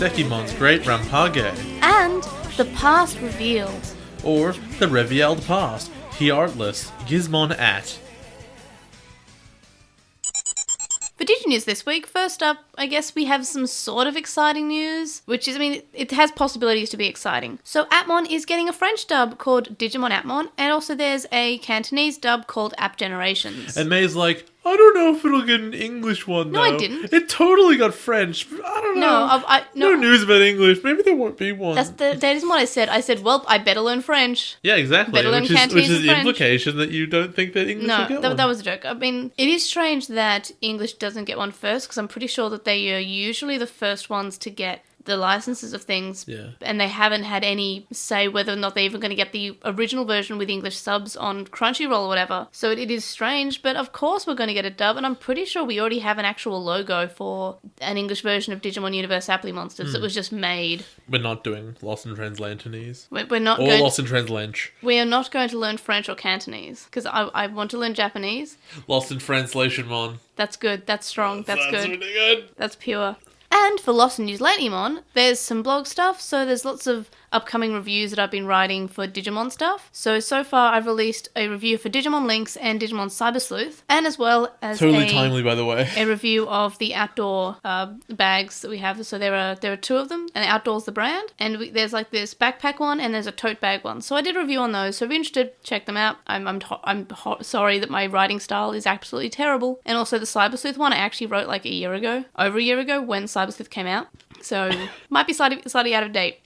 Dekimon's Great Rampage, and The Past Revealed. or The Revealed Past, Heartless, Gizmon at. For DigiNews this week, first up, I guess we have some sort of exciting news, which is, it has possibilities to be exciting. So Appmon is getting a French dub called Digimon Appmon, and also there's a Cantonese dub called App Generations. And May's like, I don't know if it'll get an English one, No, though. I didn't. It totally got French. I don't know. No news about English. Maybe there won't be one. That isn't what I said. I said, well, I better learn French. Yeah, exactly. Better learn Which Cantonese is and the French. implication that you don't think that English will get one. That was a joke. I mean, it is strange that English doesn't get one first, because I'm pretty sure that they are usually the first ones to get the licenses of things, and they haven't had any say whether or not they're even going to get the original version with English subs on Crunchyroll or whatever. So it is strange, but of course we're going to get a dub, and I'm pretty sure we already have an actual logo for an English version of Digimon Universe Apply Monsters that was just made. We're not doing LostinTranslationmon. We're not or going LostinTranslation. We are not going to learn French or Cantonese, because I want to learn Japanese. LostinTranslationmon. That's good. That's strong. That's good. Really good. That's pure. And for LostinNewsLatelymon, there's some blog stuff, so there's lots of upcoming reviews that I've been writing for Digimon stuff. So far I've released a review for Digimon Lynx and Digimon Cyber Sleuth, and as well as Totally timely, by the way. a review of the outdoor bags that we have. So there are two of them, and Outdoor's the brand, and there's like this backpack one and there's a tote bag one. So I did a review on those, so if you're interested, check them out. I'm sorry that my writing style is absolutely terrible. And also the Cyber Sleuth one I actually wrote like over a year ago when Cyber Sleuth came out. So, might be slightly out of date.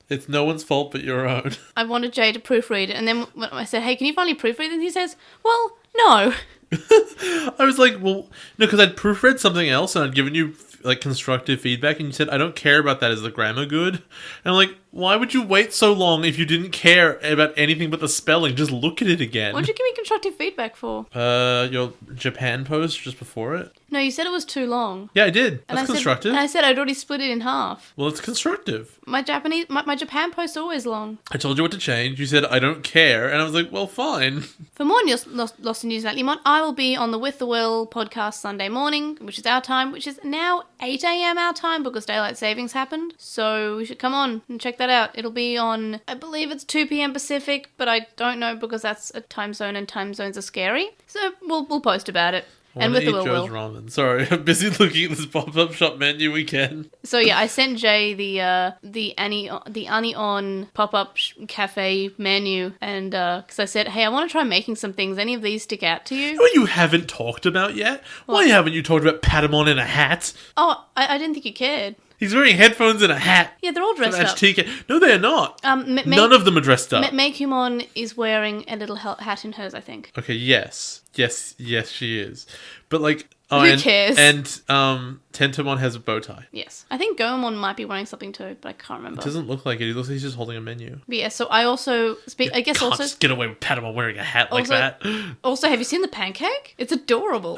It's no one's fault but your own. I wanted Jay to proofread it, and then when I said, hey, can you finally proofread it? And he says, well, no. I was like, well, no, because I'd proofread something else and I'd given you like constructive feedback, and you said, I don't care about that, is the grammar good? And I'm like, why would you wait so long if you didn't care about anything but the spelling? Just look at it again. What'd you give me constructive feedback for? Your Japan post just before it. No, you said it was too long. Yeah, I did. And That's constructive. And I said I'd already split it in half. Well, it's constructive. My Japan post's always long. I told you what to change. You said, I don't care. And I was like, well, fine. For more Lost in News Lately, I will be on the With the Will podcast Sunday morning, which is our time, which is now 8 a.m. our time because daylight savings happened. So we should come on and check that out. It'll be on, I believe it's 2 p.m. Pacific, but I don't know because that's a time zone and time zones are scary. So we'll post about it. And with the Will. Ramen. Sorry, I'm busy looking at this pop-up shop menu again. So yeah, I sent Jay the Anion pop-up cafe menu, and because I said, hey, I want to try making some things. Any of these stick out to you? What you haven't talked about yet? Why haven't you talked about Patamon in a hat? Oh, I didn't think you cared. He's wearing headphones and a hat. Yeah, they're all dressed up. No, they're not. None of them are dressed up. Meikumon is wearing a little hat in hers, I think. Okay, yes, she is. But like, who cares? And Tentomon has a bow tie. Yes, I think Goemon might be wearing something too, but I can't remember. It doesn't look like it. He looks like he's just holding a menu. But yeah, so I also Can't just get away with Patamon wearing a hat like that. Also, have you seen the pancake? It's adorable.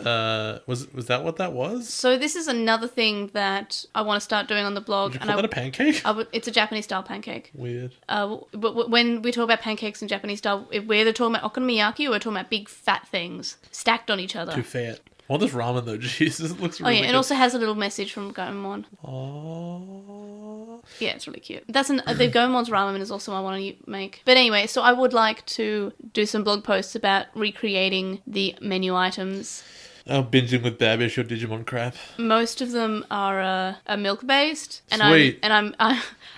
Was that what that was? So this is another thing that I want to start doing on the blog. Would you call that a pancake? It's a Japanese style pancake. Weird. But when we talk about pancakes in Japanese style, we're either talking about okonomiyaki or we're talking about big fat things stacked on each other. Too fat. I want this ramen though. Jesus, it looks really good. It also has a little message from Goemon. Oh. Yeah, it's really cute. The Goemon's ramen is also what I want to make. But anyway, so I would like to do some blog posts about recreating the menu items. Binging with Babish or Digimon crap. Most of them are milk based, and Sweet. I'm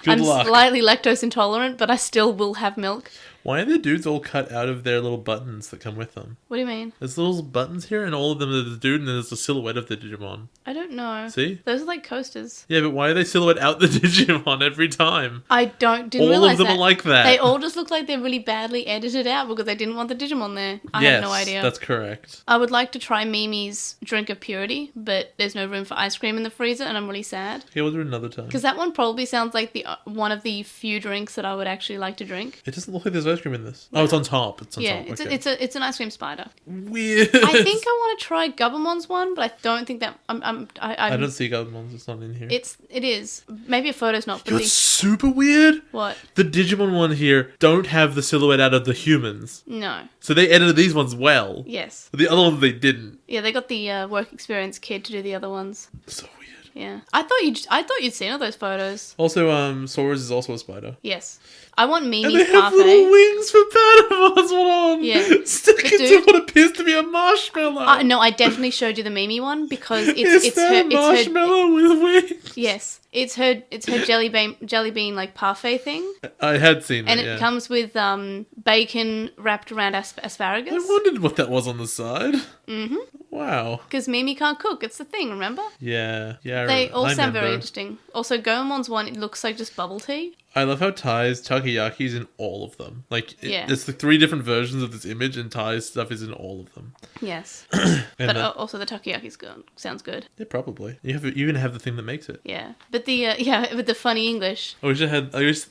luck. Slightly lactose intolerant, but I still will have milk. Why are the dudes all cut out of their little buttons that come with them? What do you mean? There's little buttons here, and all of them are the dude, and then there's the silhouette of the Digimon. I don't know. See? Those are like coasters. Yeah, but why are they silhouette out the Digimon every time? I didn't all realize of them that. are like that. They all just look like they're really badly edited out because they didn't want the Digimon there. I have no idea. Yes, that's correct. I would like to try Mimi's Drink of Purity, but there's no room for ice cream in the freezer, and I'm really sad. Okay, we'll do it another time. Because that one probably sounds like one of the few drinks that I would actually like to drink. It doesn't look like there's ice cream in this. Oh, it's on top. It's on top. Okay. It's an ice cream spider. Weird. I think I want to try Gubamon's one, but I don't think that I don't see Gubamon's. It's not in here. It is. Maybe a photo's not. You know what's super weird? What? The Digimon one here don't have the silhouette out of the humans. No. So they edited these ones well. Yes. But the other ones they didn't. Yeah, they got the work experience kid to do the other ones. So weird. Yeah. I thought you'd seen all those photos. Also, Sora's is also a spider. Yes. I want Mimi's And they have parfait. little wings for Patterns. Hold on. Yeah. Stuck But into dude- what appears to be a marshmallow. No, I definitely showed you the Mimi one because It's that marshmallow with wings. Yes, it's her jelly bean like parfait thing, I had seen and it, it comes with bacon wrapped around asparagus. I wondered what that was on the side. Mm-hmm. Wow. Because Mimi can't cook. It's the thing, remember? Yeah. They all I sound very remember. interesting. Also, Goemon's one, it looks like just bubble tea. I love how Ty's takoyaki's in all of them. Like, Yeah. it's the 3 different versions of this image, and Ty's stuff is in all of them. Yes. And But also the takoyaki's good. Sounds good. yeah, probably. You even have the thing that makes it. Yeah. But the, with the funny English. I wish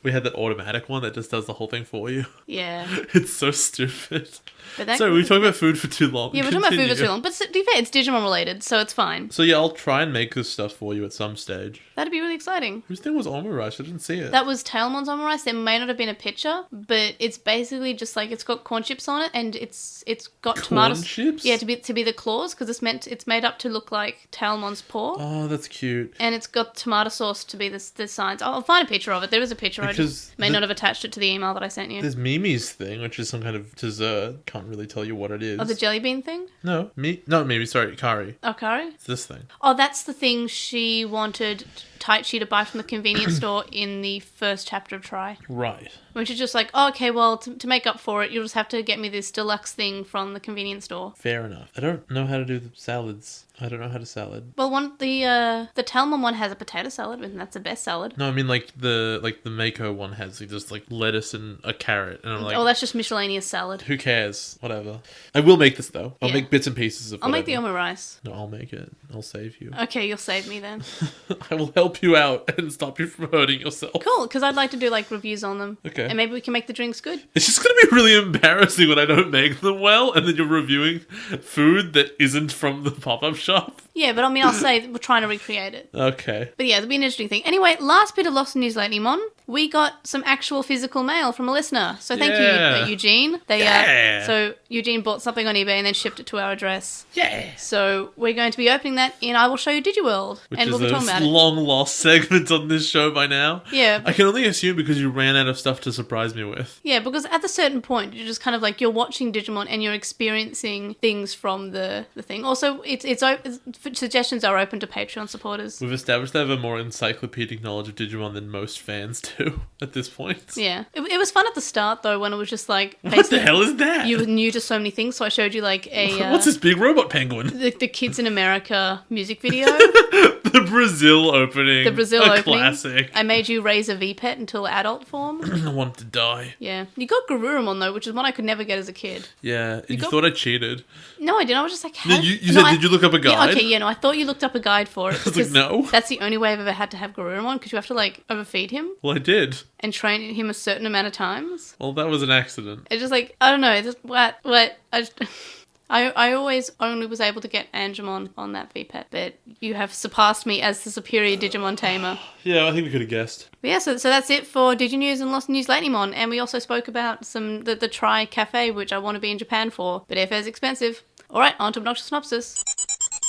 we had that automatic one that just does the whole thing for you. Yeah. It's so stupid. But that, Sorry, we've talked about food for too long. yeah, we're talking about food for Continue. too long. But to be fair, it's Digimon related, so it's fine. So yeah, I'll try and make this stuff for you at some stage. That'd be really exciting. Whose thing was omurice? I didn't see it. That was Tailmon's omurice. There may not have been a picture, but it's basically just like it's got corn chips on it, and it's got tomato chips? Yeah, to be the claws because it's made up to look like Tailmon's paw, Oh, that's cute. and it's got tomato sauce to be the signs. I'll find a picture of it. There is a picture. I Because just may not have attached it to the email that I sent you. There's Mimi's thing, which is some kind of dessert. Can't really tell you what it is. Oh, the jelly bean thing. No, Mimi. Sorry, Kari. Oh, curry. It's this thing. Oh, that's the thing she wanted Taichi to buy from the convenience store in the first chapter of Try. Right. Which is just like, oh, okay, well, to make up for it, you'll just have to get me this deluxe thing from the convenience store. Fair enough. I don't know how to do the salads. I don't know how to salad. Well, the Talmon one has a potato salad, and that's the best salad. No, I mean like the Mako one has just like lettuce and a carrot, and I'm like, Oh, that's just miscellaneous salad. who cares? Whatever. I will make this though. I'll Yeah. make bits and pieces of. I'll make the whatever. omurice. No, I'll make it. I'll save you. Okay, you'll save me then. I will help you out and stop you from hurting yourself. Cool, because I'd like to do like reviews on them. Okay. And maybe we can make the drinks good. It's just gonna be really embarrassing when I don't make them well, and then you're reviewing food that isn't from the pop-up shop. Yeah, but I mean, I'll say we're trying to recreate it. Okay. But yeah, it'll be an interesting thing. Anyway, last bit of Lost News LiTymon. We got some actual physical mail from a listener. So thank Yeah. you, Eugene. So Eugene bought something on eBay and then shipped it to our address. Yeah. So we're going to be opening that and I will show you DigiWorld. Which and is we'll be talking a about it. long lost segment on this show by now. Yeah. I can only assume because you ran out of stuff to surprise me with. Yeah, because at a certain point, you're just kind of like, you're watching Digimon and you're experiencing things from the thing. Also, suggestions are open to Patreon supporters. We've established that I have a more encyclopedic knowledge of Digimon than most fans do at this point. Yeah. It was fun at the start, though, when it was just like... What the hell is that? You were new to so many things, so I showed you like a... What's this big robot penguin? The Kids in America music video. The Brazil opening. The Brazil a opening. classic. I made you raise a V-Pet until adult form. I want to die. Yeah. You got Garurumon, though, which is one I could never get as a kid. Yeah, you got- thought I cheated. No, I didn't. I was just like... No, you said, did you look up a guide? Yeah, okay, yeah, no, I thought you looked up a guide for it. I was like, no. That's the only way I've ever had to have Garurumon, because you have to, like, overfeed him Well, I did. and train him a certain amount of times. Well, that was an accident. It's just like, I don't know, just what, I always only was able to get Angemon on that V-Pet, but you have surpassed me as the superior Digimon tamer. Yeah, I think we could have guessed. But yeah, so that's it for DigiNews and Lost News LiTymon, and we also spoke about the Try Cafe, which I want to be in Japan for, but airfare's expensive. Alright, on to Obnoxious Synopsis.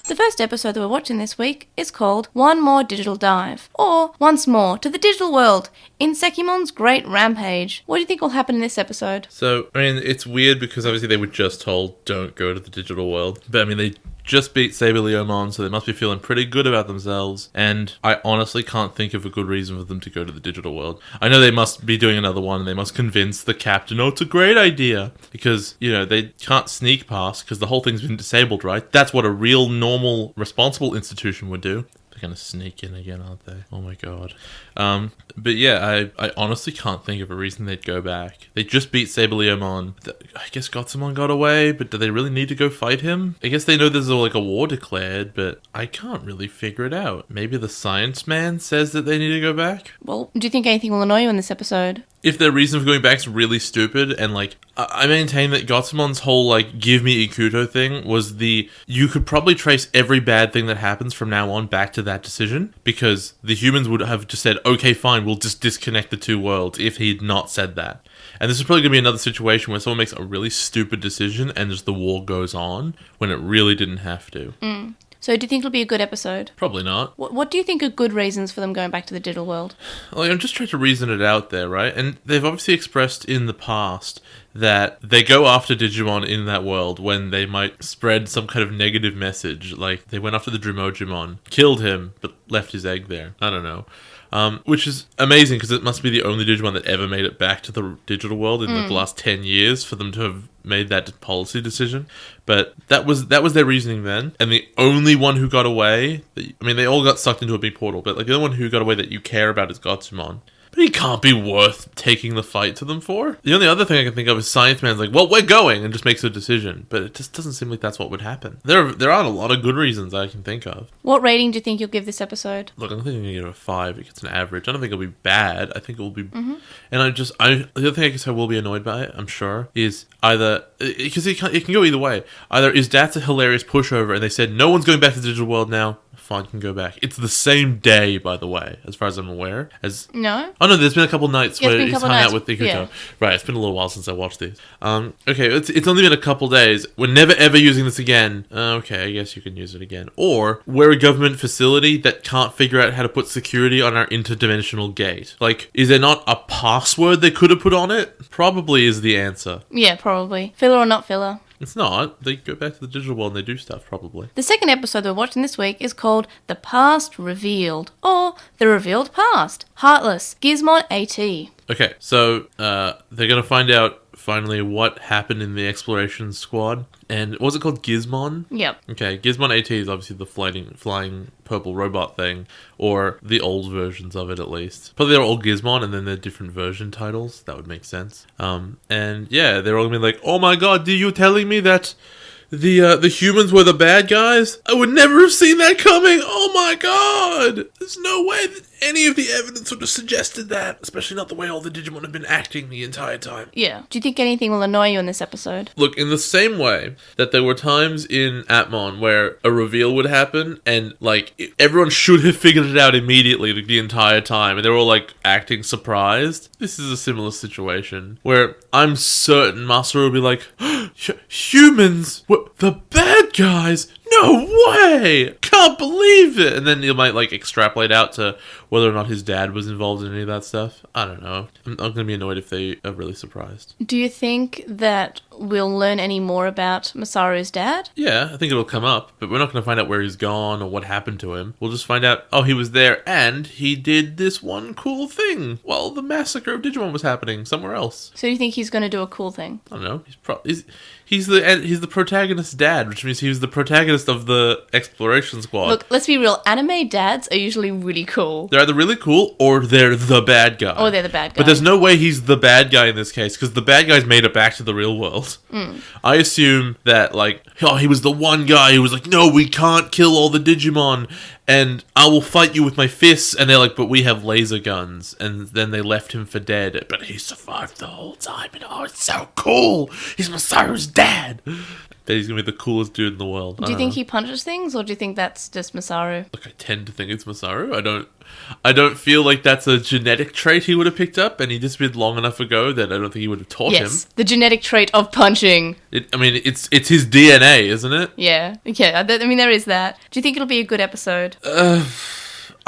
The first episode that we're watching this week is called One More Digital Dive, or Once More to the Digital World, in Sekimon's Great Rampage. What do you think will happen in this episode? So, I mean, it's weird because obviously they were just told, don't go to the digital world. But, I mean, they just beat Saberleomon, so they must be feeling pretty good about themselves. And I honestly can't think of a good reason for them to go to the digital world. I know they must be doing another one, and they must convince the captain, oh, it's a great idea. Because, you know, they can't sneak past, because the whole thing's been disabled, right? That's what a real, normal, responsible institution would do. They're going to sneak in again, aren't they? Oh my god. But yeah, I honestly can't think of a reason they'd go back. They just beat Saberleomon. I guess Gotsumon got away, but do they really need to go fight him? I guess they know there's like a war declared, but I can't really figure it out. Maybe the science man says that they need to go back? Well, do you think anything will annoy you in this episode? If their reason for going back is really stupid, and like, I maintain that Gotsumon's whole like, give me Ikuto thing was you could probably trace every bad thing that happens from now on back to that decision, because the humans would have just said, okay, fine, we'll just disconnect the two worlds if he'd not said that. And this is probably going to be another situation where someone makes a really stupid decision and just the war goes on when it really didn't have to. So do you think it'll be a good episode? Probably not. What do you think are good reasons for them going back to the digital world? Like, I'm just trying to reason it out there, right? And they've obviously expressed in the past that they go after Digimon in that world when they might spread some kind of negative message. Like, they went after the Drumojimon, killed him, but left his egg there. I don't know. Which is amazing because it must be the only Digimon that ever made it back to the digital world in the last 10 years for them to have made that policy decision. But that was their reasoning then. And the only one who got away, they all got sucked into a big portal, but like the only one who got away that you care about is Gotsumon. But he can't be worth taking the fight to them for. The only other thing I can think of is Science Man's like, well, we're going, and just makes a decision. But it just doesn't seem like that's what would happen. There aren't a lot of good reasons I can think of. What rating do you think you'll give this episode? Look, I'm thinking you give it a 5. It gets an average. I don't think it'll be bad. I think it will be... And the other thing I guess I will be annoyed by, I'm sure, is either... Because it can go either way. Either is that's a hilarious pushover, and they said, no one's going back to the digital world now. Fine, you can go back. It's the same day, by the way, as far as I'm aware. No? Oh, no, there's been a couple nights where he's hung out with Ikuto. Yeah. Right, it's been a little while since I watched these. Okay, it's only been a couple days. We're never ever using this again. Okay, I guess you can use it again. Or, we're a government facility that can't figure out how to put security on our interdimensional gate. Like, is there not a password they could have put on it? Probably is the answer. Yeah, probably. Filler or not filler? It's not. They go back to the digital world and they do stuff, probably. The second episode we're watching this week is called The Past Revealed, or The Revealed Past. Heartless, Gizmon AT. Okay, so they're going to find out finally what happened in the exploration squad. And what was it called? Gizmon? Yep. Okay, Gizmon AT is obviously the flying purple robot thing, or the old versions of it at least. Probably they're all Gizmon and then they're different version titles. That would make sense. And yeah, they're all gonna be like, oh my god, are you telling me that the humans were the bad guys? I would never have seen that coming. Oh my god! There's no way that any of the evidence would have suggested that. Especially not the way all the Digimon have been acting the entire time. Yeah. Do you think anything will annoy you in this episode? Look, in the same way that there were times in Atmon where a reveal would happen and, like, everyone should have figured it out immediately, like, the entire time, and they were all, like, acting surprised. This is a similar situation where I'm certain Masaru will be like, humans were the bad guys? No way! Can't believe it! And then you might, like, extrapolate out to whether or not his dad was involved in any of that stuff. I don't know. I'm going to be annoyed if they are really surprised. Do you think that we'll learn any more about Masaru's dad? Yeah, I think it'll come up, but we're not going to find out where he's gone or what happened to him. We'll just find out, oh, he was there and he did this one cool thing while the massacre of Digimon was happening somewhere else. So do you think he's going to do a cool thing? I don't know. He's the protagonist's dad, which means he was the protagonist of the exploration squad. Look, let's be real. Anime dads are usually really cool. They're either really cool or they're the bad guy. Or they're the bad guy. But there's no way he's the bad guy in this case because the bad guy's made it back to the real world. I assume that, like, oh, he was the one guy who was like, no, we can't kill all the Digimon and I will fight you with my fists. And they're like, but we have laser guns. And then they left him for dead. But he survived the whole time. And oh, it's so cool. He's Masaru's dad. That he's going to be the coolest dude in the world. Do you think he punches things, or do you think that's just Masaru? Look, I tend to think it's Masaru. I don't feel like that's a genetic trait he would have picked up, and he disappeared long enough ago that I don't think he would have taught him. Yes, the genetic trait of punching. It's his DNA, isn't it? Yeah, there is that. Do you think it'll be a good episode?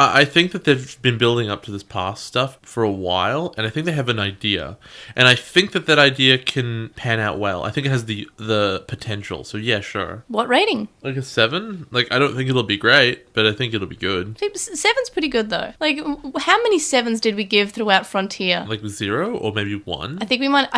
I think that they've been building up to this past stuff for a while, and I think they have an idea. And I think that idea can pan out well. I think it has the potential, so yeah, sure. What rating? Like a 7? Like, I don't think it'll be great, but I think it'll be good. 7's pretty good, though. Like, how many 7s did we give throughout Frontier? Like 0 or maybe 1? I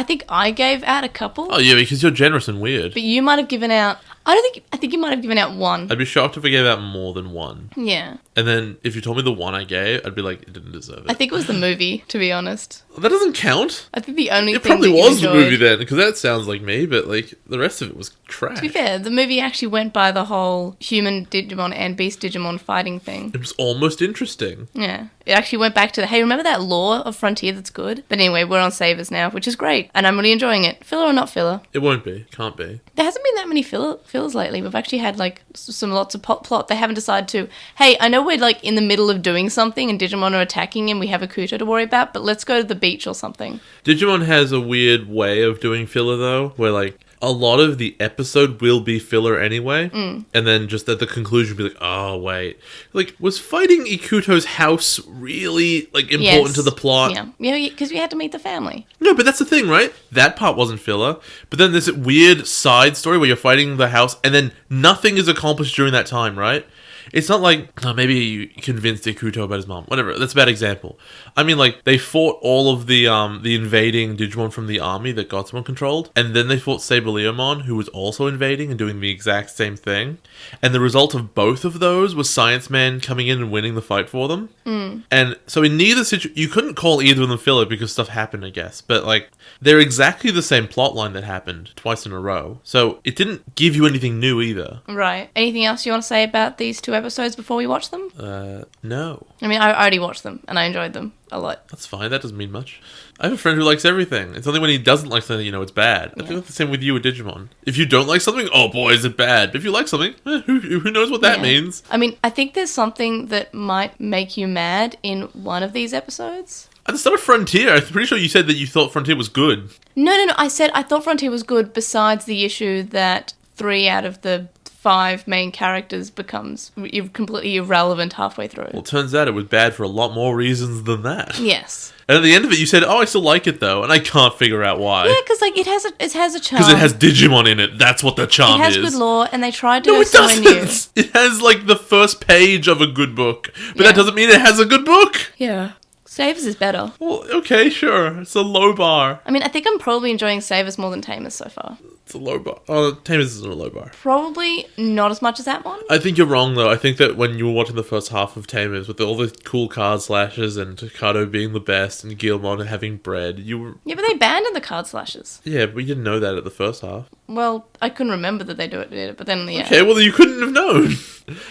think I gave out a couple. Oh, yeah, because you're generous and weird. But you might have given out... I think you might have given out 1. I'd be shocked if I gave out more than 1. Yeah. And then if you told me the 1 I gave, I'd be like, it didn't deserve it. I think it was the movie, to be honest. That doesn't count. I think the only it thing probably that was you the movie then, because that sounds like me, but like the rest of it was trash. To be fair, the movie actually went by the whole human Digimon and beast Digimon fighting thing. It was almost interesting. Yeah. It actually went back to hey, remember that lore of Frontier that's good? But anyway, we're on Savers now, which is great. And I'm really enjoying it. Filler or not filler? It won't be. Can't be. There hasn't been that many fillers lately. We've actually had like lots of plot. They haven't decided to, hey, I know we're like in the middle of doing something and Digimon are attacking and we have a Kuto to worry about, but let's go to the beach or something. Digimon has a weird way of doing filler though, where like a lot of the episode will be filler anyway, and then just at the conclusion be like, oh wait, like was fighting Ikuto's house really like important to the plot? Yeah, because we had to meet the family. No, but that's the thing, right? That part wasn't filler, but then there's a weird side story where you're fighting the house, and then nothing is accomplished during that time, right? It's not like, oh, maybe you convinced Ikuto about his mom. Whatever. That's a bad example. I mean, like, they fought all of the invading Digimon from the army that Gotsumon controlled. And then they fought Saberleomon, who was also invading and doing the exact same thing. And the result of both of those was Science Man coming in and winning the fight for them. And so in neither situation, you couldn't call either of them filler because stuff happened, I guess. But, like, they're exactly the same plotline that happened twice in a row. So it didn't give you anything new either. Right. Anything else you want to say about these two episodes before we watch them? No. I mean, I already watched them and I enjoyed them a lot. That's fine. That doesn't mean much. I have a friend who likes everything. It's only when he doesn't like something you know it's bad. I think that's the same with you with Digimon. If you don't like something, oh boy, is it bad. But if you like something, who knows what that means? I mean, I think there's something that might make you mad in one of these episodes. At the start of Frontier, I'm pretty sure you said that you thought Frontier was good. No. I said I thought Frontier was good besides the issue that 3 out of the 5 main characters becomes completely irrelevant halfway through. Well, it turns out it was bad for a lot more reasons than that. Yes. And at the end of it, you said, oh, I still like it, though. And I can't figure out why. Yeah, because like, it has a charm. Because it has Digimon in it. That's what the charm is. It has good lore, and they tried to go somewhere new. It has, like, the first page of a good book. But that doesn't mean it has a good book. Yeah. Savers is better. Well, okay, sure. It's a low bar. I mean, I think I'm probably enjoying Savers more than Tamers so far. It's a low bar. Oh, Tamers isn't a low bar. Probably not as much as that one. I think you're wrong, though. I think that when you were watching the first half of Tamers, with all the cool card slashes and Takato being the best and Guilmon having bread, you were... Yeah, but they abandoned the card slashes. Yeah, but you didn't know that at the first half. Well, I couldn't remember that they did it, but then, yeah. Okay, well, you couldn't have known.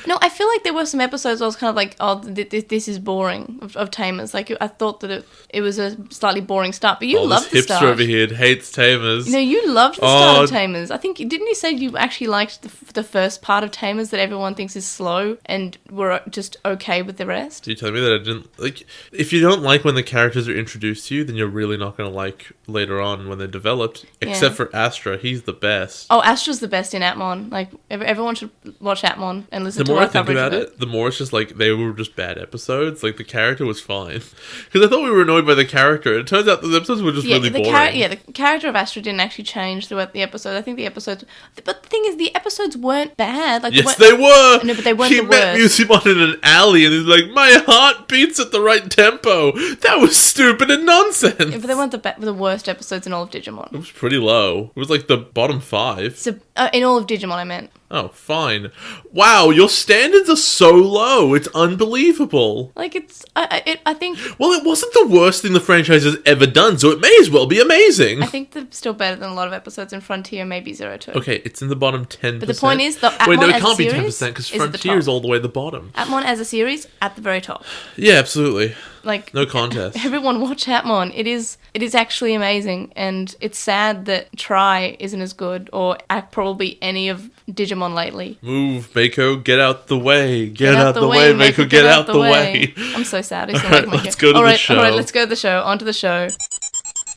No, I feel like there were some episodes where I was kind of like, oh, this is boring, of Tamers. Like, I thought that it was a slightly boring start, but you loved the start. This hipster over here hates Tamers. No, you loved the start of Tamers. I think, didn't you say you actually liked the first part of Tamers that everyone thinks is slow and were just okay with the rest? Are you telling me that I didn't... Like, if you don't like when the characters are introduced to you, then you're really not going to like later on when they're developed. Except for Astra, he's the best. Oh, Astra's the best in Atmon. Like, everyone should watch Atmon and listen to our coverage. The more I think about it, the more it's just like they were just bad episodes. Like, the character was fine. Because I thought we were annoyed by the character. It turns out the episodes were just really boring. The character of Astra didn't actually change throughout the episode. I think the episodes... But the thing is, the episodes weren't bad. Like, yes, they were! No, but they weren't the worst. He met Yushima in an alley and he's like, my heart beats at the right tempo. That was stupid and nonsense. Yeah, but they weren't the worst episodes in all of Digimon. It was pretty low. It was like the bottom 5. So, in all of Digimon, I meant. Oh, fine. Wow, your standards are so low. It's unbelievable. Like, I think... Well, it wasn't the worst thing the franchise has ever done, so it may as well be amazing. I think they're still better than a lot of episodes in Frontier, maybe 02. Okay, it's in the bottom 10%. But the point is, Atmon Wait, no, it as can't a be series 10% because Frontier is all the way at the bottom. Atmon as a series, at the very top. Yeah, absolutely. Like, no contest. Everyone watch Atmon. It is actually amazing, and it's sad that Try isn't as good, or probably any of Digimon lately. Move, Mako, get out the way. Get out the way, Mako, get out the way. I'm so sad. Let's go to the show. All right, let's go to the show. On to the show.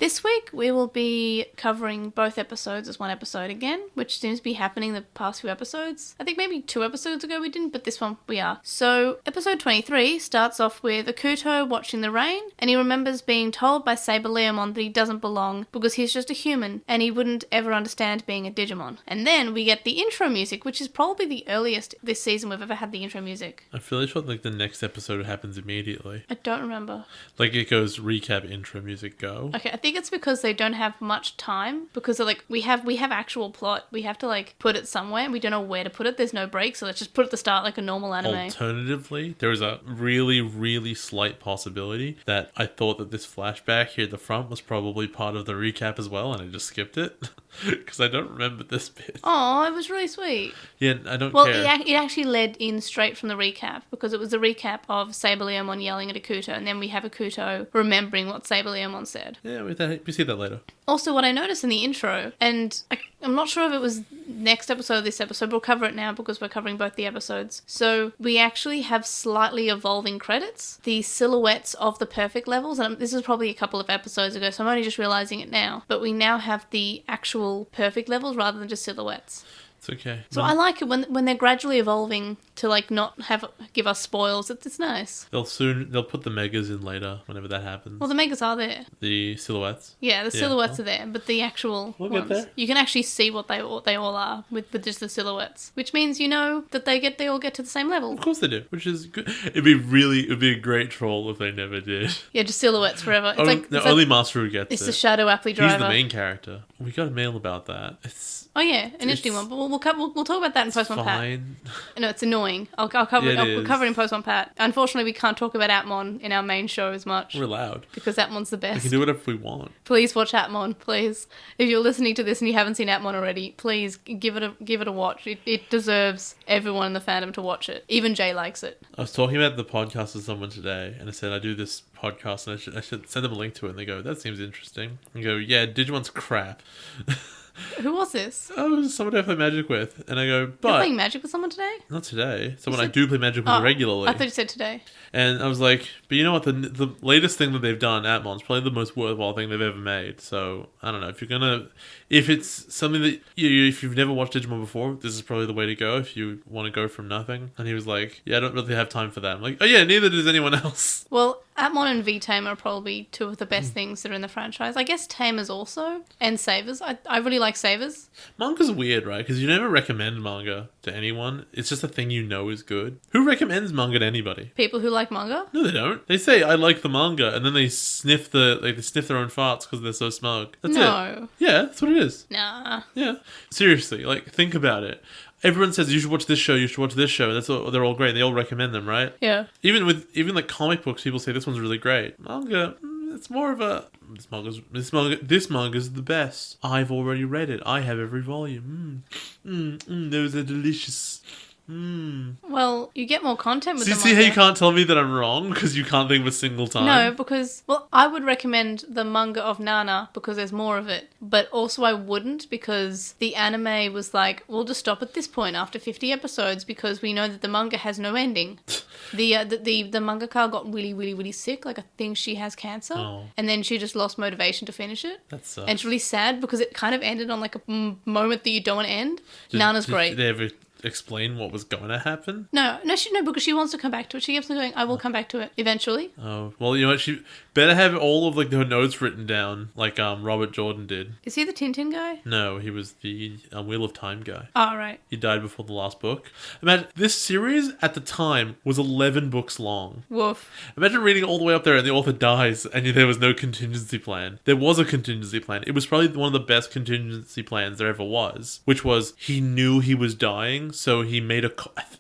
This week, we will be covering both episodes as one episode again, which seems to be happening the past few episodes. I think maybe 2 episodes ago we didn't, but this one we are. So, episode 23 starts off with Akuto watching the rain, and he remembers being told by Saberleomon that he doesn't belong because he's just a human, and he wouldn't ever understand being a Digimon. And then we get the intro music, which is probably the earliest this season we've ever had the intro music. I feel like the next episode happens immediately. I don't remember. Like, it goes recap, intro music, go. Okay, I think it's because they don't have much time, because they're like, we have actual plot, we have to like put it somewhere, we don't know where to put it, there's no break, so let's just put it at the start like a normal anime. Alternatively, there is a really, really slight possibility that I thought that this flashback here at the front was probably part of the recap as well, and I just skipped it. Because I don't remember this bit. Oh, it was really sweet. Yeah, I don't care. Well, it actually led in straight from the recap, because it was the recap of Saberleomon yelling at Akuto, and then we have Akuto remembering what Saberleomon said. Yeah, we see that later. Also, what I noticed in the intro, and I'm not sure if it was next episode or this episode, but we'll cover it now because we're covering both the episodes. So we actually have slightly evolving credits, the silhouettes of the perfect levels, and this is probably a couple of episodes ago, so I'm only just realizing it now, but we now have the actual actual perfect levels rather than just silhouettes. It's okay. So I like it when they're gradually evolving to like not give us spoils. It's nice. They'll put the megas in later whenever that happens. Well, the megas are there. The silhouettes. Yeah, the silhouettes are there, but the actual We'll ones, get there. you can actually see what they all are with just the silhouettes, which means you know that they all get to the same level. Of course they do, which is good. It'd be a great troll if they never did. Yeah, just silhouettes forever. It's only Masaru gets it. It's the Shadow Apply driver. He's the main character. We got a mail about that. Oh yeah, an interesting one. But we'll talk about that in Postmon Pat. No, it's annoying. I'll cover we'll cover it in Postmon Pat. Unfortunately, we can't talk about Atmon in our main show as much. We're allowed because Atmon's the best. We can do whatever we want. Please watch Atmon, please. If you're listening to this and you haven't seen Atmon already, please give it a watch. It deserves everyone in the fandom to watch it. Even Jay likes it. I was talking about the podcast with someone today, and I said I do this podcast, and I should send them a link to it, and they go, "That seems interesting." And go, "Yeah, Digimon's crap." Who was this? Oh, someone I play Magic with. And I go, but... You're playing Magic with someone today? Not today. Someone I do play Magic with regularly. I thought you said today. And I was like, but you know what? The latest thing that they've done, Atmon's probably the most worthwhile thing they've ever made. So, I don't know. If it's something that... if you've never watched Digimon before, this is probably the way to go if you want to go from nothing. And he was like, yeah, I don't really have time for that. I'm like, oh yeah, neither does anyone else. Well, Atmon and V-Tame are probably two of the best things that are in the franchise. I guess Tamers also. And Savers. I really like Savers. Manga's weird, right? Because you never recommend manga to anyone. It's just a thing you know is good. Who recommends manga to anybody? People who like manga? No, they don't. They say, I like the manga, and then they sniff their own farts because they're so smug. That's it. Yeah, that's what it is. Nah. Yeah. Seriously, think about it. Everyone says you should watch this show, you should watch this show, and they're all great. They all recommend them, right? Yeah. Even like comic books, people say this one's really great. Manga, it's more of a this manga's the best. I've already read it. I have every volume. Those are delicious. Well, you get more content with the manga. See how you can't tell me that I'm wrong because you can't think of a single time? No, because, I would recommend the manga of Nana because there's more of it. But also I wouldn't because the anime was like, we'll just stop at this point after 50 episodes because we know that the manga has no ending. The mangaka got really, really, really sick. Like, I think she has cancer. Oh. And then she just lost motivation to finish it. That sucks. And it's really sad because it kind of ended on like a moment that you don't want to end. Nana's great. Did they ever explain what was going to happen? No, because she wants to come back to it. She keeps on going, I will come back to it eventually. Oh, well, you know what? She better have all of her notes written down like Robert Jordan did. Is he the Tintin guy? No, he was the Wheel of Time guy. Oh, right. He died before the last book. Imagine, this series at the time was 11 books long. Woof. Imagine reading all the way up there and the author dies and there was no contingency plan. There was a contingency plan. It was probably one of the best contingency plans there ever was, which was he knew he was dying, so he made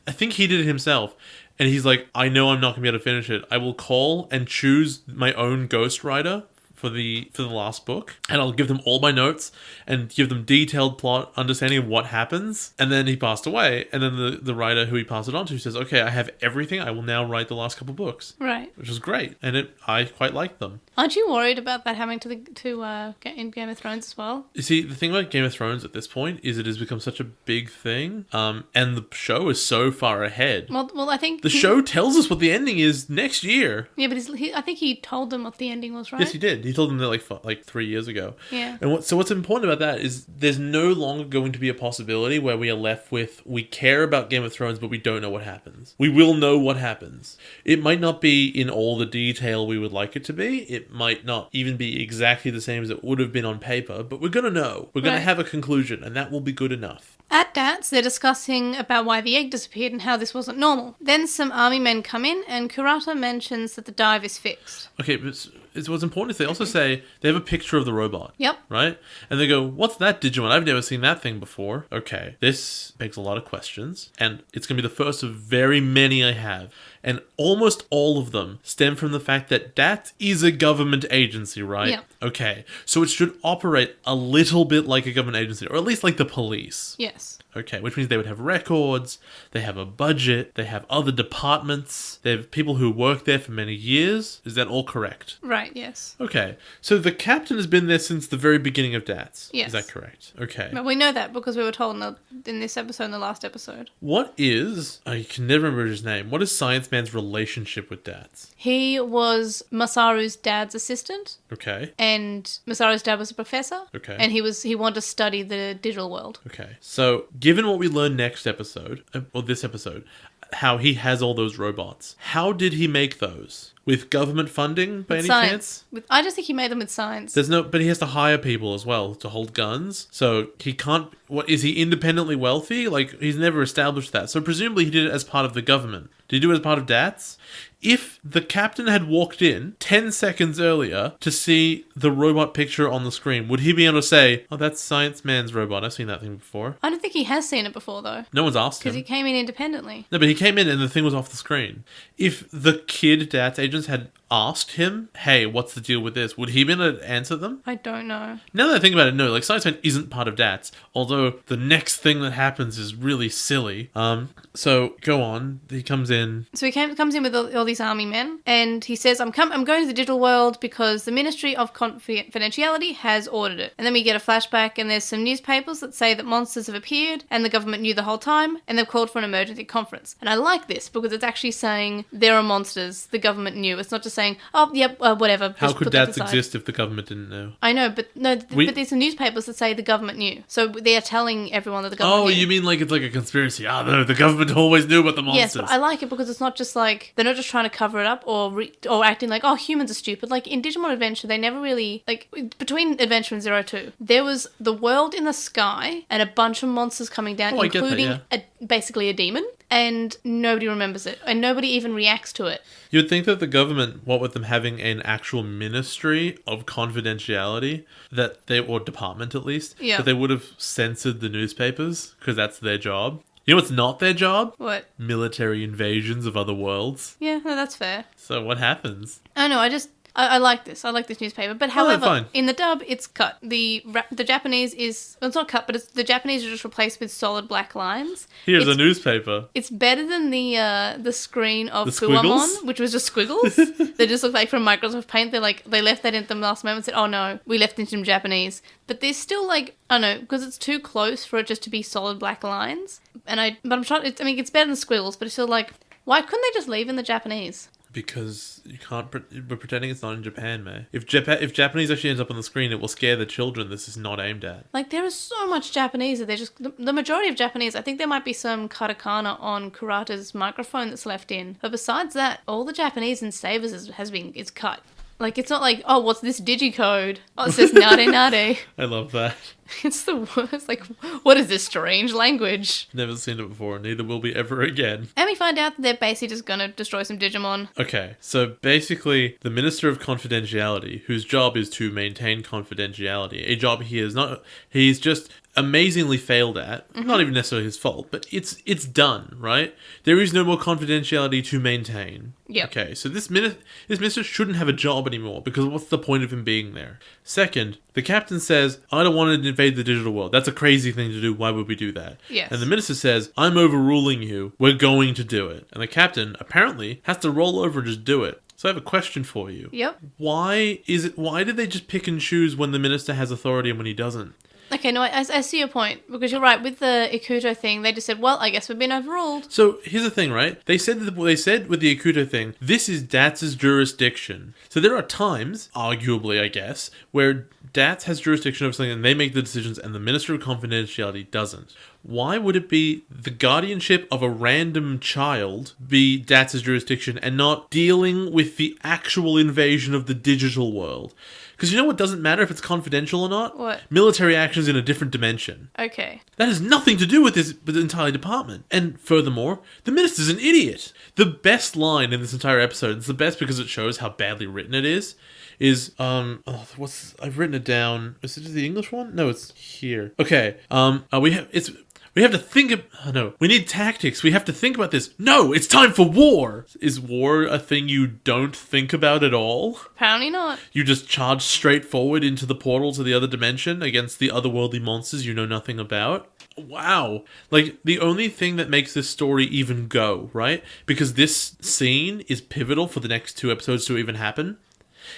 I think he did it himself. And he's like, I know I'm not going to be able to finish it. I will call and choose my own ghostwriter for the last book, and I'll give them all my notes and give them detailed plot understanding of what happens. And then he passed away, and then the writer who he passed it on to says, okay, I have everything, I will now write the last couple books. Right. Which was great, and I quite liked them. Aren't you worried about that having to get in Game of Thrones as well? You see, the thing about Game of Thrones at this point is it has become such a big thing, and the show is so far ahead. Well, I think the show tells us what the ending is next year. Yeah, but I think he told them what the ending was, right? Yes, he did. He told them that like 3 years ago. Yeah. And what's important about that is there's no longer going to be a possibility where we are left with, we care about Game of Thrones, but we don't know what happens. We will know what happens. It might not be in all the detail we would like it to be. It might not even be exactly the same as it would have been on paper, but we're going to know. We're going to have a conclusion, and that will be good enough. At Dats, they're discussing about why the egg disappeared and how this wasn't normal. Then some army men come in, and Kurata mentions that the dive is fixed. Okay, but what's important is they also say they have a picture of the robot. Yep. Right? And they go, what's that Digimon? I've never seen that thing before. Okay, this begs a lot of questions, and it's going to be the first of very many I have. And almost all of them stem from the fact that DAT is a government agency, right? Yeah. Okay, so it should operate a little bit like a government agency, or at least like the police. Yes. Okay, which means they would have records, they have a budget, they have other departments, they have people who work there for many years. Is that all correct? Right, yes. Okay, so the captain has been there since the very beginning of DATS. Yes. Is that correct? Okay. But we know that because we were told in this episode, in the last episode. What is, I can never remember his name, what is Science Man's relationship with DATS? He was Masaru's dad's assistant. Okay. And Masaru's dad was a professor. Okay. And he wanted to study the digital world. Okay. So, given what we learn next episode, or this episode, how he has all those robots, how did he make those? With government funding, by any chance? I just think he made them with science. But he has to hire people as well to hold guns. So he can't, is he independently wealthy? Like, he's never established that. So presumably he did it as part of the government. Did he do it as part of DATS? If the captain had walked in 10 seconds earlier to see the robot picture on the screen, would he be able to say, oh, that's Science Man's robot, I've seen that thing before? I don't think he has seen it before, though. No one's asked him. Because he came in independently. No, but he came in and the thing was off the screen. If the kid DATS agents had asked him, hey, what's the deal with this, would he be able to answer them? I don't know. Now that I think about it, no, like, Science Man isn't part of DATS, although the next thing that happens is really silly. So, go on. He comes in. So he comes in with all these army men, and he says, I'm going to the digital world because the Ministry of Confidentiality has ordered it. And then we get a flashback, and there's some newspapers that say that monsters have appeared, and the government knew the whole time, and they've called for an emergency conference. And I like this, because it's actually saying there are monsters, the government knew. It's not just saying, oh, yep, whatever. How could DATS exist if the government didn't know? I know, but no, but there's some newspapers that say the government knew. So they are telling everyone that the government knew. Oh, you mean like it's like a conspiracy? Ah, no, the government always knew about the monsters. Yes, but I like it because it's not just like, they're not just trying to cover it up or acting like, oh, humans are stupid. Like, in Digimon Adventure, they never really, like, between Adventure and 02, there was the world in the sky and a bunch of monsters coming down, including basically a demon, and nobody remembers it, and nobody even reacts to it. You would think that the government, what with them having an actual ministry of confidentiality, or department at least, that they would have censored the newspapers, because that's their job. You know what's not their job? What? Military invasions of other worlds. Yeah, no, that's fair. So what happens? I know, I like this. I like this newspaper. But however, in the dub, it's cut. The Japanese is... Well, it's not cut, but the Japanese are just replaced with solid black lines. Here's a newspaper. It's better than the screen of Fuamon, which was just squiggles. They just look like from Microsoft Paint. They left that in the last moment and said, oh no, we left it in Japanese. But there's still like... I don't know, because it's too close for it just to be solid black lines. But I'm trying... it's better than squiggles, but it's still like... Why couldn't they just leave in the Japanese? Because you can't... We're pretending it's not in Japan, May. If Japanese actually ends up on the screen, it will scare the children this is not aimed at. Like, there is so much Japanese that they're just... The majority of Japanese, I think there might be some katakana on Kurata's microphone that's left in. But besides that, all the Japanese in Savers is cut. Like, it's not like, oh, what's this digicode? Oh, it says nade nade. I love that. It's the worst. Like, what is this strange language? Never seen it before, neither will we ever again. And we find out that they're basically just gonna destroy some Digimon. Okay, so basically, the Minister of Confidentiality, whose job is to maintain confidentiality, a job he's just amazingly failed at, not even necessarily his fault, but it's done, right? There is no more confidentiality to maintain. Yeah. Okay, so this minister shouldn't have a job anymore, because what's the point of him being there? Second, the captain says, I don't want to invade the digital world. That's a crazy thing to do. Why would we do that? Yes. And the minister says, I'm overruling you. We're going to do it. And the captain, apparently, has to roll over and just do it. So I have a question for you. Yep. Why did they just pick and choose when the minister has authority and when he doesn't? Okay, no, I see your point, because you're right. With the Ikuto thing, they just said, well, I guess we've been overruled. So here's the thing, right? They said with the Ikuto thing, this is DATS' jurisdiction. So there are times, arguably, I guess, where DATS has jurisdiction over something and they make the decisions and the Minister of Confidentiality doesn't. Why would it be the guardianship of a random child be DATS' jurisdiction and not dealing with the actual invasion of the digital world? Because you know what doesn't matter if it's confidential or not? What? Military actions in a different dimension. Okay. That has nothing to do with the entire department. And furthermore, the minister's an idiot. The best line in this entire episode, it's the best because it shows how badly written it is I've written it down. Is it the English one? No, it's here. Okay. We have to think of... no, we need tactics. We have to think about this. No, it's time for war. Is war a thing you don't think about at all? Apparently not. You just charge straight forward into the portal to the other dimension against the otherworldly monsters you know nothing about? Wow. Like, the only thing that makes this story even go, right? Because this scene is pivotal for the next 2 episodes to even happen,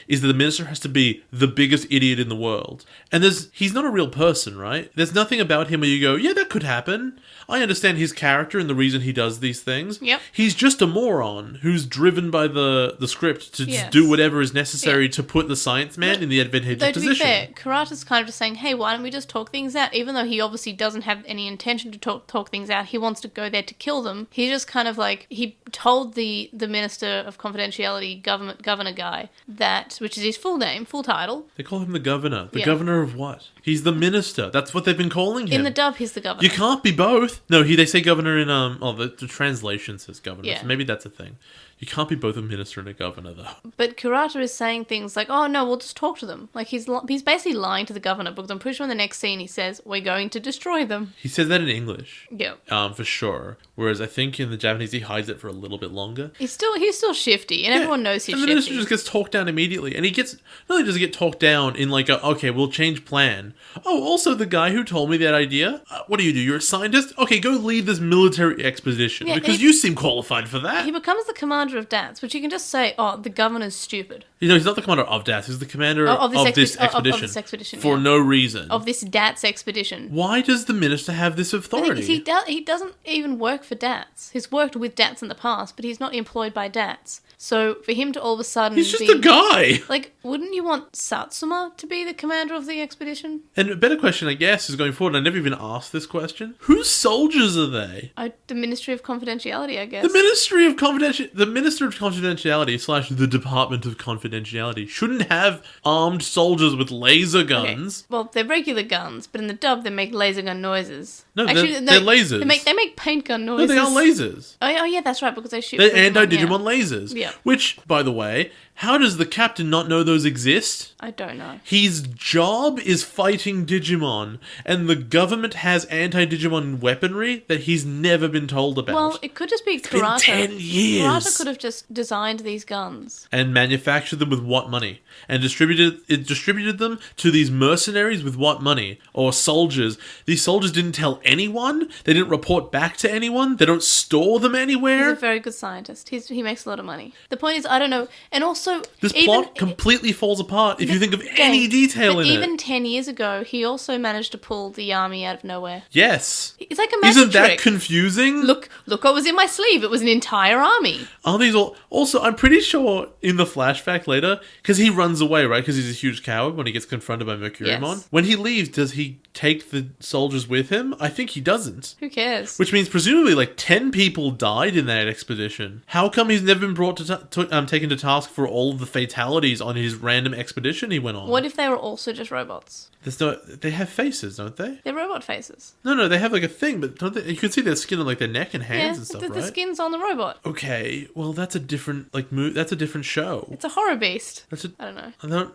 is that the minister has to be the biggest idiot in the world. And he's not a real person, right? There's nothing about him where you go, yeah, that could happen. I understand his character and the reason he does these things. Yep. He's just a moron who's driven by the script to just do whatever is necessary to put the science man in the advantageous position. To be fair, Kurata's kind of just saying, hey, why don't we just talk things out? Even though he obviously doesn't have any intention to talk things out, he wants to go there to kill them. He just kind of like, he told the Minister of Confidentiality governor guy that, which is his full name, full title. They call him the governor. The governor of what? He's the minister. That's what they've been calling him. In the dub, he's the governor. You can't be both. No, they say governor in the translation says governor. Yeah. So maybe that's a thing. You can't be both a minister and a governor, though. But Kurata is saying things like, oh, no, we'll just talk to them. Like, he's basically lying to the governor, because I'm pretty sure in the next scene he says, we're going to destroy them. He says that in English. Yeah. For sure. Whereas I think in the Japanese he hides it for a little bit longer. He's still shifty, and everyone knows he's shifty. And the minister just gets talked down immediately. And he gets, not only does he get talked down in like okay, we'll change plan. Oh, also the guy who told me that idea, what do? You're a scientist? Okay, go lead this military expedition, because you seem qualified for that. He becomes the commander of DATS, which you can just say, oh, the governor's stupid. You know, he's not the commander of DATS, he's the commander of this expedition. For no reason. Of this DATS expedition. Why does the minister have this authority? He doesn't even work for DATS. He's worked with DATS in the past, but he's not employed by DATS. So for him to all of a sudden he's just a guy. Like, wouldn't you want Satsuma to be the commander of the expedition? And a better question, I guess, is going forward, I never even asked this question. Whose soldiers are they? The Ministry of Confidentiality, I guess. The Ministry of the Minister of Confidentiality / the Department of Confidentiality shouldn't have armed soldiers with laser guns. Okay. Well, they're regular guns, but in the dub they make laser gun noises. No, actually, they're lasers. They make paint gun noises. No, they are lasers. Oh yeah, that's right, because they shoot. They're anti-Digimon lasers. Yeah. Which, by the way, how does the captain not know those exist? I don't know. His job is fighting Digimon, and the government has anti-Digimon weaponry that he's never been told about. Well, it could just be It's Kurata. been 10 years. Kurata could have just designed these guns. And manufactured them with what money? And distributed them to these mercenaries with what money? Or soldiers. These soldiers didn't tell anyone. They didn't report back to anyone. They don't store them anywhere. He's a very good scientist. He makes a lot of money. The point is, I don't know. And also, this plot completely falls apart if you think of any detail in it. Even 10 years ago, he also managed to pull the army out of nowhere. Yes. It's like a magic Isn't that trick. confusing? Look what was in my sleeve. It was an entire army. Are these all... Also, I'm pretty sure in the flashback later, because he runs away, right? Because he's a huge coward when he gets confronted by Mercurymon. Yes. When he leaves, does he take the soldiers with him? I think he doesn't. Who cares? Which means presumably like 10 people died in that expedition. How come he's never been brought taken to task for all of the fatalities on his random expedition he went on? What if they were also just robots? They have faces, don't they? They're robot faces. No, they have like a thing, but don't they? You can see their skin on like their neck and hands and stuff, the right? the skin's on the robot. Okay, well that's a different that's a different show. It's a horror beast. I don't know.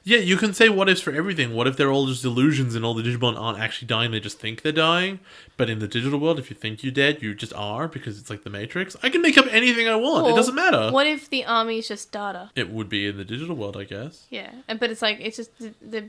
Yeah, you can say what ifs for everything. What if they're all just illusions and all the Digimon aren't actually dying, they just think they're dying? But in the digital world, if you think you're dead, you just are, because it's like the Matrix. I can make up anything I want. Or it doesn't matter. What if the army is just data? It would be in the digital world, I guess. Yeah, but it's like, it's just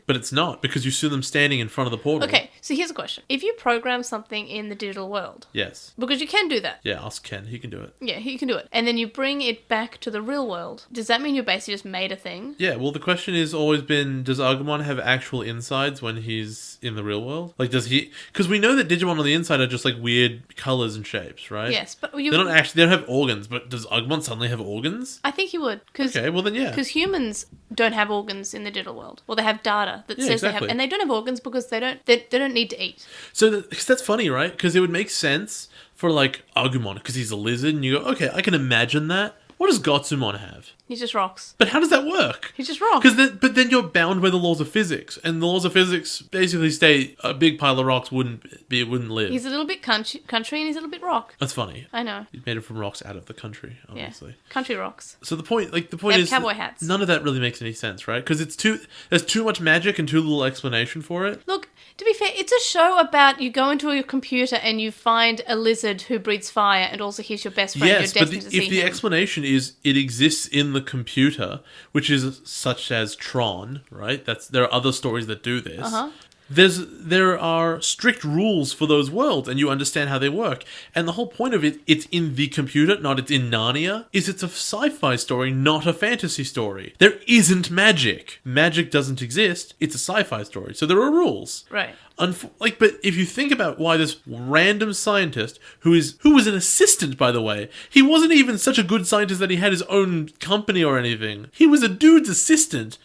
But it's not, because you see them standing in front of the portal. Okay, so here's a question. If you program something in the digital world... Yes. Because you can do that. Yeah, ask Ken. He can do it. Yeah, he can do it. And then you bring it back to the real world. Does that mean you basically just made a thing? Yeah, well, the question has always been, does Agumon have actual insides when he's in the real world? Like, does he... Because we know that Digimon on the inside are just, like, weird colours and shapes, right? Yes, but they don't have organs, but does Agumon suddenly have organs? I think he would. Okay, well then, yeah. Because humans don't have organs in the digital world. Well, they have data that says exactly. they have... And they don't have organs because they don't need to eat. So, because that's funny, right? Because it would make sense for, like, Agumon, because he's a lizard, and you go, okay, I can imagine that. What does Gotsumon have? He just rocks. But how does that work? He just rocks. But then you're bound by the laws of physics, and the laws of physics basically state a big pile of rocks wouldn't live. He's a little bit country and he's a little bit rock. That's funny. I know. He made it from rocks out of the country, obviously. Yeah. Country rocks. So the point They is, have cowboy hats. None of that really makes any sense, right? Because there's too much magic and too little explanation for it. Look, to be fair, it's a show about you go into your computer and you find a lizard who breathes fire, and also he's your best friend. Yes, you're but destined to see if the him. explanation is it exists in the computer, which is such as Tron, right? There are other stories that do this. Uh-huh. There are strict rules for those worlds, and you understand how they work. And the whole point of it, it's in the computer, not it's in Narnia, is it's a sci-fi story, not a fantasy story. There isn't magic. Magic doesn't exist. It's a sci-fi story. So there are rules. Right. But if you think about why this random scientist, who was an assistant, by the way, he wasn't even such a good scientist that he had his own company or anything. He was a dude's assistant.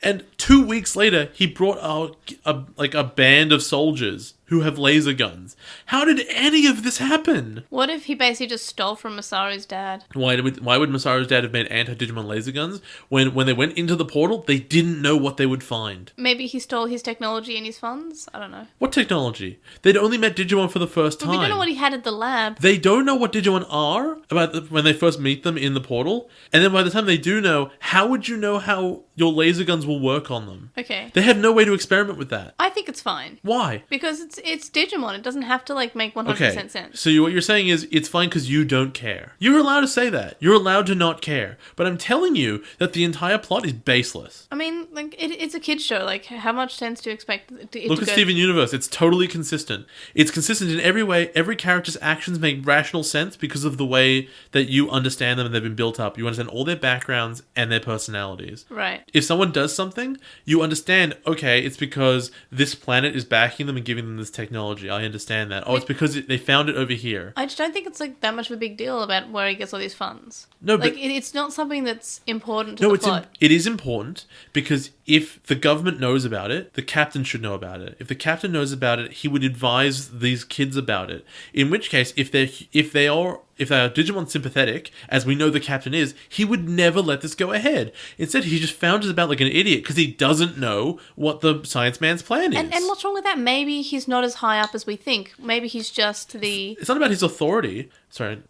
And 2 weeks later, he brought out a band of soldiers who have laser guns. How did any of this happen? What if he basically just stole from Masaru's dad? Why would Masaru's dad have made anti-Digimon laser guns? When they went into the portal, they didn't know what they would find. Maybe he stole his technology and his funds? I don't know. What technology? They'd only met Digimon for the first time. But we don't know what he had at the lab. They don't know what Digimon are when they first meet them in the portal. And then by the time they do know, how would you know how your laser guns will work on them? Okay. They have no way to experiment with that. I think it's fine. Why? Because it's Digimon. It doesn't have to make 100% sense. So what you're saying is it's fine because you don't care. You're allowed to say that. You're allowed to not care. But I'm telling you that the entire plot is baseless. I mean, it's a kid's show. How much sense do you expect it to go? Look at Steven Universe. It's totally consistent. It's consistent in every way. Every character's actions make rational sense because of the way that you understand them and they've been built up. You understand all their backgrounds and their personalities. Right. If someone does something, you understand, okay, it's because this planet is backing them and giving them this technology. I understand that. Oh, it's because they found it over here. I just don't think it's that much of a big deal about where he gets all these funds. No, but it's not something that's important to the plot. It is important because if the government knows about it, the captain should know about it. If the captain knows about it, he would advise these kids about it. In which case, if they are Digimon sympathetic, as we know the captain is, he would never let this go ahead. Instead, he just founders about like an idiot because he doesn't know what the science man's plan is. And what's wrong with that? Maybe he's not as high up as we think. Maybe he's just the... It's not about his authority. Sorry.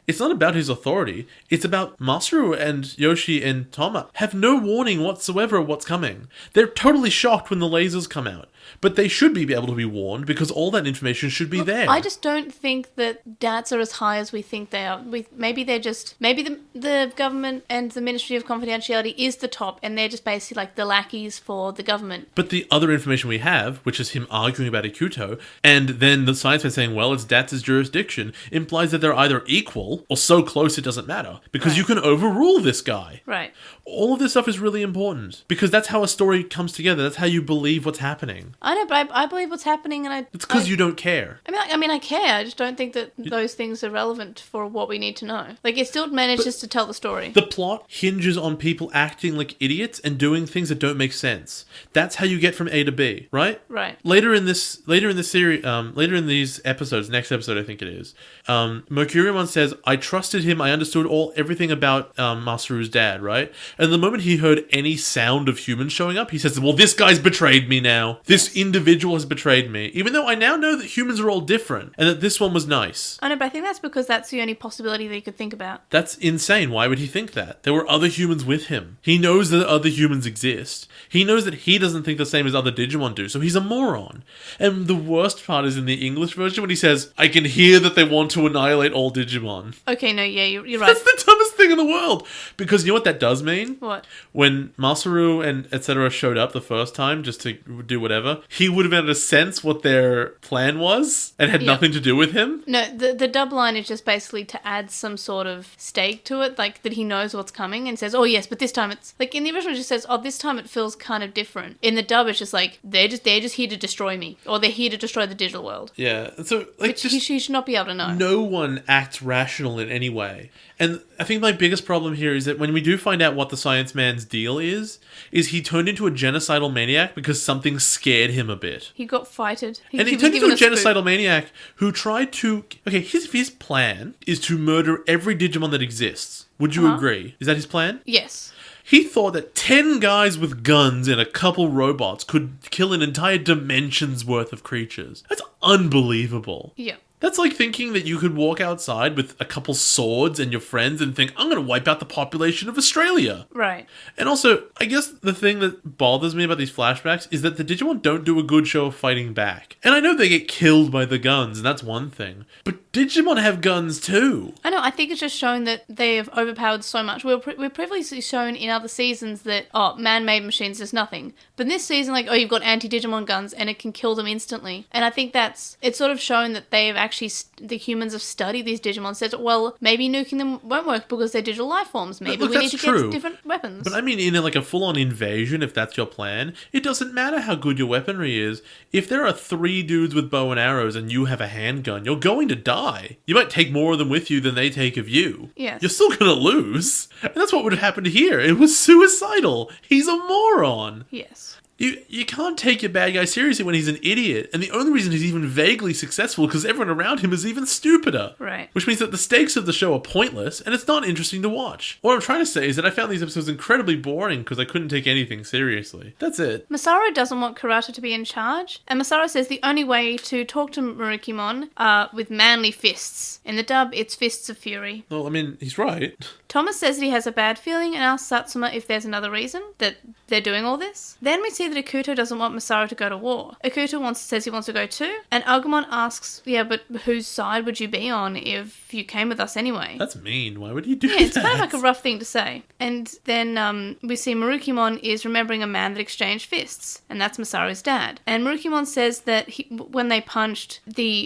It's not about his authority. It's about Masaru and Yoshi and Toma have no warning whatsoever of what's coming. They're totally shocked when the lasers come out. But they should be able to be warned because all that information should be there. I just don't think that DATs are as high as we think they are. Maybe they're just... Maybe the government and the Ministry of Confidentiality is the top and they're just basically the lackeys for the government. But the other information we have, which is him arguing about Ikuto, and then the science man saying, well, it's DATs' jurisdiction, implies that they're either equal or so close it doesn't matter. Because you can overrule this guy. Right. All of this stuff is really important. Because that's how a story comes together. That's how you believe what's happening. I know, but I believe what's happening, and it's because you don't care. I mean, I care. I just don't think that those things are relevant for what we need to know. It still manages to tell the story. The plot hinges on people acting like idiots and doing things that don't make sense. That's how you get from A to B, right? Right. Later in this series, later in these episodes, next episode I think it is, Mercuriumon says, "I trusted him. I understood everything about Masaru's dad." Right. And the moment he heard any sound of humans showing up, he says, "Well, this guy's betrayed me now. This individual has betrayed me, even though I now know that humans are all different and that this one was nice." I know, but I think that's because that's the only possibility that you could think about. That's insane. Why would he think that? There were other humans with him. He knows that other humans exist. He knows that he doesn't think the same as other Digimon do, so he's a moron. And the worst part is in the English version when he says, "I can hear that they want to annihilate all Digimon." Okay, no, yeah, you're right. That's the dumbest thing in the world. Because you know what that does mean? What? When Masaru and etc. showed up the first time just to do whatever, he would have been able to sense what their plan was and had nothing to do with him. No, the dub line is just basically to add some sort of stake to it, that he knows what's coming and says, "Oh yes, but this time it's..." in the original it just says, "Oh, this time it feels kind of different." In the dub it's just they're just here to destroy me, or they're here to destroy the digital world. Yeah, so which he should not be able to know. No one acts rational in any way. And I think my biggest problem here is that when we do find out what the science man's deal is he turned into a genocidal maniac because something scared him a bit. He got fighted. He turned into a genocidal maniac who tried to... Okay, his plan is to murder every Digimon that exists. Would you agree? Is that his plan? Yes. He thought that 10 guys with guns and a couple robots could kill an entire dimension's worth of creatures. That's unbelievable. Yeah. That's like thinking that you could walk outside with a couple swords and your friends and think, I'm going to wipe out the population of Australia. Right. And also, I guess the thing that bothers me about these flashbacks is that the Digimon don't do a good show of fighting back. And I know they get killed by the guns, and that's one thing. But Digimon have guns too. I know, I think it's just shown that they have overpowered so much. We're previously shown in other seasons that, man-made machines is nothing. But in this season, you've got anti-Digimon guns and it can kill them instantly. And I think it's sort of shown that they've actually, the humans have studied these Digimon, said, well, maybe nuking them won't work because they're digital life forms. Maybe we need to get different weapons. But I mean, in a full-on invasion, if that's your plan, it doesn't matter how good your weaponry is. If there are 3 dudes with bow and arrows and you have a handgun, you're going to die. You might take more of them with you than they take of you. Yes. You're still going to lose. And that's what would have happened here. It was suicidal. He's a moron. Yes. You can't take your bad guy seriously when he's an idiot, and the only reason he's even vaguely successful is because everyone around him is even stupider. Right. Which means that the stakes of the show are pointless, and it's not interesting to watch. What I'm trying to say is that I found these episodes incredibly boring because I couldn't take anything seriously. That's it. Masaru doesn't want Kurata to be in charge, and Masaru says the only way to talk to Marukimon are with manly fists. In the dub, it's fists of fury. Well, I mean, he's right. Thomas says that he has a bad feeling and asks Satsuma if there's another reason that they're doing all this. Then we see that Ikuto doesn't want Masaru to go to war. Ikuto says he wants to go too, and Agumon asks, yeah, but whose side would you be on if you came with us anyway? That's mean. Why would he do that? Yeah, it's kind of like a rough thing to say. And then we see Marukimon is remembering a man that exchanged fists, and that's Masaru's dad. And Marukimon says that when they punched,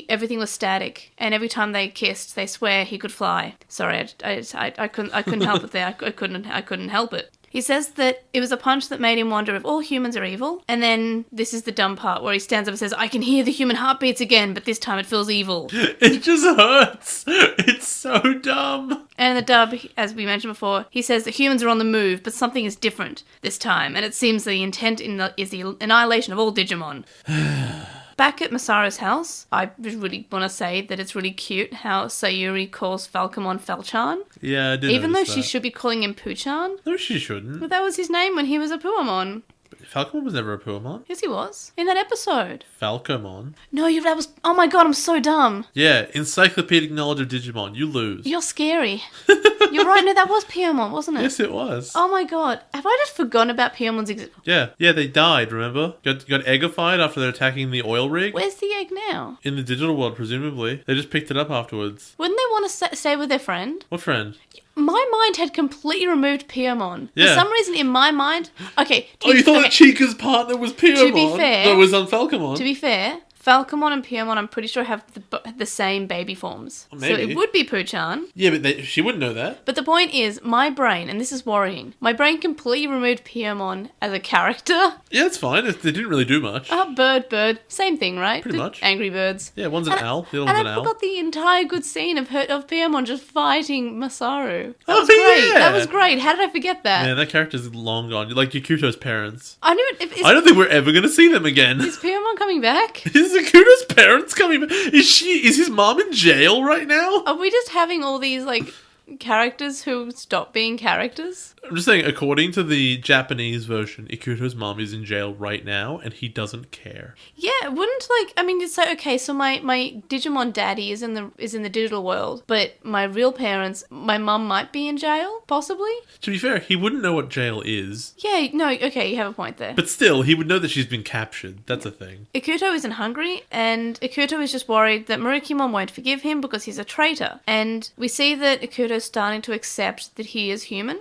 everything was static, and every time they kissed, they swear he could fly. Sorry, I couldn't help it there. I couldn't help it. He says that it was a punch that made him wonder if all humans are evil. And then this is the dumb part where he stands up and says, I can hear the human heartbeats again, but this time it feels evil. It just hurts. It's so dumb. And in the dub, as we mentioned before, he says that humans are on the move, but something is different this time. And it seems the intent is the annihilation of all Digimon. Back at Masaru's house, I really want to say that it's really cute how Sayuri calls Falcomon Felchan. Yeah, I did. Even though she should be calling him Puchan. No, she shouldn't. But that was his name when he was a Puamon. Falcomon was never a Puamon. Yes, he was. In that episode. Falcomon? No, that was... Oh my god, I'm so dumb. Yeah, encyclopedic knowledge of Digimon. You lose. You're scary. You're right. No, that was Puamon, wasn't it? Yes, it was. Oh my god. Have I just forgotten about Puamon's existence? Yeah, they died, remember? Got eggified after they're attacking the oil rig. Where's the egg now? In the digital world, presumably. They just picked it up afterwards. Wouldn't they want to stay with their friend? What friend? My mind had completely removed Puamon. Yeah. For some reason, in my mind... Okay. You thought that Chica's partner was Puamon? To be fair... That was on Falcomon? To be fair... Falcomon and Puamon, I'm pretty sure, have the same baby forms. Maybe. So it would be Puchan. Yeah, but she wouldn't know that. But the point is, my brain, and this is worrying, my brain completely removed Puamon as a character. Yeah, it's fine. They didn't really do much. Bird. Same thing, right? Pretty much. Angry Birds. Yeah, one's an owl. The other one's an owl. And I forgot the entire good scene of Puamon just fighting Masaru. That Oh, was great. yeah. That was great. How did I forget that? Yeah, that character's long gone. Like Yakuto's parents. I knew it. I don't think we're ever going to see them again. Is Puamon coming back? Is Yakuto's parents coming back? Is his mom in jail right now? Are we just having all these, characters who stop being characters? I'm just saying, according to the Japanese version, Ikuto's mom is in jail right now, and he doesn't care. Yeah, wouldn't it's so okay. So my Digimon daddy is in the digital world, but my real parents, my mum might be in jail, possibly. To be fair, he wouldn't know what jail is. Yeah, no, okay, you have a point there. But still, he would know that she's been captured. That's a thing. Ikuto isn't hungry, and Ikuto is just worried that Marukimon won't forgive him because he's a traitor. And we see that Ikuto's starting to accept that he is human.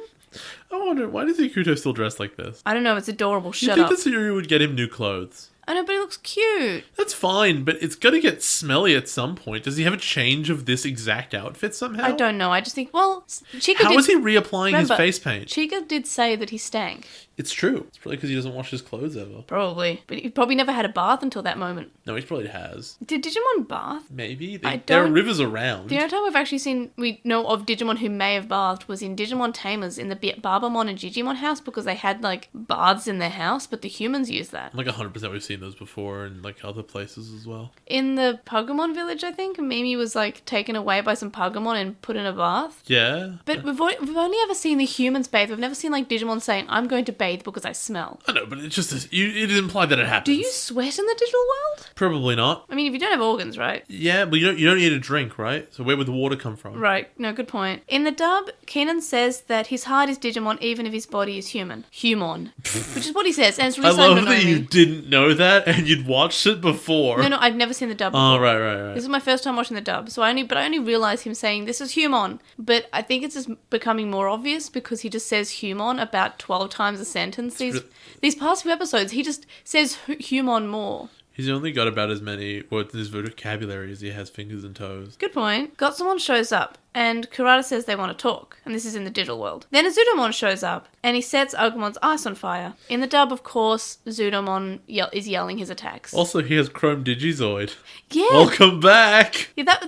I wonder, why does Ikuto still dress like this? I don't know, it's adorable. Shut You up. think that Sayuri would get him new clothes? I know, but it looks cute. That's fine, but it's gonna get smelly at some point. Does he have a change of this exact outfit somehow? I don't know. I just think, well, Chica How did... is he reapplying his Remember, face paint? Chica did say that he stank. It's true. It's probably because he doesn't wash his clothes ever. Probably. But he probably never had a bath until that moment. No, he probably has. Did Digimon bath? Maybe. I There are don't- rivers around. The only time we know of Digimon who may have bathed was in Digimon Tamers in the Barbamon and Digimon house because they had, baths in their house, but the humans used that. I'm 100% we've seen those before in like other places as well. In the Pokemon village, I think, Mimi was like taken away by some Pokemon and put in a bath. Yeah. But we've only ever seen the humans bathe. We've never seen like Digimon saying, I'm going to bathe because I smell. I know, but it is implied that it happens. Do you sweat in the digital world? Probably not. I mean, if you don't have organs, right? Yeah, but you don't need a drink, right? So where would the water come from? Right. No, good point. In the dub, Keenan says that his heart is Digimon even if his body is human. Human. Which is what he says. And it's really I starting love to annoy that you me. didn't know that and you'd watched it before. No, I've never seen the dub before. Oh, right. This is my first time watching the dub, so I only realised him saying this is human. But I think it's just becoming more obvious because he just says human about 12 times a sentence. These past few episodes, he just says human more. He's only got about as many words in his vocabulary as he has fingers and toes. Good point. Gotsumon shows up, and Kurata says they want to talk, and this is in the digital world. Then Azudomon shows up, and he sets Agumon's ice on fire. In the dub, of course, Azudomon is yelling his attacks. Also, he has Chrome Digizoid. Yeah. Welcome back! Yeah,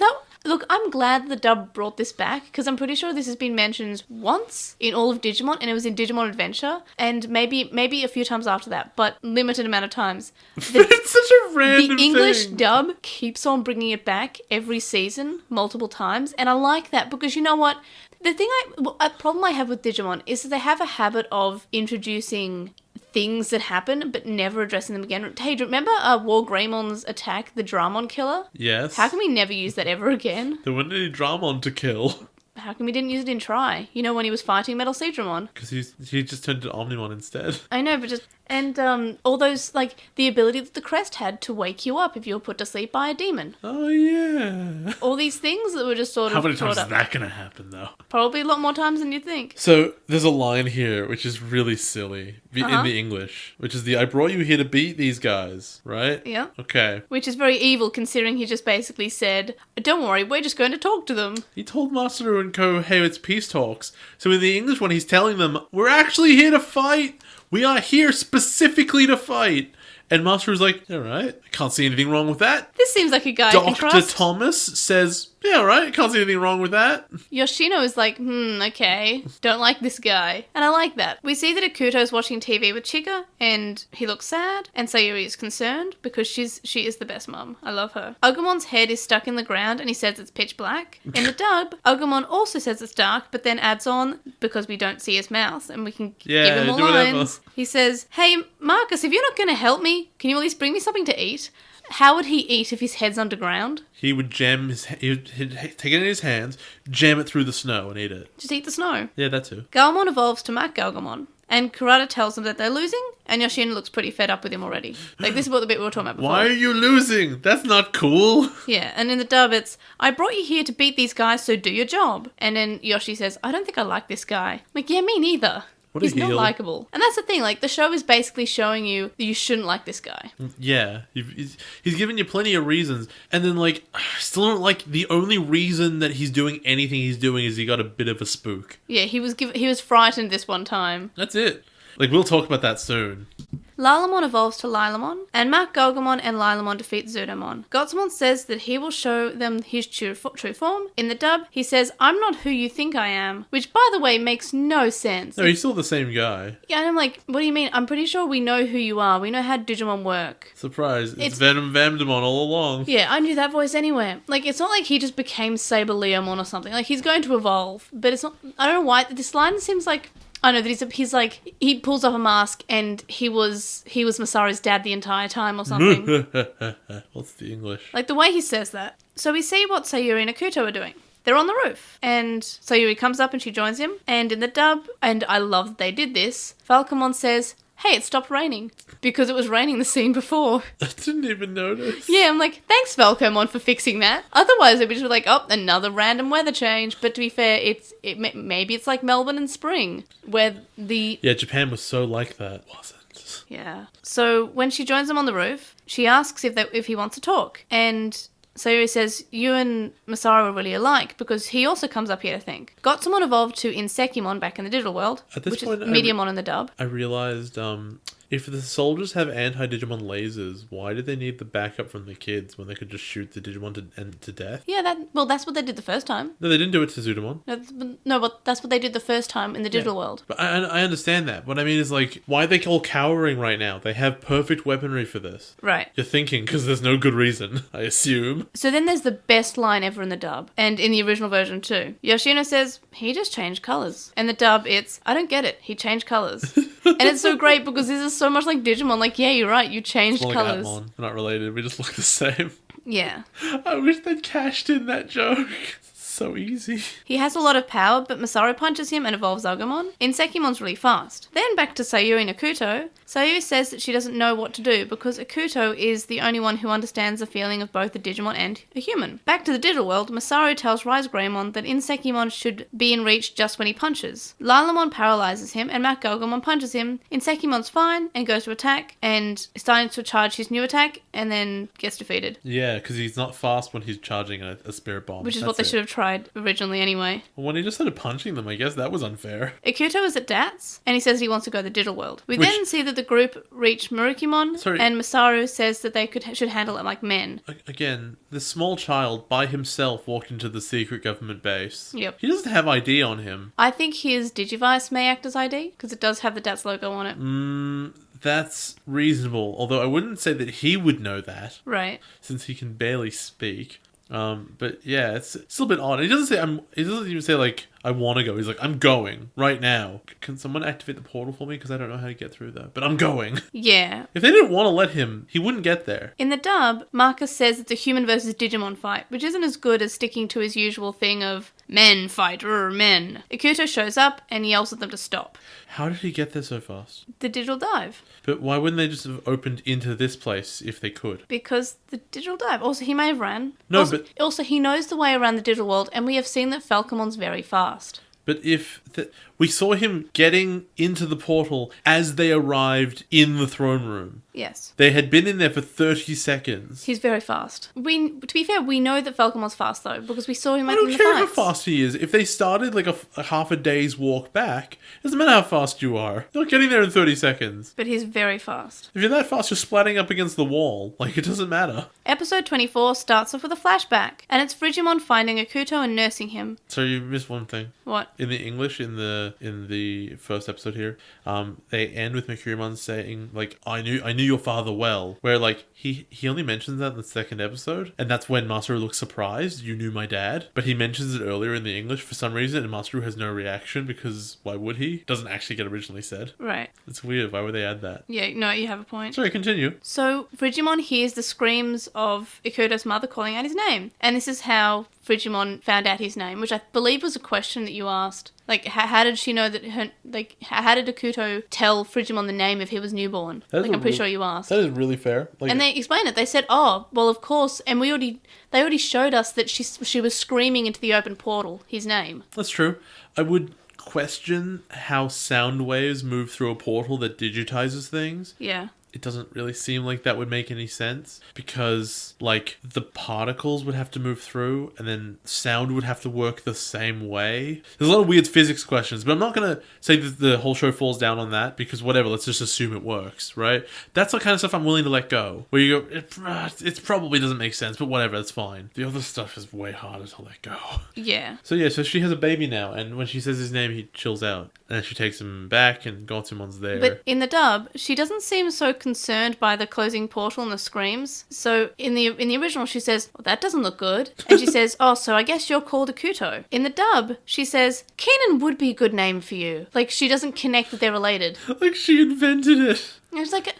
look, I'm glad the dub brought this back, because I'm pretty sure this has been mentioned once in all of Digimon, and it was in Digimon Adventure, and maybe a few times after that, but limited amount of times. It's such a random The English thing. dub keeps on bringing it back every season, multiple times, and I like that, because you know what? A problem I have with Digimon is that they have a habit of introducing things that happen but never addressing them again. Hey, do you remember War Greymon's attack, the Dramon killer? Yes. How come we never use that ever again? There wasn't any Dramon to kill. How come we didn't use it in Try? You know, when he was fighting Metal Seedramon. Because he just turned to Omnimon instead. I know, but just... And all those, like, the ability that the crest had to wake you up if you were put to sleep by a demon. Oh, yeah. All these things that were just sort of How many times brought is up. that going to happen, though? Probably a lot more times than you'd think. So, there's a line here which is really silly in the English, which is I brought you here to beat these guys, right? Yeah. Okay. Which is very evil, considering he just basically said, don't worry, we're just going to talk to them. He told Masaru and Co, hey, it's peace talks. So in the English one, he's telling them, we're actually here to fight. We are here specifically to fight. And Masaru's like, all right, I can't see anything wrong with that. This seems like a guy I can Dr. trust. Thomas says, yeah, all right, can't see anything wrong with that. Yoshino is like, okay, don't like this guy. And I like that. We see that Akuto's watching TV with Chika, and he looks sad, and Sayuri is concerned, because she is the best mum. I love her. Agumon's head is stuck in the ground, and he says it's pitch black. In the dub, Agumon also says it's dark, but then adds on, because we don't see his mouth, and we can give him more do whatever. lines. He says, hey, Marcus, if you're not going to help me, can you at least bring me something to eat? How would he eat if his head's underground? He would he'd take it in his hands, jam it through the snow and eat it. Just eat the snow. Yeah, that too. Galmon evolves to Mac Galgamon, and Kurata tells them that they're losing, and Yoshino looks pretty fed up with him already. Like, this is what the bit we were talking about before. Why are you losing? That's not cool. Yeah, and in the dub it's, I brought you here to beat these guys, so do your job. And then Yoshi says, I don't think I like this guy. I'm like, yeah, me neither. What a He's not heel. likable. And that's the thing, like, the show is basically showing you that you shouldn't like this guy. Yeah, he's given you plenty of reasons, and then like, I still don't like the only reason that he's doing anything he's doing is he got a bit of a spook. Yeah, he was frightened this one time. That's it. Like, we'll talk about that soon. Lilamon evolves to Lilamon, and Mac Galgamon and Lilamon defeat Zudomon. Gotsumon says that he will show them his true form. In the dub, he says, I'm not who you think I am, which, by the way, makes no sense. No, he's still the same guy. Yeah, and I'm like, what do you mean? I'm pretty sure we know who you are. We know how Digimon work. Surprise, it's Venom Vamdemon all along. Yeah, I knew that voice anywhere. Like, it's not like he just became Saber Leomon or something. Like, he's going to evolve, but it's not... I don't know why. This line seems like... I know that he's like, he pulls off a mask and he was Masaru's dad the entire time or something. What's the English? Like the way he says that. So we see what Sayuri and Akuto are doing. They're on the roof. And Sayuri comes up and she joins him. And in the dub, and I love that they did this, Falcomon says, hey, it stopped raining. Because it was raining the scene before. I didn't even notice. Yeah, I'm like, thanks Falcomon for fixing that. Otherwise it would just be like, oh, another random weather change. But to be fair, maybe it's like Melbourne in spring. Where the... Yeah, Japan was so like that. Wasn't. Yeah. So when she joins him on the roof, she asks if he wants to talk. And Sayuri says, you and Masaru are really alike, because he also comes up here to think. Gotsumon evolved to Insekimon back in the digital world, At this which point, is Mediamon in the dub. I realized If the soldiers have anti-Digimon lasers, why did they need the backup from the kids when they could just shoot the Digimon to death? Yeah, that's what they did the first time. No, they didn't do it to Zudamon. No, but that's what they did the first time in the digital world. But I understand that. What I mean is, like, why are they all cowering right now? They have perfect weaponry for this. Right. You're thinking, because there's no good reason, I assume. So then there's the best line ever in the dub, and in the original version too. Yoshino says, he just changed colours. And the dub, it's, I don't get it, he changed colours. And it's so great because this is so much like Digimon. Like, yeah, you're right, you changed It's more colours. like Atmon. We're not related, we just look the same. Yeah. I wish they'd cashed in that joke. So easy. He has a lot of power, but Masaru punches him and evolves Agumon. Insekimon's really fast. Then back to Sayuri and Akuto. Sayuri says that she doesn't know what to do because Akuto is the only one who understands the feeling of both a Digimon and a human. Back to the digital world, Masaru tells Rise Greymon that Insekimon should be in reach just when he punches. Lilamon paralyzes him and Mac Agumon punches him. Insekimon's fine and goes to attack and is starting to charge his new attack and then gets defeated. Yeah, because he's not fast when he's charging a spirit bomb. Which is what they should have tried originally anyway. Well, when he just started punching them, I guess that was unfair. Akuto is at DATS, and he says he wants to go to the digital world. We then see that the group reach Murukimon, and Masaru says that they should handle it like men. Again, this small child by himself walked into the secret government base. Yep. He doesn't have ID on him. I think his Digivice may act as ID, because it does have the DATS logo on it. That's reasonable, although I wouldn't say that he would know that. Right. Since he can barely speak. But yeah, it's still a bit odd. He doesn't even say like, I want to go. He's like, I'm going right now. Can someone activate the portal for me? Because I don't know how to get through there. But I'm going. Yeah. If they didn't want to let him, he wouldn't get there. In the dub, Marcus says it's a human versus Digimon fight, which isn't as good as sticking to his usual thing of men fight, men. Akuto shows up and yells at them to stop. How did he get there so fast? The digital dive. But why wouldn't they just have opened into this place if they could? Because the digital dive. Also, he may have ran. No, Also, he knows the way around the digital world, and we have seen that Falcomon's very fast. But we saw him getting into the portal as they arrived in the throne room. Yes. They had been in there for 30 seconds. He's very fast. To be fair, we know that Falcomon's fast, though, because we saw him I making the don't care fights. how fast he is. If they started like a half a day's walk back, it doesn't matter how fast you are. You're not getting there in 30 seconds. But he's very fast. If you're that fast, you're splatting up against the wall. Like, it doesn't matter. Episode 24 starts off with a flashback, and it's Frigimon finding Akuto and nursing him. So you missed one thing. What? In the English, in the first episode here, they end with Mercurymon saying, like, I knew your father well. Where, like, he only mentions that in the second episode, and that's when Masaru looks surprised. You knew my dad. But he mentions it earlier in the English for some reason, and Masaru has no reaction because why would he? Doesn't actually get originally said. Right. It's weird. Why would they add that? Yeah, no, you have a point. Sorry, continue. So, Frigimon hears the screams of Ikuto's mother calling out his name. And this is how Frigimon found out his name, which I believe was a question that you asked. Like, how did she know that how did Akuto tell Frigimon the name if he was newborn? Like, I'm pretty sure you asked. That is really fair. Like, and they explained it. They said, oh, well, of course. And they already showed us that she was screaming into the open portal his name. That's true. I would question how sound waves move through a portal that digitizes things. Yeah. It doesn't really seem like that would make any sense because, like, the particles would have to move through and then sound would have to work the same way. There's a lot of weird physics questions, but I'm not going to say that the whole show falls down on that because whatever, let's just assume it works, right? That's the kind of stuff I'm willing to let go. Where you go, it probably doesn't make sense, but whatever, that's fine. The other stuff is way harder to let go. Yeah. So she has a baby now, and when she says his name, he chills out. And then she takes him back, and Gotsumon's there. But in the dub, she doesn't seem so concerned by the closing portal and the screams. So in the original, she says, well, that doesn't look good. And she says, oh, so I guess you're called Akuto. In the dub, she says, Keenan would be a good name for you. Like, she doesn't connect that they're related. Like she invented it. And it's like,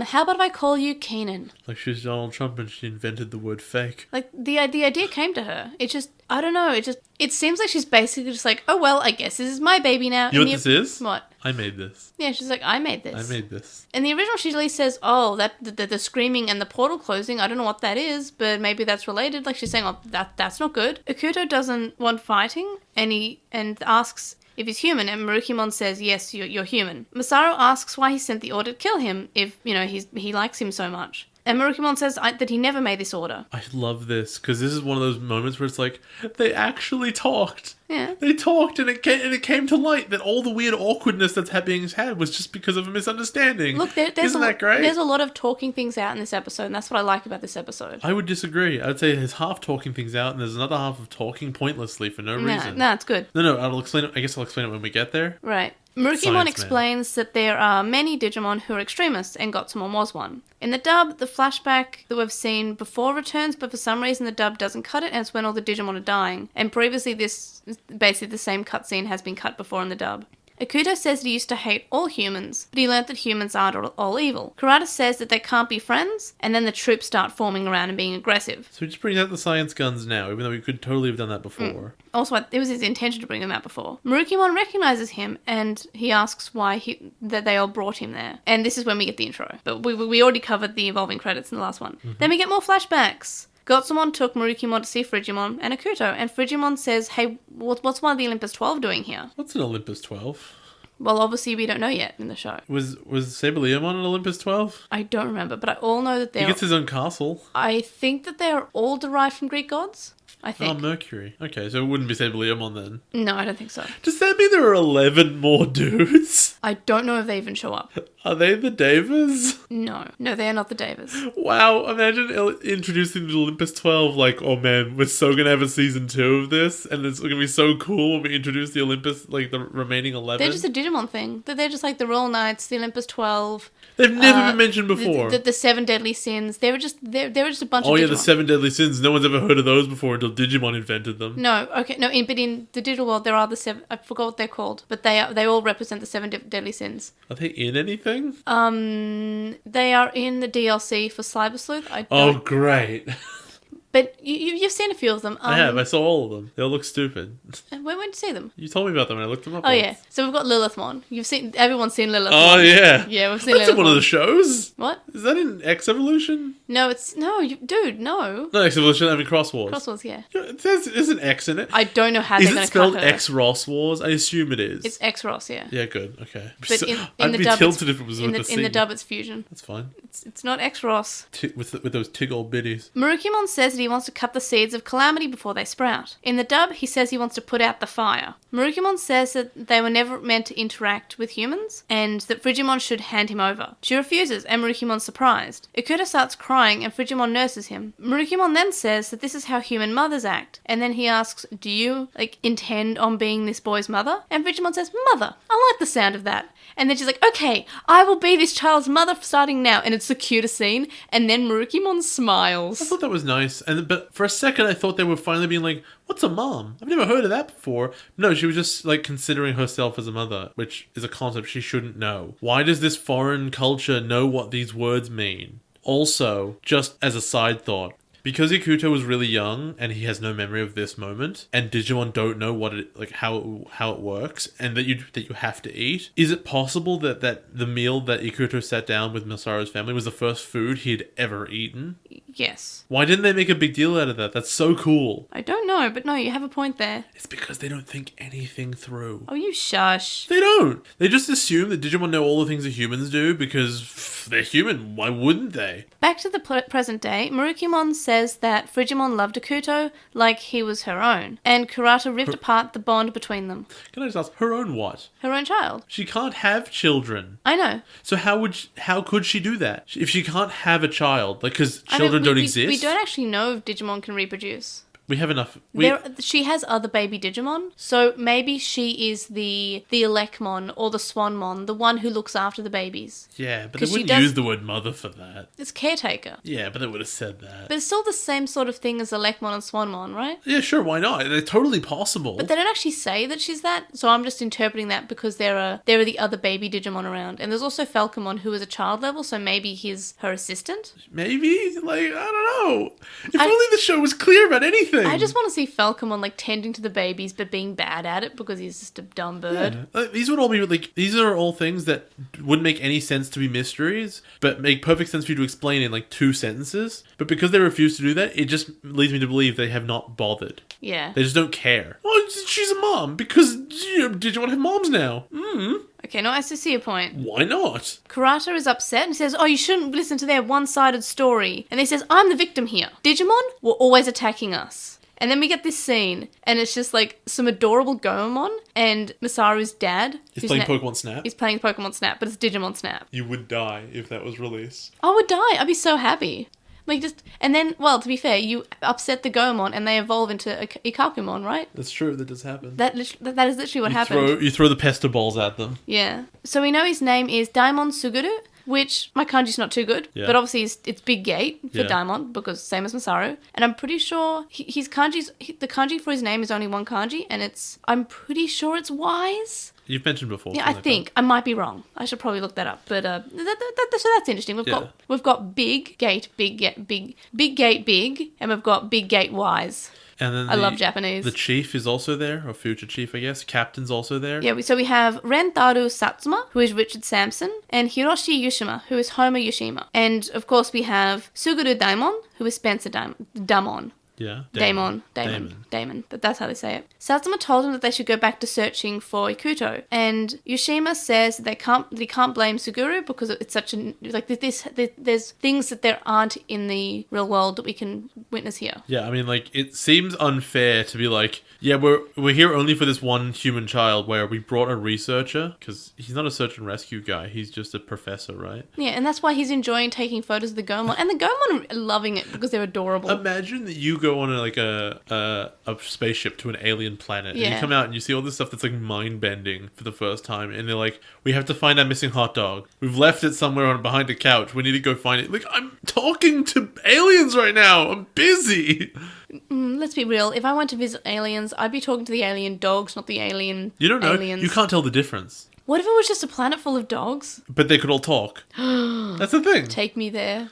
how about if I call you Keenan? Like she's Donald Trump and she invented the word fake. Like, the idea came to her. It just, I don't know, it seems like she's basically just like, oh, well, I guess this is my baby now. You know what this is? What? I made this. Yeah, she's like, I made this. I made this. In the original, she at least says, oh, that the screaming and the portal closing, I don't know what that is, but maybe that's related. Like, she's saying, oh, that's not good. Akuto doesn't want fighting, and asks if he's human, and Marukimon says, yes, you're human. Masaru asks why he sent the order to kill him if, he likes him so much. And Murukimon says that he never made this order. I love this, because this is one of those moments where it's like, they actually talked. Yeah. They talked, and it came to light that all the weird awkwardness that's being had was just because of a misunderstanding. Look, Isn't that great? There's a lot of talking things out in this episode, and that's what I like about this episode. I would disagree. I would say there's half talking things out, and there's another half of talking pointlessly for no reason. No, it's good. No, I'll explain it. I guess I'll explain it when we get there. Right. Murukimon explains that there are many Digimon who are extremists, and Gotsumon was one. In the dub, the flashback that we've seen before returns, but for some reason the dub doesn't cut it, and it's when all the Digimon are dying. And previously basically the same cutscene has been cut before in the dub. Akuto says that he used to hate all humans, but he learnt that humans aren't all evil. Kurata says that they can't be friends, and then the troops start forming around and being aggressive. So he just brings out the science guns now, even though we could totally have done that before. Also, it was his intention to bring them out before. Murukimon recognizes him, and he asks why that they all brought him there. And this is when we get the intro. But we already covered the evolving credits in the last one. Then we get more flashbacks. Gotsumon took Murukimon to see Frigimon and Akuto, and Frigimon says, hey, what's one of the Olympus 12 doing here? What's an Olympus 12? Well, obviously we don't know yet in the show. Was Saberleomon an Olympus 12? I don't remember, but I all know that He gets his own castle. I think that they're all derived from Greek gods. I think. Oh, Mercury. Okay, so it wouldn't be Saberleomon then. No, I don't think so. Does that mean there are 11 more dudes? I don't know if they even show up. Are they the Devas? No, they are not the Devas. Wow, imagine introducing the Olympus 12 like, oh man, we're so gonna have a season 2 of this, and it's gonna be so cool when we introduce the Olympus, like the remaining 11. They're just a Digimon thing. They're just like the Royal Knights, the Olympus 12. They've never been mentioned before. The 7 Deadly Sins. They were just a bunch of Digimon. Oh yeah, the 7 Deadly Sins. No one's ever heard of those before until Digimon invented them. No, okay, no. But in the DigiWorld, there are the 7. I forgot what they're called, but they all represent the 7 Deadly Sins. Are they in anything? They are in the DLC for Cyber Sleuth. Oh, great. But you've seen a few of them. I have. I saw all of them. They all look stupid. When did you see them? You told me about them and I looked them up. Oh, yeah. So we've got Lilithmon. Everyone's seen Lilithmon. Oh, yeah. Yeah, we've seen That's Lilithmon. in one of the shows. What? Is that in X Evolution? No, dude, no. Not X Evolution, I mean Cross Wars. Cross Wars, yeah. There's an X in it. I don't know how they're Is going it to cut her. spelled X Ross Wars? I assume it is. It's X Ross, yeah. Yeah, good. Okay. But in I'd the be dub, tilted if it was with the C. in the dub, it's fusion. That's fine. It's not X Ross. With those tig old biddies. Murukimon says that he wants to cut the seeds of calamity before they sprout. In the dub, he says he wants to put out the fire. Murukimon says that they were never meant to interact with humans, and that Frigimon should hand him over. She refuses, and Murukimon's surprised. Ikuta starts crying, and Frigimon nurses him. Murukimon then says that this is how human mothers act, and then he asks, do you, intend on being this boy's mother? And Frigimon says, mother. I like the sound of that. And then she's like, okay, I will be this child's mother starting now. And it's the cutest scene. And then Murukimon smiles. I thought that was nice. But for a second, I thought they were finally being like, what's a mom? I've never heard of that before. No, she was just considering herself as a mother, which is a concept she shouldn't know. Why does this foreign culture know what these words mean? Also, just as a side thought, because Ikuto was really young and he has no memory of this moment, and Digimon don't know what how it works, and that you have to eat, is it possible that the meal that Ikuto sat down with Masaru's family was the first food he had ever eaten? Yes. Why didn't they make a big deal out of that? That's so cool. I don't know, but no, you have a point there. It's because they don't think anything through. Oh, you shush. They don't. They just assume that Digimon know all the things that humans do because they're human. Why wouldn't they? Back to the present day, Murukimon says that Frigimon loved Akuto like he was her own, and Kurata ripped apart the bond between them. Can I just ask, her own what? Her own child. She can't have children. I know. So how could she do that? If she can't have a child, because children don't exist? We don't actually know if Digimon can reproduce. We have enough. She has other baby Digimon, so maybe she is the Elecmon or the Swanmon, the one who looks after the babies. Yeah, but they wouldn't use the word mother for that. It's caretaker. Yeah, but they would have said that. But it's still the same sort of thing as Elecmon and Swanmon, right? Yeah, sure, why not? They're totally possible. But they don't actually say that she's that, so I'm just interpreting that because there are the other baby Digimon around. And there's also Falcomon, who is a child level, so maybe he's her assistant? Maybe? I don't know. If only the show was clear about anything. I just want to see Falcomon tending to the babies but being bad at it because he's just a dumb bird. Yeah. These would all be these are all things that wouldn't make any sense to be mysteries, but make perfect sense for you to explain in 2 sentences. But because they refuse to do that, it just leads me to believe they have not bothered. Yeah. They just don't care. Oh, she's a mom because Digimon have moms now. Okay, no, I still see your point. Why not? Kurata is upset and says, oh, you shouldn't listen to their one-sided story. And he says, I'm the victim here. Digimon were always attacking us. And then we get this scene, and it's just like some adorable Gomamon and Masaru's dad. He's playing Pokemon Snap? He's playing Pokemon Snap, but it's Digimon Snap. You would die if that was released. I would die. I'd be so happy. And then, well, to be fair, you upset the Gomamon and they evolve into Ikakumon, right? That's true, that does happen. That is literally what happened. You throw the pester balls at them. Yeah. So we know his name is Daimon Suguru, which my kanji's not too good, but obviously it's Big Gate for Daimon, because same as Masaru. And I'm pretty sure the kanji for his name is only one kanji, and I'm pretty sure it's wise. You've mentioned before. Yeah, I think. I might be wrong. I should probably look that up. But so that's interesting. We've got Big Gate, Big Gate, Big Gate, Big, and we've got Big Gate Wise. And then I love Japanese. The chief is also there, or future chief, I guess. Captain's also there. Yeah, so we have Rentaru Satsuma, who is Richard Sampson, and Hiroshi Yushima, who is Homer Yushima. And, of course, we have Suguru Daimon, who is Spencer Damon. Yeah. Damon. That's how they say it. Satsuma told him that they should go back to searching for Ikuto, and Yushima says that they can't blame Suguru because it's such a there's things that there aren't in the real world that we can witness here. Yeah, I mean, it seems unfair to be like, yeah, we're here only for this one human child, where we brought a researcher, because he's not a search and rescue guy, he's just a professor, right? Yeah, and that's why he's enjoying taking photos of the Gomon, and the Gomon are loving it because they're adorable. Imagine that you go on a spaceship to an alien planet, and you come out and you see all this stuff that's mind-bending for the first time, and they're like, we have to find our missing hot dog. We've left it somewhere behind a couch. We need to go find it. I'm talking to aliens right now. I'm busy. Let's be real. If I went to visit aliens, I'd be talking to the alien dogs, not the alien You don't know. aliens. You can't tell the difference. What if it was just a planet full of dogs? But they could all talk. That's the thing. Take me there.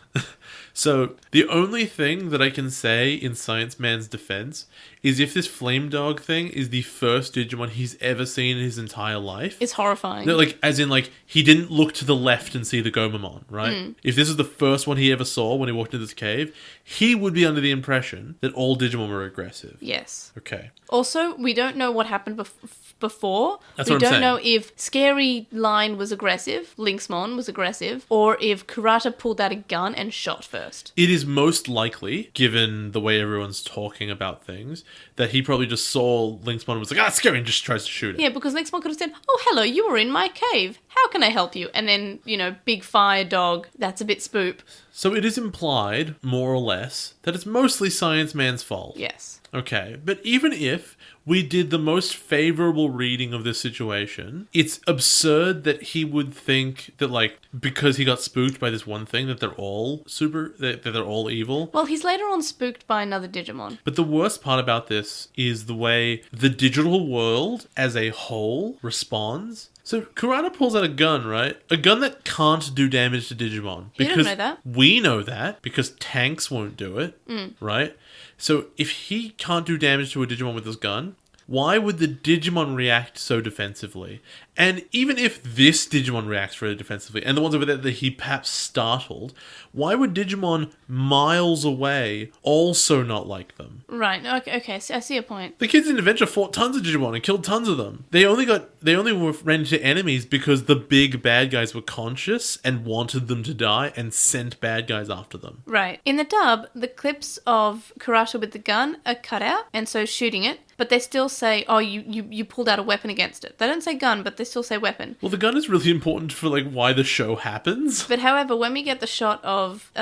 So, the only thing that I can say in Science Man's defense is if this flame dog thing is the first Digimon he's ever seen in his entire life. It's horrifying. No, he didn't look to the left and see the Gomamon, right? If this is the first one he ever saw when he walked into this cave, he would be under the impression that all Digimon were aggressive. Yes. Okay. Also, we don't know what happened before. That's we what I'm don't saying. know if Scary Line was aggressive, Lynxmon was aggressive, or if Kurata pulled out a gun and shot first. It is most likely, given the way everyone's talking about things, that he probably just saw Lynxmon and was like, scary, and just tries to shoot it. Yeah, because Lynxmon could have said, oh, hello, you were in my cave. How can I help you? And then, big fire dog, that's a bit spoop. So it is implied, more or less, that it's mostly Science Man's fault. Yes. Okay, but even if we did the most favorable reading of this situation, it's absurd that he would think that, because he got spooked by this one thing, that they're all that they're all evil. Well, he's later on spooked by another Digimon. But the worst part about this is the way the digital world as a whole responds. So Kurata pulls out a gun, right? A gun that can't do damage to Digimon. You don't know that. We know that, because tanks won't do it, right? So if he can't do damage to a Digimon with his gun, why would the Digimon react so defensively? And even if this Digimon reacts really defensively, and the ones over there that he perhaps startled, why would Digimon miles away also not like them? Right, okay, so I see your point. The kids in Adventure fought tons of Digimon and killed tons of them. They only ran into enemies because the big bad guys were conscious and wanted them to die and sent bad guys after them. Right. In the dub, the clips of Kurata with the gun are cut out, and so shooting it, but they still say, oh, you pulled out a weapon against it. They don't say gun, but they still say weapon. Well, the gun is really important for why the show happens. But however, when we get the shot of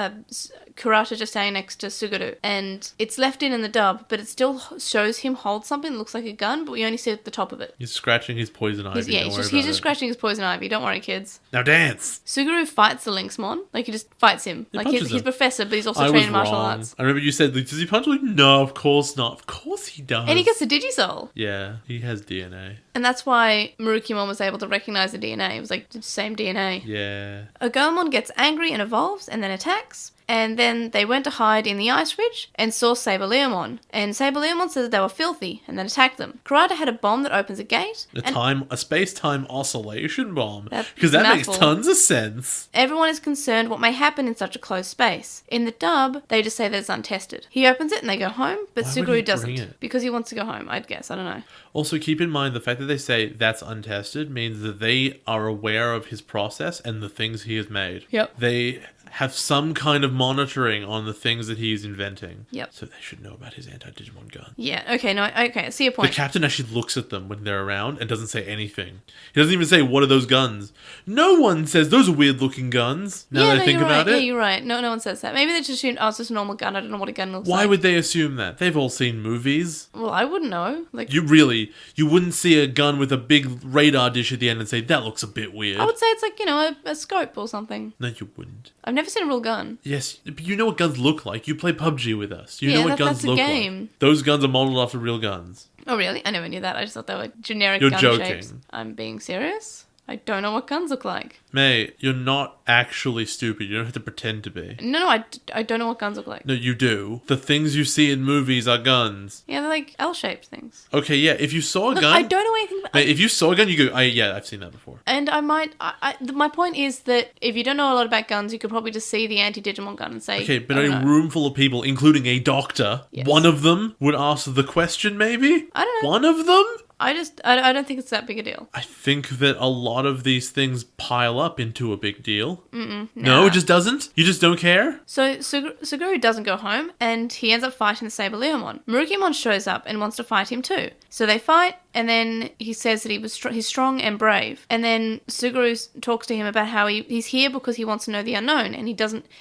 Kurata just standing next to Suguru, and it's left in the dub, but it still shows him hold something that looks like a gun, but we only see the top of it. He's scratching his poison ivy. He's just scratching his poison ivy. Don't worry, kids. Now dance. Suguru fights the Lynxmon. He just fights him. He's a professor, but he's also I trained in was martial wrong. arts. I remember you said, does he punch? No, of course not. Of course he does. And he gets the Digisoul. Yeah, he has DNA. And that's why Marukimon was able to recognize the DNA. It was the same DNA. Yeah. Agomon gets angry and evolves and then attacks. And then they went to hide in the ice ridge and saw Saberleomon. And Saberleomon said that they were filthy and then attacked them. Kurata had a bomb that opens a gate. A space-time oscillation bomb. That's Because that mouthful. makes tons of sense. Everyone is concerned what may happen in such a closed space. In the dub, they just say that it's untested. He opens it and they go home, but Why would he Suguru bring doesn't. it? Because he wants to go home, I'd guess. I don't know. Also, keep in mind the fact that they say that's untested means that they are aware of his process and the things he has made. Yep. They have some kind of monitoring on the things that he is inventing. Yep. So they should know about his anti-Digimon gun. Yeah, okay, no, okay, I see your point. The captain actually looks at them when they're around and doesn't say anything. He doesn't even say, what are those guns? No one says, those are weird-looking guns, now that I think about it. Yeah, you're right. No one says that. Maybe they just assumed, oh, it's just a normal gun. I don't know what a gun looks like. Why would they assume that? They've all seen movies. Well, I wouldn't know. Like, You wouldn't see a gun with a big radar dish at the end and say, that looks a bit weird. I would say it's like, a scope or something. No, you wouldn't. I've never seen a real gun. Yes, but you know what guns look like. You play PUBG with us. You Yeah, know what guns that's a look game. like. Those guns are modeled after real guns. Oh, really? I never knew that. I just thought they were generic You're gun joking. shapes. I'm being serious? I don't know what guns look like. May, you're not actually stupid. You don't have to pretend to be. No, I don't know what guns look like. No, you do. The things you see in movies are guns. Yeah, they're like L-shaped things. Okay, yeah, if you saw a Look, gun... I don't know anything about... Mate, if you saw a gun, you go, yeah, I've seen that before. And I might... my point is that if you don't know a lot about guns, you could probably just see the anti-Digimon gun and say... Okay, but I in don't a know. room full of people, including a doctor, Yes. one of them would ask the question, maybe? I don't know. One of them? I don't think it's that big a deal. I think that a lot of these things pile up into a big deal. Nah. No, it just doesn't? You just don't care? So Suguru doesn't go home, and he ends up fighting the Saberleomon. Murukimon shows up and wants to fight him too. So they fight, and then he says that he's strong and brave. And then Suguru talks to him about how he's here because he wants to know the unknown, and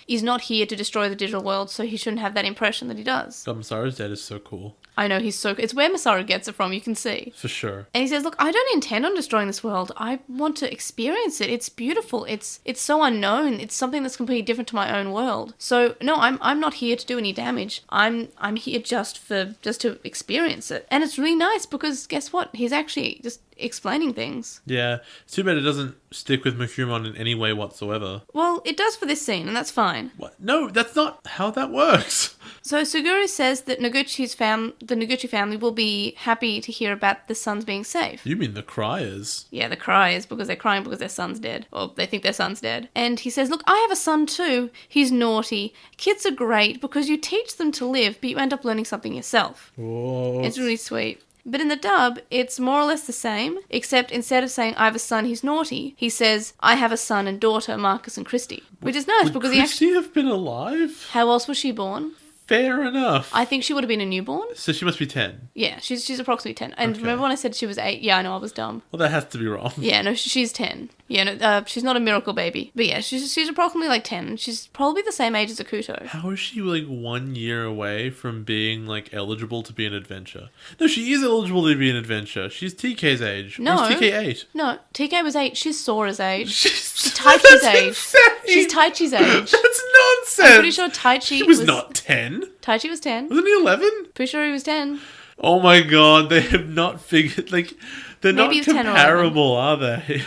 he's not here to destroy the digital world, so he shouldn't have that impression that he does. Masaru's dad is so cool. I know, it's where Masaru gets it from, you can see. For sure. And he says, look, I don't intend on destroying this world. I want to experience it. It's beautiful. It's so unknown. It's something that's completely different to my own world. So no, I'm not here to do any damage. I'm here just to experience it. And it's really nice because guess what? He's actually just explaining things. Yeah, it's too bad it doesn't stick with Makurumon in any way whatsoever. Well, it does for this scene, and that's fine. What? No, that's not how that works. So Suguru says that the Noguchi family will be happy to hear about the sons being safe. You mean the criers? Yeah, the cries because they're crying because their son's dead, or they think their son's dead. And he says, look, I have a son too. He's naughty. Kids are great because you teach them to live, but you end up learning something yourself. Whoa. It's really sweet. But in the dub, it's more or less the same, except instead of saying, I have a son, he's naughty, he says, I have a son and daughter, Marcus and Christy. Which is nice Would because Christy have been alive? How else was she born? Fair enough. I think she would have been a newborn. So she must be 10. Yeah, she's approximately 10. And Okay. remember when I said she was 8? Yeah, I know, I was dumb. Well, that has to be wrong. Yeah, no, she's 10. Yeah, no, she's not a miracle baby. But yeah, she's approximately like 10. She's probably the same age as Akuto. How is she like 1 year away from being like eligible to be an adventure? No, she is eligible to be an adventure. She's TK's age. No. Where's TK 8? No, TK was 8. She's Sora's age. She's Taichi's That's age. insane. She's Taichi's age. That's nonsense. I'm pretty sure Taichi She was not 10. Taichi was 10. Wasn't he 11? Pretty sure he was 10. Oh my god, they have not figured, like, they're Maybe not it's 10 or 11. comparable, are they?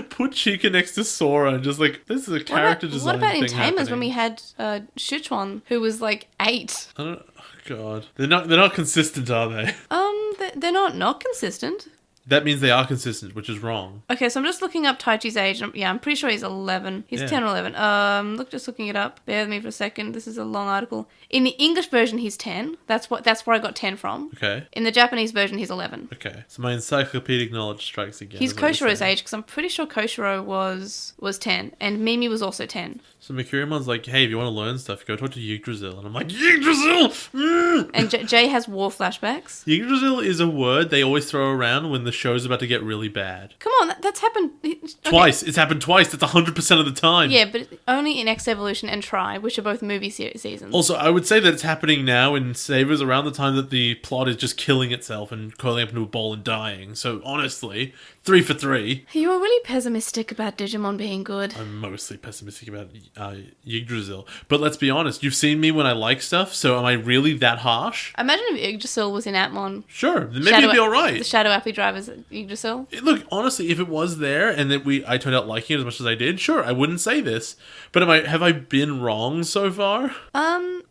Put Chica next to Sora and just like, this is a character design What about in thing Tamers when happening. we had Sichuan, who was like 8? I don't, oh god. They're not consistent, are they? They're not consistent. That means they are consistent, which is wrong. Okay, so I'm just looking up Taichi's age. Yeah, I'm pretty sure he's 11. He's Yeah. 10 or 11. Just looking it up. Bear with me for a second. This is a long article. In the English version, he's 10. That's where I got 10 from. Okay. In the Japanese version, he's 11. Okay. So my encyclopedic knowledge strikes again. He's is what you're Koshiro's saying. age, because I'm pretty sure Koshiro was 10, and Mimi was also 10. So Makurimon's like, hey, if you want to learn stuff, go talk to Yggdrasil. And I'm like, Yggdrasil! Mm! And Jay has war flashbacks. Yggdrasil is a word they always throw around when the show's about to get really bad. Come on, that's happened okay. Twice. It's happened twice. That's 100% of the time. Yeah, but only in X Evolution and Try, which are both movie seasons. Also, I would say that it's happening now in Savers around the time that the plot is just killing itself and curling up into a ball and dying. So honestly, 3 for 3. You were really pessimistic about Digimon being good. I'm mostly pessimistic about Yggdrasil. But let's be honest, you've seen me when I like stuff, so am I really that harsh? Imagine if Yggdrasil was in Atmon. Sure, then maybe it'd be alright. The Shadow Appy drivers at Yggdrasil. Look, honestly, if it was there and that I turned out liking it as much as I did, sure, I wouldn't say this. But have I been wrong so far?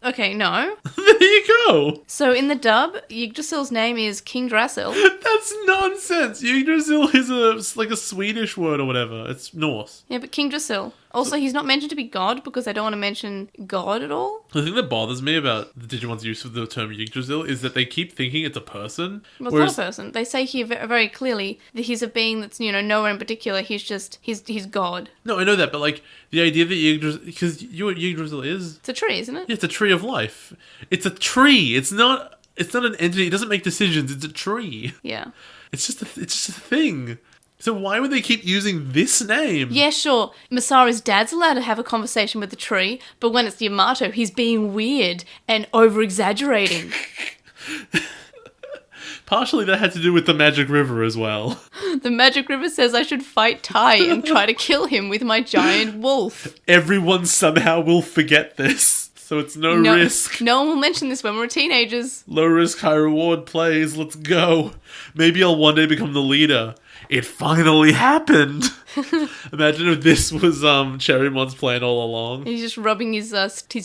Okay, no. There you go. So in the dub, Yggdrasil's name is King Drasil. That's nonsense. Yggdrasil is like a Swedish word or whatever. It's Norse. Yeah, but King Drasil. Also, he's not mentioned to be God because I don't want to mention God at all. The thing that bothers me about the Digimon's use of the term Yggdrasil is that they keep thinking it's a person. Well, it's not a person. They say here very clearly that he's a being that's, nowhere in particular. He's God. No, I know that, but like the idea that Yggdrasil, because you know what Yggdrasil is? It's a tree, isn't it? Yeah, it's a tree of life. It's a tree. It's not an entity. It doesn't make decisions. It's a tree. Yeah. It's just a thing. So why would they keep using this name? Yeah, sure. Masaru's dad's allowed to have a conversation with the tree, but when it's Yamato, he's being weird and over-exaggerating. Partially that had to do with the Magic River as well. The Magic River says I should fight Tai and try to kill him with my giant wolf. Everyone somehow will forget this. So it's no risk. No one will mention this when we're teenagers. Low risk, high reward plays. Let's go. Maybe I'll one day become the leader. It finally happened. Imagine if this was Cherrymon's plan all along. He's just rubbing his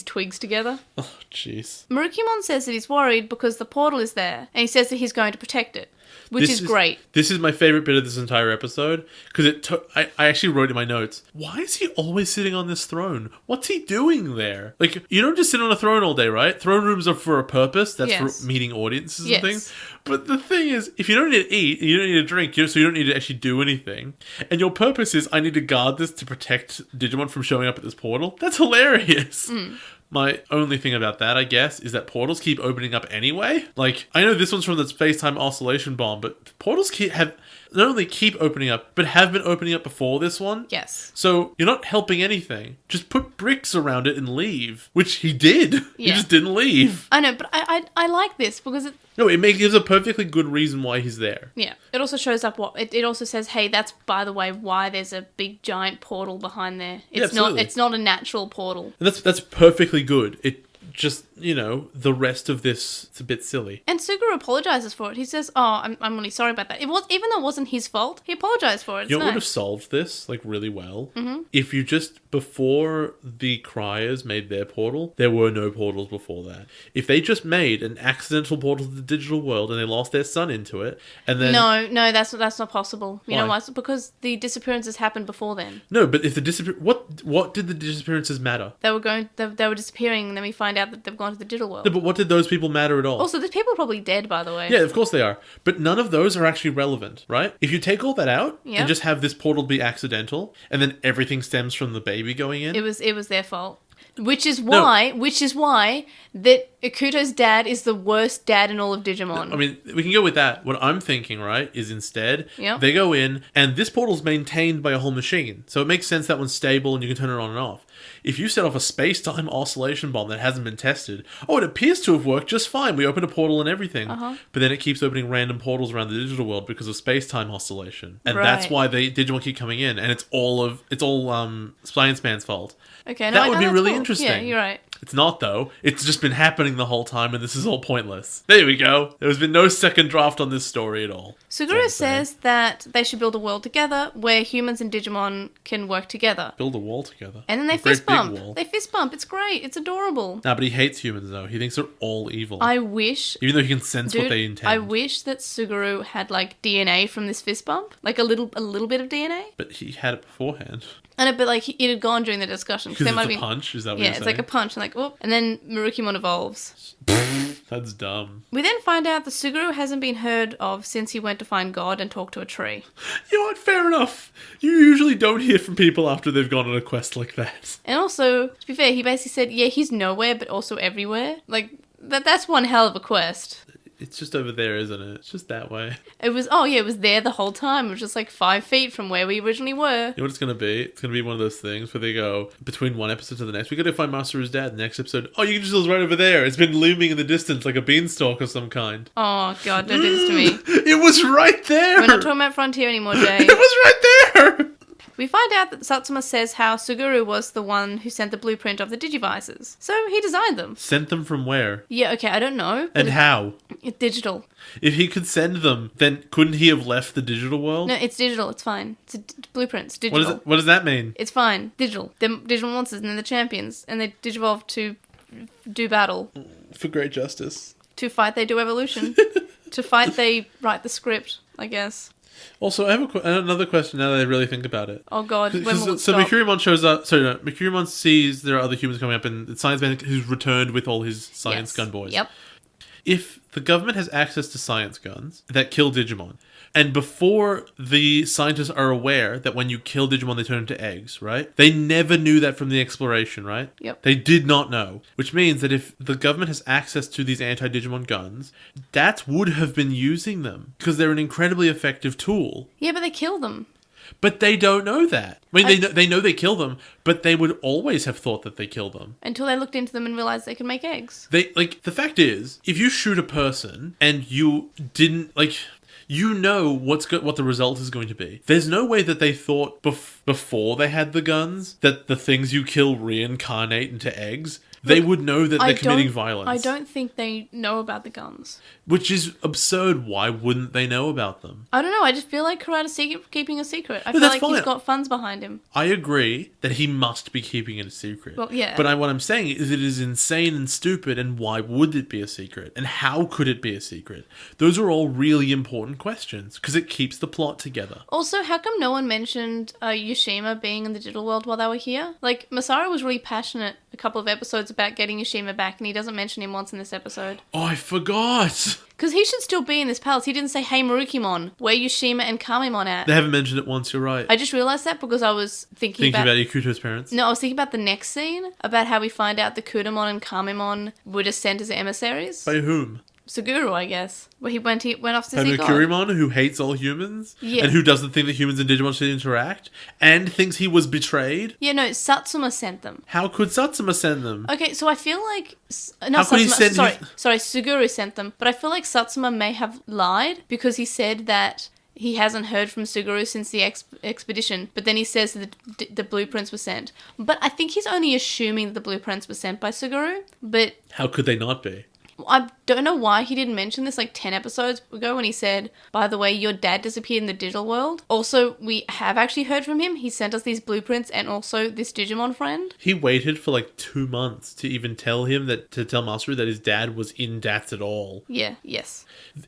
twigs together. Oh, jeez. Marukimon says that he's worried because the portal is there, and he says that he's going to protect it. Which is great. This is my favorite bit of this entire episode, because I actually wrote in my notes, why is he always sitting on this throne? What's he doing there? Like, you don't just sit on a throne all day, right? Throne rooms are for a purpose. That's for meeting audiences and things. But the thing is, if you don't need to eat, and you don't need to drink, so you don't need to actually do anything, and your purpose is, I need to guard this to protect Digimon from showing up at this portal, that's hilarious. My only thing about that, I guess, is that portals keep opening up anyway. Like, I know this one's from the space-time oscillation bomb, but portals have not only keep opening up, but have been opening up before this one. Yes. So you're not helping anything. Just put bricks around it and leave, which he did. Yeah. He just didn't leave. I know, but I like this because it gives a perfectly good reason why he's there. Yeah. It also shows up it also says, hey, that's, by the way, why there's a big giant portal behind there. It's not a natural portal. And that's perfectly good. It just, the rest of this, it's a bit silly. And Suguru apologizes for it. He says, I'm really sorry about that. Even though it wasn't his fault, he apologized for it. You know what would have solved this, really well? Mm-hmm. If you just, before the Criers made their portal, there were no portals before that. If they just made an accidental portal to the digital world and they lost their son into it, and then... No, that's not possible. You Why? know why? Because the disappearances happened before then. No, but if the what did the disappearances matter? They were disappearing, and then we find out that they've gone to the digital world. No, but what did those people matter at all? Also, those people are probably dead, by the way. Yeah, of course they are. But none of those are actually relevant, right? If you take all that out and just have this portal be accidental, and then everything stems from the baby going in... It was their fault. Which is why that Ikuto's dad is the worst dad in all of Digimon. I mean, we can go with that. What I'm thinking, right, is instead, Yep. they go in, and this portal's maintained by a whole machine. So it makes sense that one's stable and you can turn it on and off. If you set off a space-time oscillation bomb that hasn't been tested, it appears to have worked just fine. We opened a portal and everything. Uh-huh. But then it keeps opening random portals around the digital world because of space-time oscillation. And Right. that's why Digimon keep coming in, and it's all Science Man's fault. Okay, that would be really cool. interesting. Yeah, you're right. It's not, though. It's just been happening the whole time, and this is all pointless. There we go. There's been no second draft on this story at all. Suguru says that they should build a world together where humans and Digimon can work together. Build a wall together. And then they fist bump. They fist bump. It's great. It's adorable. Nah, but he hates humans, though. He thinks they're all evil. I wish... Even though he can sense what they intend. I wish that Suguru had, DNA from this fist bump. Like, a little bit of DNA. But he had it beforehand. I know, but it had gone during the discussion. Because it's a punch? Is that what you're saying? Yeah, it's like a punch. And whoop. And then Marukimon evolves. That's dumb. We then find out that Suguru hasn't been heard of since he went to find God and talk to a tree. You know what? Fair enough. You usually don't hear from people after they've gone on a quest like that. And also, to be fair, he basically said, yeah, he's nowhere, but also everywhere. That's one hell of a quest. It's just over there, isn't it? It's just that way. It was there the whole time. It was just like 5 feet from where we originally were. You know what it's going to be? It's going to be one of those things where they go, between one episode to the next, we got to find Masaru's dad. The next episode, oh, you can just tell it's right over there. It's been looming in the distance like a beanstalk of some kind. Oh, God, don't do this to me. It was right there. We're not talking about Frontier anymore, Jay. It was right there. We find out that Satsuma says how Suguru was the one who sent the blueprint of the Digivices. So he designed them. Sent them from where? Yeah, okay, I don't know. And how? It's digital. If he could send them, then couldn't he have left the digital world? No, it's digital. It's fine. It's blueprints. Digital. What does that mean? It's fine. Digital. They're digital monsters and they're the champions. And they digivolve to do battle. For great justice. To fight, they do evolution. To fight, they write the script, I guess. Also, I have another question now that I really think about it. Oh god, when will it So stop? Mercurymon shows up. Sorry, no. Mercurymon sees there are other humans coming up, and it's Science Man who's returned with all his science gun boys. Yep. If the government has access to science guns that kill Digimon, and before the scientists are aware that when you kill Digimon they turn into eggs, right? They never knew that from the exploration, right? Yep. They did not know. Which means that if the government has access to these anti-Digimon guns, DATS would have been using them because they're an incredibly effective tool. Yeah, but they kill them. But they don't know that. I mean, they know they kill them, but they would always have thought that they kill them. Until they looked into them and realized they could make eggs. The fact is, if you shoot a person and you didn't, you know what the result is going to be. There's no way that they thought before they had the guns that the things you kill reincarnate into eggs. They would know that they're committing violence. I don't think they know about the guns. Which is absurd. Why wouldn't they know about them? I don't know. I just feel like Kurata's keeping a secret. I feel that's like fine. he's got funds behind him. I agree that he must be keeping it a secret. Well, yeah. But what I'm saying is it is insane and stupid, and why would it be a secret? And how could it be a secret? Those are all really important questions, because it keeps the plot together. Also, how come no one mentioned Yushima being in the digital world while they were here? Like, Masaru was really passionate a couple of episodes about getting Yushima back, and he doesn't mention him once in this episode. Oh, I forgot! Because he should still be in this palace. He didn't say, hey, Marukimon, where Yushima and Kamimon at? They haven't mentioned it once, you're right. I just realised that because I was thinking about Ikuto's parents? No, I was thinking about the next scene, about how we find out the Kudamon and Kamimon were just sent as emissaries. By whom? Suguru, I guess. Where he went off to By see God. Mercurymon, who hates all humans? Yeah. And who doesn't think that humans and Digimon should interact? And thinks he was betrayed? Yeah, no, Satsuma sent them. How could Satsuma send them? Okay, so I feel like... How could he send Sorry, Suguru sent them. But I feel like Satsuma may have lied because he said that he hasn't heard from Suguru since the expedition, but then he says that the blueprints were sent. But I think he's only assuming that the blueprints were sent by Suguru, but... How could they not be? I don't know why he didn't mention this 10 episodes ago when he said, by the way, your dad disappeared in the digital world. Also, we have actually heard from him. He sent us these blueprints and also this Digimon friend. He waited for 2 months to even tell Masaru that his dad was in DATS at all. Yeah, yes.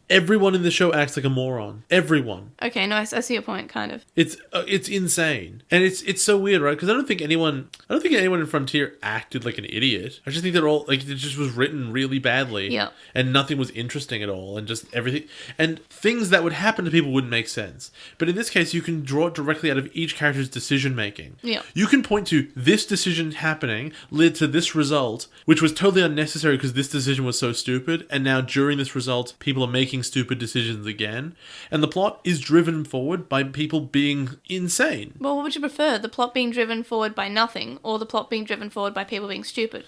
Everyone in the show acts like a moron. Everyone. Okay, no, I see your point, kind of. It's insane. And it's so weird, right? Because I don't think anyone in Frontier acted like an idiot. I just think they're all, it just was written really badly. Yeah. And nothing was interesting at all. And just everything. And things that would happen to people wouldn't make sense. But in this case, you can draw it directly out of each character's decision making. Yeah. You can point to this decision happening led to this result, which was totally unnecessary because this decision was so stupid. And now during this result, people are making stupid decisions again. And the plot is driven forward by people being insane. Well, what would you prefer? The plot being driven forward by nothing or the plot being driven forward by people being stupid?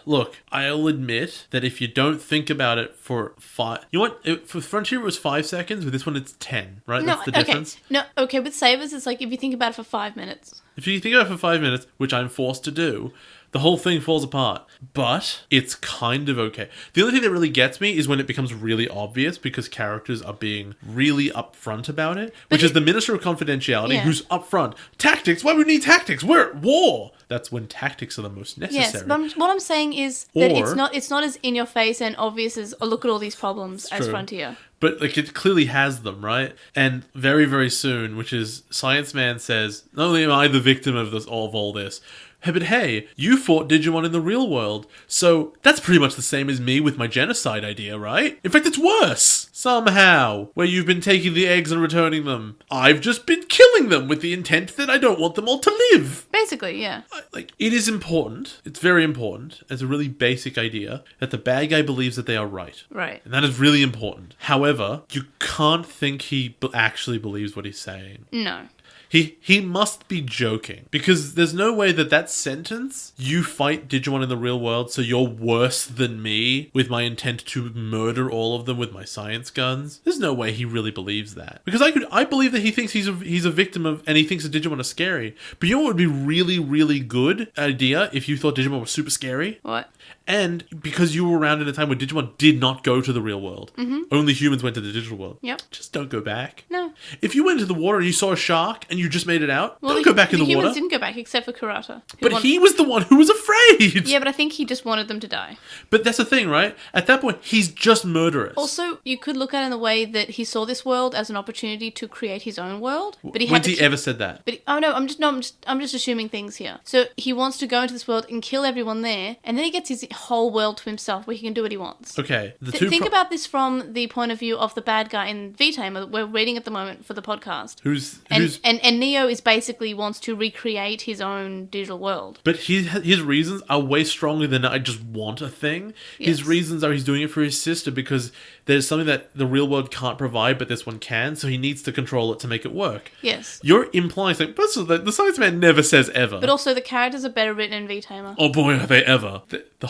Look, I'll admit that if you don't think about it for 5... You know what? For Frontier it was 5 seconds. With this one it's 10, right? No, That's the difference. Okay, with Sabers it's if you think about it for 5 minutes. If you think about it for 5 minutes, which I'm forced to do, the whole thing falls apart. But it's kind of okay. The only thing that really gets me is when it becomes really obvious because characters are being really upfront about it, which is the Minister of Confidentiality who's upfront. Tactics? Why would we need tactics? We're at war! That's when tactics are the most necessary. Yes, but what I'm saying is that it's not as in your face and obvious as, oh, look at all these problems as Frontier. But it clearly has them, right? And very, very soon, which is Science Man says, not only am I the victim of all this, Hey, but hey, you fought Digimon in the real world, so that's pretty much the same as me with my genocide idea, right? In fact, it's worse! Somehow, where you've been taking the eggs and returning them. I've just been killing them with the intent that I don't want them all to live! Basically, yeah. It is important, it's very important, it's a really basic idea, that the bad guy believes that they are right. Right. And that is really important. However, you can't think he actually believes what he's saying. No. He must be joking, because there's no way that sentence, you fight Digimon in the real world, so you're worse than me with my intent to murder all of them with my science guns. There's no way he really believes that. Because I believe that he thinks he's a victim of, and he thinks that Digimon are scary. But you know what would be really, really good idea if you thought Digimon was super scary? What? And because you were around in a time where Digimon did not go to the real world. Mm-hmm. Only humans went to the digital world. Yep. Just don't go back. No. If you went into the water and you saw a shark and you just made it out, don't go back in the water. The humans didn't go back, except for Kurata. But he was the one who was afraid! Yeah, but I think he just wanted them to die. But that's the thing, right? At that point, he's just murderous. Also, you could look at it in the way that he saw this world as an opportunity to create his own world. But When's he ever said that? But I'm just assuming things here. So he wants to go into this world and kill everyone there, and then he gets his whole world to himself, where he can do what he wants. Okay. Think about this from the point of view of the bad guy in V-Tamer that we're reading at the moment for the podcast. And Neo is basically wants to recreate his own digital world. But his reasons are way stronger than I just want a thing. Yes. His reasons are he's doing it for his sister because there's something that the real world can't provide, but this one can, so he needs to control it to make it work. Yes. You're implying something, but the Science Man never says ever. But also the characters are better written in V-Tamer. Oh boy, are they ever. The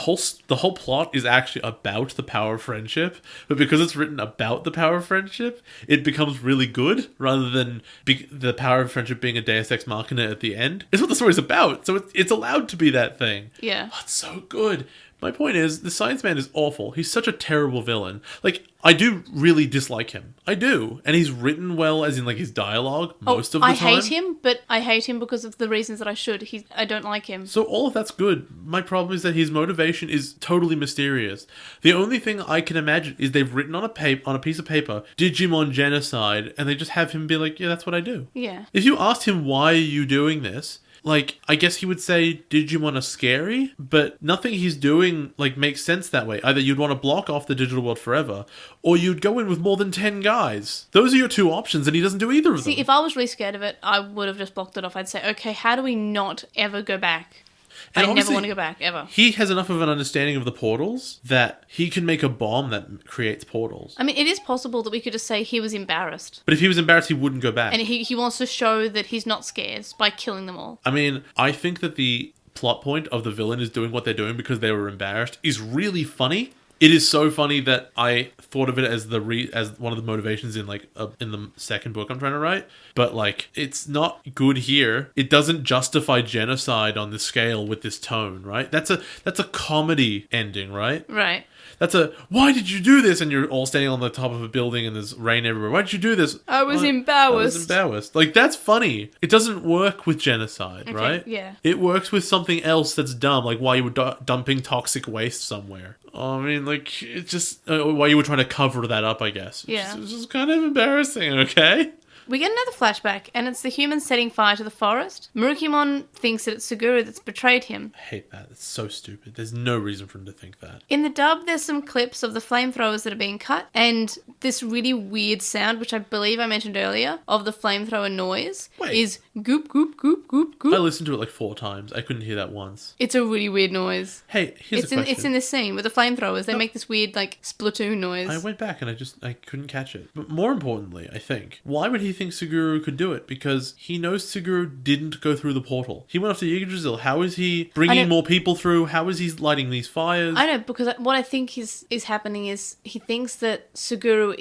whole plot is actually about the power of friendship, but because it's written about the power of friendship, it becomes really good rather than the power of friendship being a Deus Ex Machina at the end. It's what the story's about, so it's allowed to be that thing. Yeah. Oh, it's so good. My point is, the Science Man is awful. He's such a terrible villain. Like, I do really dislike him. I do. And he's written well, as in, like, his dialogue most of the time. I hate him, but I hate him because of the reasons that I should. I don't like him. So all of that's good. My problem is that his motivation is totally mysterious. The only thing I can imagine is they've written on a piece of paper, Digimon genocide, and they just have him be like, yeah, that's what I do. Yeah. If you asked him, why are you doing this? Like, I guess he would say Digimon are scary, but nothing he's doing, like, makes sense that way. Either you'd want to block off the digital world forever, or you'd go in with more than 10 guys. Those are your two options, and he doesn't do either of them. See, if I was really scared of it, I would have just blocked it off. I'd say, okay, how do we not ever go back? And I never want to go back, ever. He has enough of an understanding of the portals that he can make a bomb that creates portals. I mean, it is possible that we could just say he was embarrassed. But if he was embarrassed, he wouldn't go back. And he wants to show that he's not scared by killing them all. I mean, I think that the plot point of the villain is doing what they're doing because they were embarrassed is really funny. It is so funny that I thought of it as as one of the motivations in in the second book I'm trying to write, but like it's not good here. It doesn't justify genocide on this scale with this tone, right? That's a comedy ending, right? Right. That's why did you do this? And you're all standing on the top of a building and there's rain everywhere. Why did you do this? I was embarrassed. Like, that's funny. It doesn't work with genocide, Okay, right? yeah. It works with something else that's dumb, like why you were dumping toxic waste somewhere. I mean, like, it's just why you were trying to cover that up, I guess. Yeah. It's just kind of embarrassing, okay? We get another flashback, and it's the humans setting fire to the forest. Murukimon thinks that it's Suguru that's betrayed him. I hate that. It's so stupid. There's no reason for him to think that. In the dub, there's some clips of the flamethrowers that are being cut, and this really weird sound, which I believe I mentioned earlier, of the flamethrower noise, is goop, goop, goop, goop, goop. I listened to it like 4 times. I couldn't hear that once. It's a really weird noise. Hey, here's a question. It's in this scene with the flamethrowers. They make this weird, like, Splatoon noise. I went back and I couldn't catch it. But more importantly, I think, why would he think Suguru could do it? Because he knows Suguru didn't go through the portal. He went off to Yggdrasil. How is he bringing more people through? How is he lighting these fires? I know, because what I think is happening is he thinks that Suguru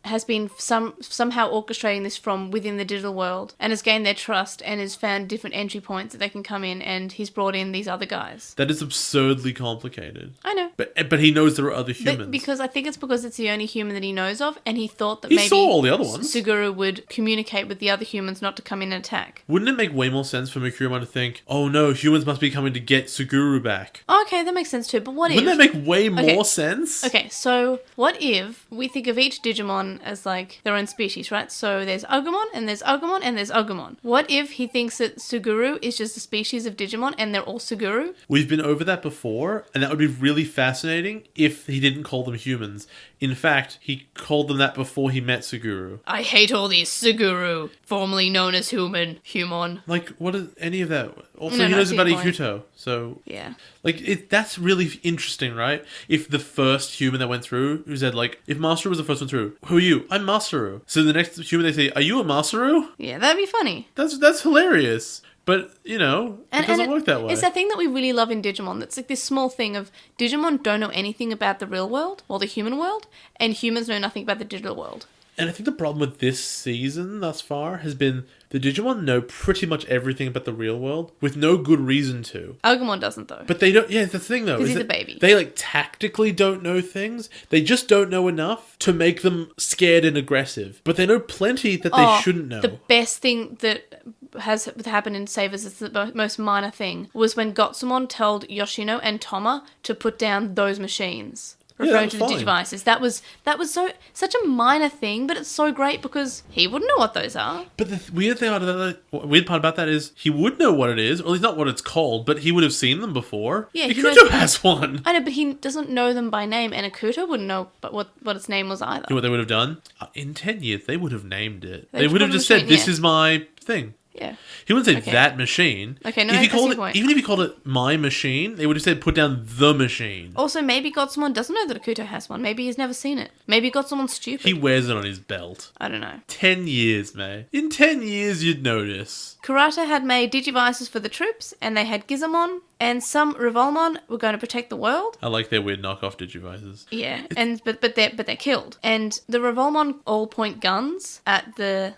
has been somehow orchestrating this from within the digital world and has gained their trust and has found different entry points that they can come in, and he's brought in these other guys. That is absurdly complicated. I know. But he knows there are other humans. But because I think it's because it's the only human that he knows of, and he thought that he maybe saw all the other ones. Suguru would communicate with the other humans not to come in and attack. Wouldn't it make way more sense for Mikurumon to think, oh no, humans must be coming to get Suguru back? Oh, okay, that makes sense too, but what if... Wouldn't that make way more sense? Okay, so what if we think of each Digimon Digimon as like their own species, right? So there's Agumon and there's Agumon and there's Agumon. What if he thinks that Suguru is just a species of Digimon and they're all Suguru? We've been over that before, and that would be really fascinating if he didn't call them humans. In fact, he called them that before he met Suguru. I hate all these Suguru, formerly known as Humon. Like, what is any of that? Also, No, he no, knows I see about your point. Ikuto, so... Yeah. Like, that's really interesting, right? If the first human that went through, who said, like, if Masaru was the first one through, who are you? I'm Masaru. So the next human they say, are you a Masaru? Yeah, that'd be funny. That's hilarious. But, you know, it doesn't work that way. It's that thing that we really love in Digimon. That's like this small thing of Digimon don't know anything about the real world or the human world, and humans know nothing about the digital world. And I think the problem with this season thus far has been the Digimon know pretty much everything about the real world with no good reason to. Agumon doesn't, though. But they don't... Yeah, the thing, though, Because is he's a that baby. they, like, tactically don't know things. They just don't know enough to make them scared and aggressive. But they know plenty that they shouldn't know. The best thing that has happened in Savers, is the most minor thing, was when Gotsumon told Yoshino and Toma to put down those machines. Referring to the Digivices. That was such a minor thing, but it's so great because he wouldn't know what those are. But the weird part about that is he would know what it is, or at least not what it's called, but he would have seen them before. Yeah, he Ikuto knows- has one. I know, but he doesn't know them by name, and Akuto wouldn't know what its name was either. You know what they would have done? In 10 years, they would have named it. They They would have put a just said, machine, this yeah. is my thing. Yeah. He wouldn't say Okay. that machine. Okay, no, if he I see called your it, point. even if he called it my machine, they would have said put down the machine. Also, maybe Gotsumon doesn't know that Akuto has one. Maybe he's never seen it. Maybe Gotsumon's stupid. He wears it on his belt. I don't know. 10 years, May. In 10 years, you'd notice. Kurata had made Digivices for the troops, and they had Gizamon, and some Revolmon were going to protect the world. I like their weird knockoff Digivices. Yeah, and but they're killed, and the Revolmon all point guns at the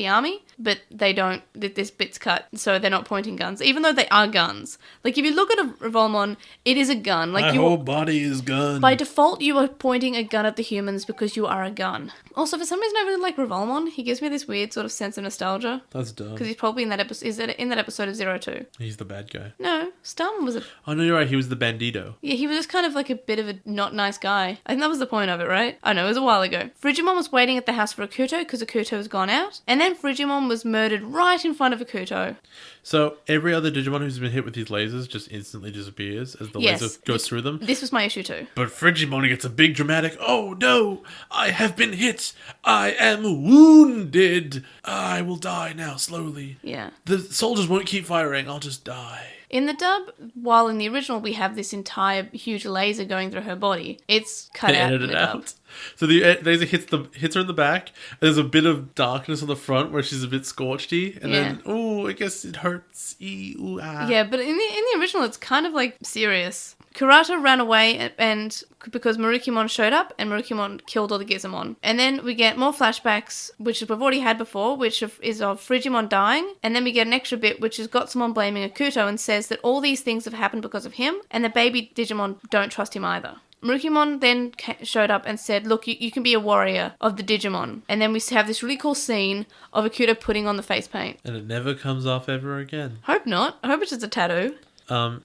army, but they don't. This bit's cut, so they're not pointing guns, even though they are guns. Like if you look at a Revolmon, it is a gun. Like My you, whole body is gun. by default, you are pointing a gun at the humans because you are a gun. Also, for some reason, I really like Revolmon. He gives me this weird sort of sense of nostalgia That's dumb. because he's probably in that episode. Is it in that episode of 02? He's the bad guy. No, Starman was a. Oh, no, you're right. He was the bandito. Yeah, he was just kind of like a bit of a not nice guy. I think that was the point of it, right? I know, it was a while ago. Frigimon was waiting at the house for Akuto because Akuto was gone out. And then Frigimon was murdered right in front of Akuto. So every other Digimon who's been hit with these lasers just instantly disappears as the laser goes through them. This was my issue too. But Frigimon gets a big dramatic, oh no, I have been hit. I am wounded. I will die now slowly. Yeah. The soldiers won't keep firing. I'll just die. In the dub, while in the original we have this entire huge laser going through her body, it's cut They out in edited the it dub. out. So the laser hits her in the back, and there's a bit of darkness on the front where she's a bit scorchy, and then, oh, I guess it hurts. Ooh, ah. Yeah, but in the original, it's kind of like serious. Kurata ran away and because Marukimon showed up and Marukimon killed all the Gizamon. And then we get more flashbacks, which we've already had before, which is of Frigimon dying. And then we get an extra bit, which is Gotsumon blaming Akuto and says that all these things have happened because of him, and the baby Digimon don't trust him either. Marukimon then showed up and said, look, you can be a warrior of the Digimon. And then we have this really cool scene of Akuto putting on the face paint. And it never comes off ever again. Hope not. I hope it's just a tattoo.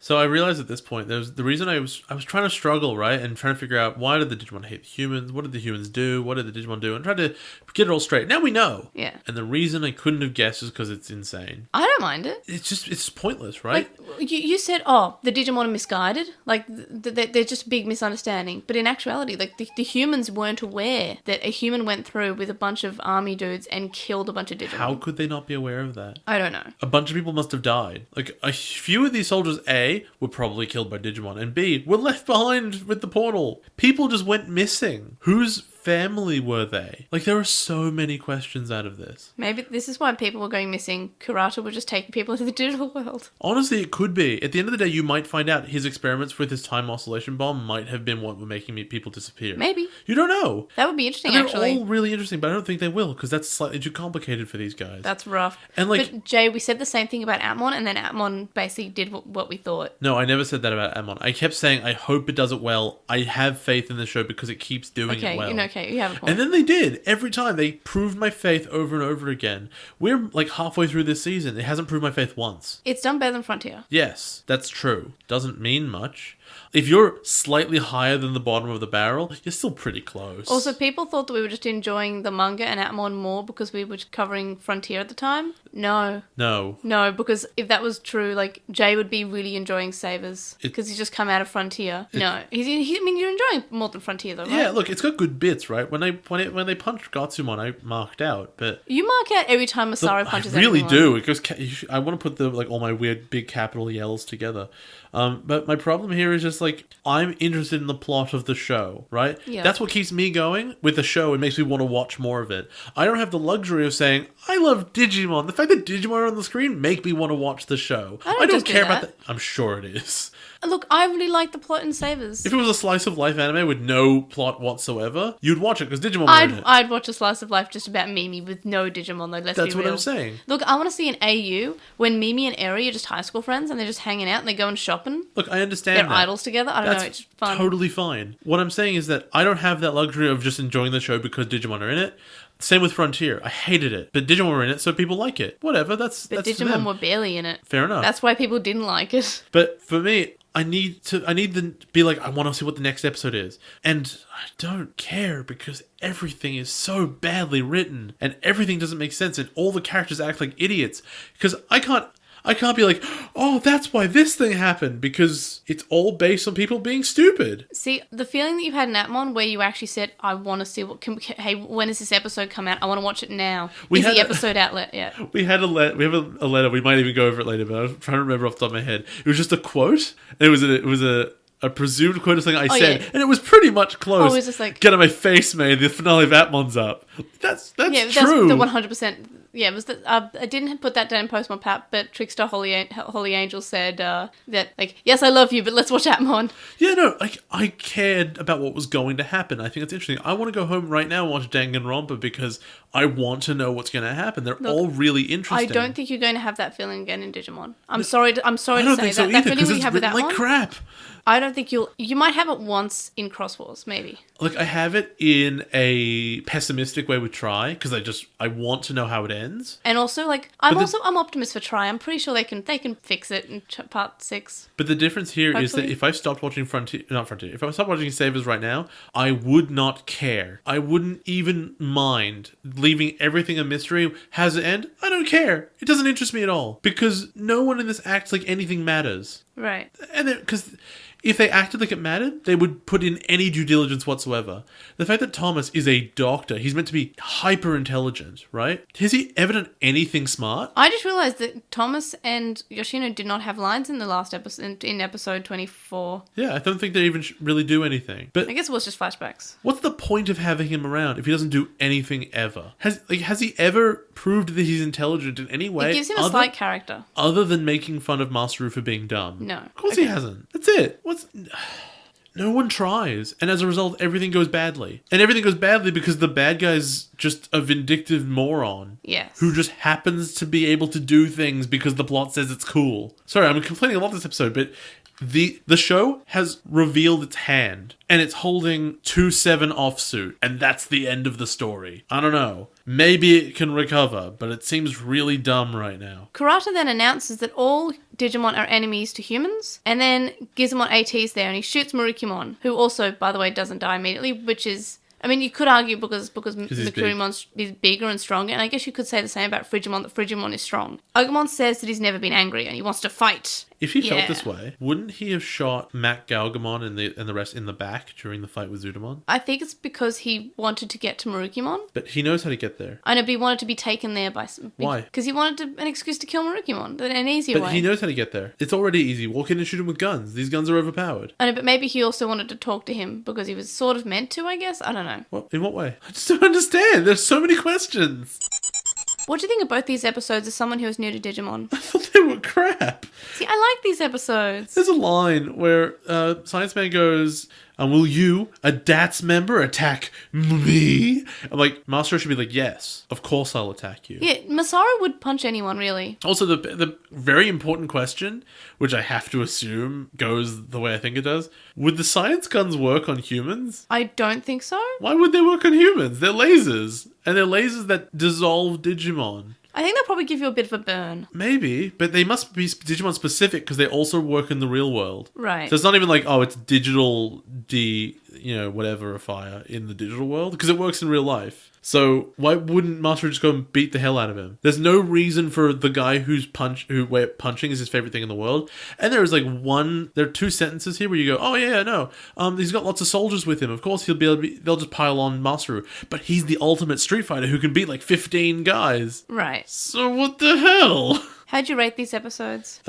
So I realized at this point, there's the reason I was trying to struggle, right, and trying to figure out why did the Digimon hate humans, what did the humans do, what did the Digimon do, and trying to get it all straight. Now we know. Yeah. And the reason I couldn't have guessed is because it's insane. I don't mind it. It's pointless, right? Like, you said, oh, the Digimon are misguided. Like, they're just a big misunderstanding. But in actuality, like, the humans weren't aware that a human went through with a bunch of army dudes and killed a bunch of Digimon. How could they not be aware of that? I don't know. A bunch of people must have died. Like, a few of these soldiers, A, were probably killed by Digimon, and B, were left behind with the portal. People just went missing. Whose family were they? Like, there are so many questions out of this. Maybe this is why people were going missing. Kurata were just taking people into the digital world. Honestly, it could be. At the end of the day, you might find out his experiments with his time oscillation bomb might have been what were making people disappear. Maybe. You don't know. That would be interesting, And they're actually. all really interesting, but I don't think they will, because that's slightly too complicated for these guys. That's rough. And, like- but Jay, we said the same thing about Atmon, and then Atmon basically did what we thought. No, I never said that about Amon. I kept saying, I hope it does it well. I have faith in the show because it keeps doing it well. okay, you have a point. And then they did. Every time. They proved my faith over and over again. We're like halfway through this season. It hasn't proved my faith once. It's done better than Frontier. Yes, that's true. Doesn't mean much. If you're slightly higher than the bottom of the barrel, you're still pretty close. Also, people thought that we were just enjoying the manga and Atmon more because we were covering Frontier at the time. No. No, because if that was true, like, Jay would be really enjoying Savers because he's just come out of Frontier. I mean, you're enjoying more than Frontier, though, right? Yeah, look, it's got good bits, right? When they punched Gatsumon, I marked out, but... You mark out every time Masaru punches I really anyone. do. It goes, I want to put all my weird big capital yells together. But my problem here is just, like, I'm interested in the plot of the show, right? Yeah. That's what keeps me going with the show. It makes me want to watch more of it. I don't have the luxury of saying, I love Digimon. The fact that Digimon are on the screen make me want to watch the show. I don't care about that. I'm sure it is. Look, I really like the plot in Savers. If it was a slice of life anime with no plot whatsoever, you'd watch it because Digimon were in it. I'd watch a slice of life just about Mimi with no Digimon, though, let's be real. That's what I'm saying. Look, I want to see an AU when Mimi and Eri are just high school friends and they're just hanging out and they're going shopping. Look, I understand They're that. idols together. I don't know, it's fun. Totally fine. What I'm saying is that I don't have that luxury of just enjoying the show because Digimon are in it. Same with Frontier. I hated it, but Digimon were in it, so people like it. Whatever, that's But for Digimon them. were barely in it. Fair enough. That's why people didn't like it. But for me, I need to be like, I want to see what the next episode is. And I don't care because everything is so badly written and everything doesn't make sense and all the characters act like idiots. Because I can't be like, oh, that's why this thing happened, because it's all based on people being stupid. See, the feeling that you've had in Atmon where you actually said, I want to see hey, when does this episode come out? I want to watch it now. Is the episode outlet yet? We have a letter. We might even go over it later, but I was trying to remember off the top of my head. It was just a quote. It was a presumed quote of something I said, yeah. and it was pretty much close. Oh, it was just like, get on my face, man. The finale of Atmon's up. That's true. That's the 100%. Yeah, it was I didn't put that down in Postmon Pat, but Trickster Holy Angel said that, like, yes, I love you, but let's watch Atmon. Yeah, no, like, I cared about what was going to happen. I think it's interesting. I want to go home right now and watch Danganronpa because I want to know what's going to happen. They're all really interesting. I don't think you're going to have that feeling again in Digimon. I'm sorry to say I don't think so that. either, That because feeling it's you have with written like Atmon, crap. I don't think you might have it once in Cross Wars, maybe. Like, I have it in a pessimistic way with Try, because I want to know how it ends. And also, like, I'm optimist for Try. I'm pretty sure they can fix it in part 6. But the difference here is that if I stopped watching if I stopped watching Savers right now, I would not care. I wouldn't even mind leaving everything a mystery. Has it end? I don't care. It doesn't interest me at all. Because no one in this acts like anything matters. Right. And because if they acted like it mattered, they would put in any due diligence whatsoever. The fact that Thomas is a doctor, he's meant to be hyper intelligent, right? Has he ever done anything smart? I just realized that Thomas and Yoshino did not have lines in the last episode, in episode 24. Yeah, I don't think they even really do anything. But I guess it was just flashbacks. what's the point of having him around if he doesn't do anything ever? Has he ever proved that he's intelligent in any way? It gives him a slight character. Other than making fun of Masaru for being dumb. No. Of course he hasn't. That's it. No one tries, and as a result, everything goes badly. And everything goes badly because the bad guy's just a vindictive moron. Yes. Who just happens to be able to do things because the plot says it's cool. Sorry, I'm complaining a lot this episode, but the show has revealed its hand, and it's holding 2-7 offsuit, and that's the end of the story. I don't know. Maybe it can recover, but it seems really dumb right now. Kurata then announces that all Digimon are enemies to humans, and then Gizmon AT's there, and he shoots Murukimon, who also, by the way, doesn't die immediately, which is... I mean, you could argue because Mikurimon is bigger and stronger, and I guess you could say the same about Frigimon, that Frigimon is strong. Agumon says that he's never been angry, and he wants to fight. If he felt this way, wouldn't he have shot Mac Galgamon and the rest in the back during the fight with Zudomon? I think it's because he wanted to get to Murukimon. But he knows how to get there. I know, but he wanted to be taken there by... Why? Because he wanted an excuse to kill Murukimon, an easier way. But he knows how to get there. It's already easy. Walk in and shoot him with guns. These guns are overpowered. I know, but maybe he also wanted to talk to him because he was sort of meant to, I guess? I don't know. What? In what way? I just don't understand. There's so many questions. What do you think of both these episodes as someone who is new to Digimon? I thought they were crap. See, I like these episodes. There's a line where Science Man goes, will you, a DATS member, attack me? I'm like, Masaru should be like, yes, of course I'll attack you. Yeah, Masaru would punch anyone, really. Also, the very important question, which I have to assume goes the way I think it does, would the science guns work on humans? I don't think so. Why would they work on humans? They're lasers. And they're lasers that dissolve Digimon. I think they'll probably give you a bit of a burn. Maybe, but they must be Digimon specific because they also work in the real world. Right. So it's not even like, oh, it's digital whatever a fire in the digital world because it works in real life. So why wouldn't Masaru just go and beat the hell out of him? There's no reason for the guy where punching is his favorite thing in the world. And there are 2 sentences here where you go, oh yeah, no, he's got lots of soldiers with him. Of course they'll just pile on Masaru. But he's the ultimate street fighter who can beat like 15 guys. Right. So what the hell? How'd you rate these episodes?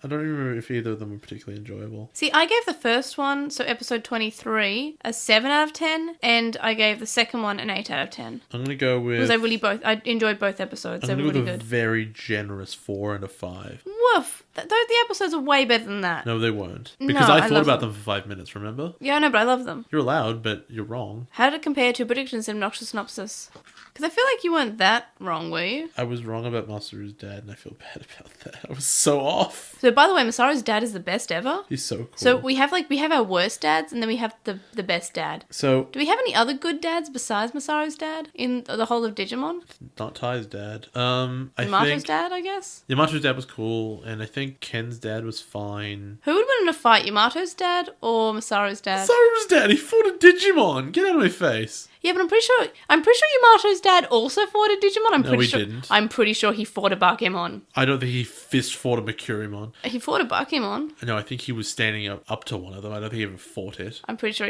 I don't even remember if either of them were particularly enjoyable. See, I gave the first one, so episode 23, a 7 out of 10, and I gave the second one an 8 out of 10. I'm going to go with... Because I enjoyed both episodes. They were really good. A very generous 4 and a 5. Woof! The episodes are way better than that. No, they weren't. Because I thought about them for 5 minutes, remember? Yeah, I know, but I love them. You're allowed, but you're wrong. How did it compare to predictions in Obnoxious Synopsis? Because I feel like you weren't that wrong, were you? I was wrong about Masaru's dad, and I feel bad about that. I was so off. So, by the way, Masaru's dad is the best ever. He's so cool. So we have our worst dads, and then we have the best dad. So do we have any other good dads besides Masaru's dad in the whole of Digimon? Not Tai's dad. Yamato's dad, I guess. Yamato's dad was cool, and I think Ken's dad was fine. Who would win in a fight, Yamato's dad or Masaru's dad? Masaru's dad. He fought a Digimon. Get out of my face. Yeah, but I'm pretty sure Yamato's dad also fought a Digimon. Didn't. I'm pretty sure he fought a Bakemon. I don't think he fist fought a Mercurimon. He fought a Bakemon. No, I think he was standing up to one of them. I don't think he ever fought it. I'm pretty sure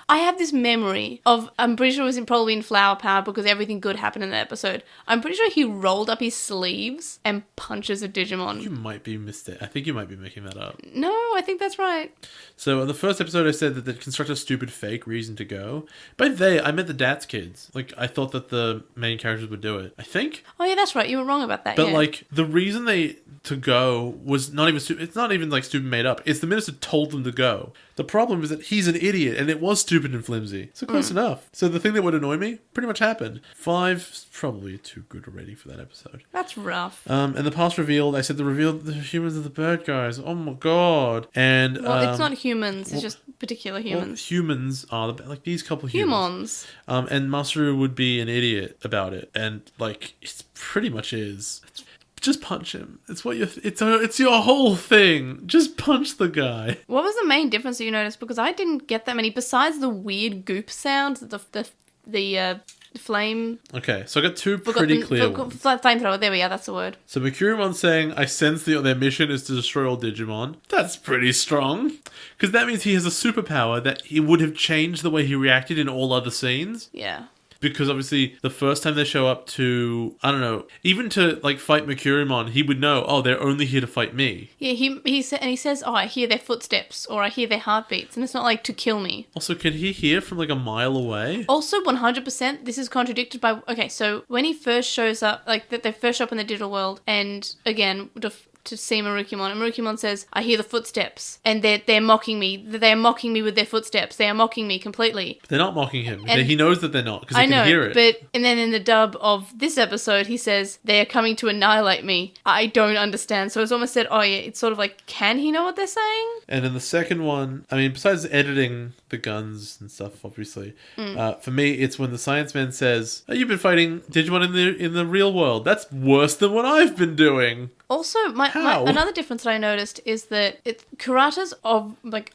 I have this memory of, I'm pretty sure it was probably in Flower Power because everything good happened in that episode. I'm pretty sure he rolled up his sleeves and punches a Digimon. You might be I think you might be making that up. No, I think that's right. So in the first episode I said that they construct a stupid fake reason to go. By they, I meant the DATS kids. Like, I thought that the main characters would do it. I think. Oh yeah, that's right. You were wrong about that. But like, the reason to go was not even it's not even like stupid made up. It's the minister told them to go. The problem is that he's an idiot and it was stupid and flimsy. So close enough. So the thing that would annoy me pretty much happened. 5 is probably too good a rating for that episode. That's rough. And the past revealed, I said the humans are the bad guys. Oh my god. And well, it's not humans, it's just particular humans. Well, humans are like these couple humans. And Masaru would be an idiot about it. And like it pretty much is. Just punch him. It's your whole thing. Just punch the guy. What was the main difference that you noticed? Because I didn't get that many. Besides the weird goop sound, the flame. Okay, so I got 2 pretty clear ones. Flamethrower. There we are. That's the word. So Mercurimon saying, "I sense their mission is to destroy all Digimon." That's pretty strong, because that means he has a superpower that he would have changed the way he reacted in all other scenes. Yeah. Because obviously the first time they show up to, I don't know, even to like fight Mercurimon, he would know, oh, they're only here to fight me. Yeah, he says, oh, I hear their footsteps or I hear their heartbeats, and it's not like to kill me. Also, can he hear from like a mile away? Also, 100%, this is contradicted by, okay, so when he first shows up, like they first show up in the digital world, and again, to see Marukimon, and Marukimon says, I hear the footsteps, and they're mocking me. They're mocking me with their footsteps. They are mocking me completely. They're not mocking him. He knows that they're not, because he can hear it. And then in the dub of this episode, he says, they are coming to annihilate me. I don't understand. So it's almost said, oh yeah, it's sort of like, can he know what they're saying? And in the second one, I mean, besides editing the guns and stuff, obviously, for me, it's when the science man says, oh, you've been fighting Digimon in the real world. That's worse than what I've been doing. Also, another difference that I noticed is that Kurata's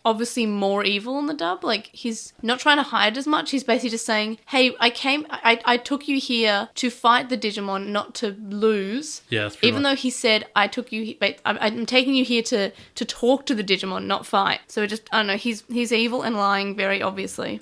obviously more evil in the dub. Like, he's not trying to hide as much. He's basically just saying, hey, I took you here to fight the Digimon, not to lose. Yeah, that's Even though he said, I'm taking you here to talk to the Digimon, not fight. So I don't know, he's evil and lying very obviously.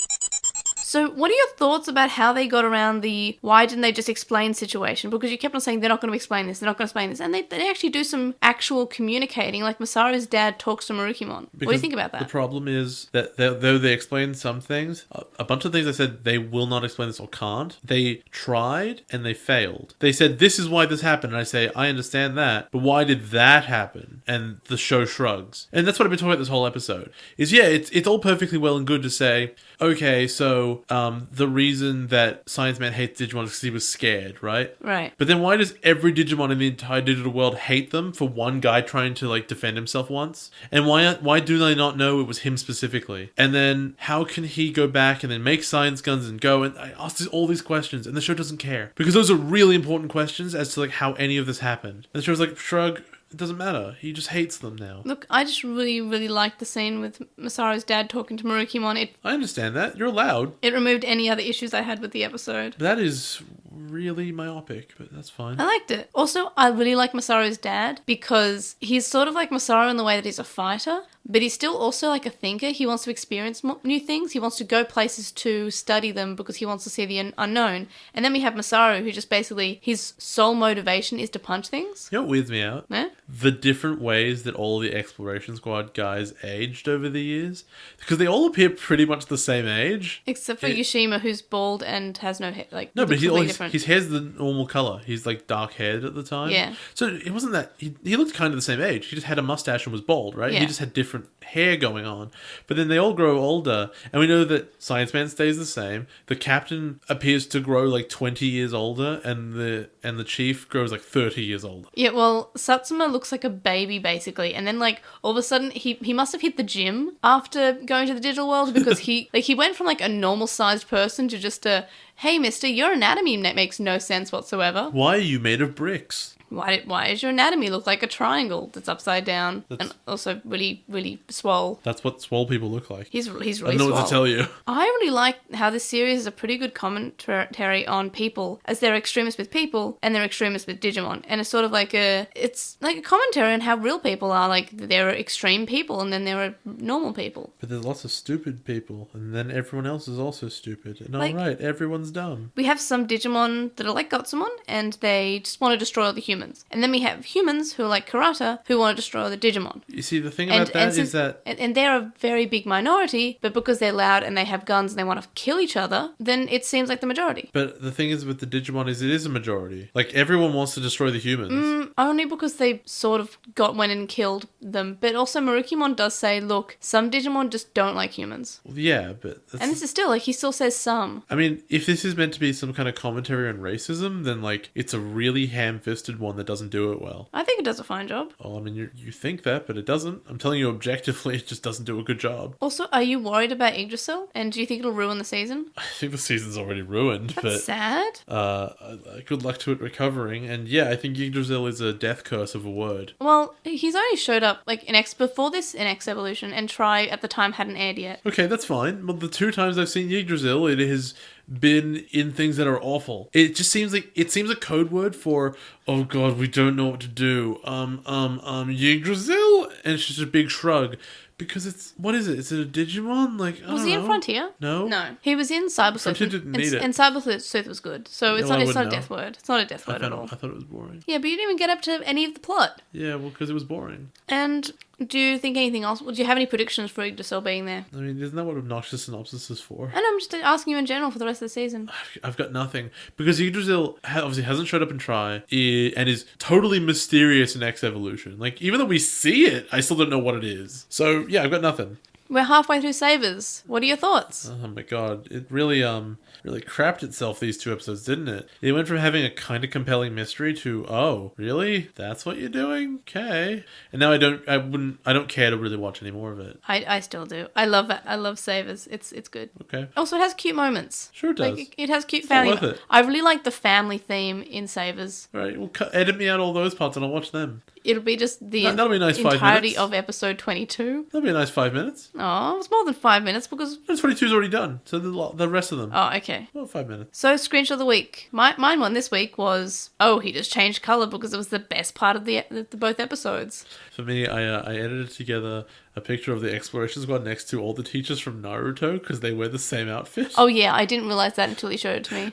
So what are your thoughts about how they got around the why didn't they just explain situation? Because you kept on saying they're not going to explain this, they're not going to explain this. And they actually do some actual communicating, like Masaru's dad talks to Marukimon. What do you think about that? The problem is that though they explain some things, a bunch of things I said they will not explain this or can't. They tried and they failed. They said, this is why this happened. And I say, I understand that, but why did that happen? and the show shrugs. And that's what I've been talking about this whole episode. Is it's all perfectly well and good to say, okay, so the reason that Science Man hates Digimon is because he was scared, right? Right. But then why does every Digimon in the entire digital world hate them for one guy trying to like defend himself once? And why do they not know it was him specifically? And then how can he go back and then make science guns and go? And I asked all these questions, and the show doesn't care, because those are really important questions as to like how any of this happened. And the show's like, shrug. It doesn't matter. He just hates them now. Look, I just really, really liked the scene with Masaru's dad talking to Marukimon. I understand that. You're allowed. It removed any other issues I had with the episode. That is really myopic, but that's fine. I liked it. Also, I really like Masaru's dad because he's sort of like Masaru in the way that he's a fighter, but he's still also like a thinker. He wants to experience new things. He wants to go places to study them because he wants to see the unknown. And then we have Masaru, who just basically, his sole motivation is to punch things. You know what weirds me out? Eh? The different ways that all the Exploration Squad guys aged over the years. Because they all appear pretty much the same age. Except for Yushima, who's bald and has no hair. Like, no, but different. His hair's the normal color. He's like dark haired at the time. Yeah. So it wasn't that he looked kind of the same age. He just had a mustache and was bald, right? Yeah. He just had different hair going on. But then they all grow older, and we know that Science Man stays the same. The captain appears to grow like 20 years older, and the chief grows like 30 years older. Yeah, well, Satsuma looks like a baby basically, and then like all of a sudden he must have hit the gym after going to the digital world, because he went from like a normal sized person to just a, hey mister, your anatomy makes no sense whatsoever. Why are you made of bricks? Why does your anatomy look like a triangle that's upside down and also really, really swole? That's what swole people look like. He's really I don't know swole. what to tell you. I really like how this series is a pretty good commentary on people, as they're extremists with people and they're extremists with Digimon. And it's sort of like it's like a commentary on how real people are. Like, there are extreme people and then there are normal people. But there's lots of stupid people, and then everyone else is also stupid. And Like- alright, everyone's dumb. We have some Digimon that are like Gotsumon and they just want to destroy all the humans. And then we have humans who are like Karata who want to destroy the Digimon. You see, the thing about that is that... And they're a very big minority, but because they're loud and they have guns and they want to kill each other, then it seems like the majority. But the thing is with the Digimon is it is a majority. Like, everyone wants to destroy the humans. Only because they sort of went and killed them. But also Marukimon does say, look, some Digimon just don't like humans. Well, yeah, but... And this is still, like, he still says some. I mean, if this is meant to be some kind of commentary on racism, then, like, it's a really ham-fisted one that doesn't do it well. I think it does a fine job. Well, I mean, you think that, but it doesn't. I'm telling you objectively, it just doesn't do a good job. Also, are you worried about Yggdrasil? And do you think it'll ruin the season? I think the season's already ruined, That's sad. good luck to it recovering. And yeah, I think Yggdrasil is a death curse of a word. Well, he's only showed up, like, before this in X Evolution, and Try at the time hadn't aired yet. Okay, that's fine. Well, the two times I've seen Yggdrasil, it has been in things that are awful. It just seems a code word for, oh god, we don't know what to do. Yggdrasil? And it's just a big shrug. Because it's... What is it? Is it a Digimon? Like, I don't know. Was he in Frontier? No. No. He was in Cyber Sleuth. Frontier didn't need it. And Cyber Sleuth was good. So it's Yeah, well, not I a wouldn't death know. word. It's not a death word at all. I thought it was boring. Yeah, but you didn't even get up to any of the plot. Yeah, well, because it was boring. And do you think anything else? Do you have any predictions for Yggdrasil being there? I mean, isn't that what Obnoxious Synopsis is for? And I'm just asking you in general for the rest of the season. I've got nothing. Because Yggdrasil obviously hasn't showed up in Try and is totally mysterious in X Evolution. Like, even though we see it, I still don't know what it is. So, yeah, I've got nothing. We're halfway through Savers. What are your thoughts? Oh my god. It really crapped itself these two episodes, didn't it? It went from having a kind of compelling mystery to, oh, really? That's what you're doing? Okay. And now I don't care to really watch any more of it. I still do. I love it. I love Savers. It's good. Okay. Also, it has cute moments. Sure it does. Like, it has cute not family. worth it. I really like the family theme in Savers. Alright, well, edit me out all those parts and I'll watch them. It'll be just the That'll be a nice 5 entirety minutes. of episode 22. That'll be a nice 5 minutes. Oh, it's more than 5 minutes because... No, 22's already done. So the rest of them. Oh, okay. Well, 5 minutes. So, screenshot of the week. Mine one this week was, oh, he just changed colour because it was the best part of the both episodes. For me, I edited together a picture of the Exploration Squad next to all the teachers from Naruto because they wear the same outfit. Oh, yeah, I didn't realise that until he showed it to me.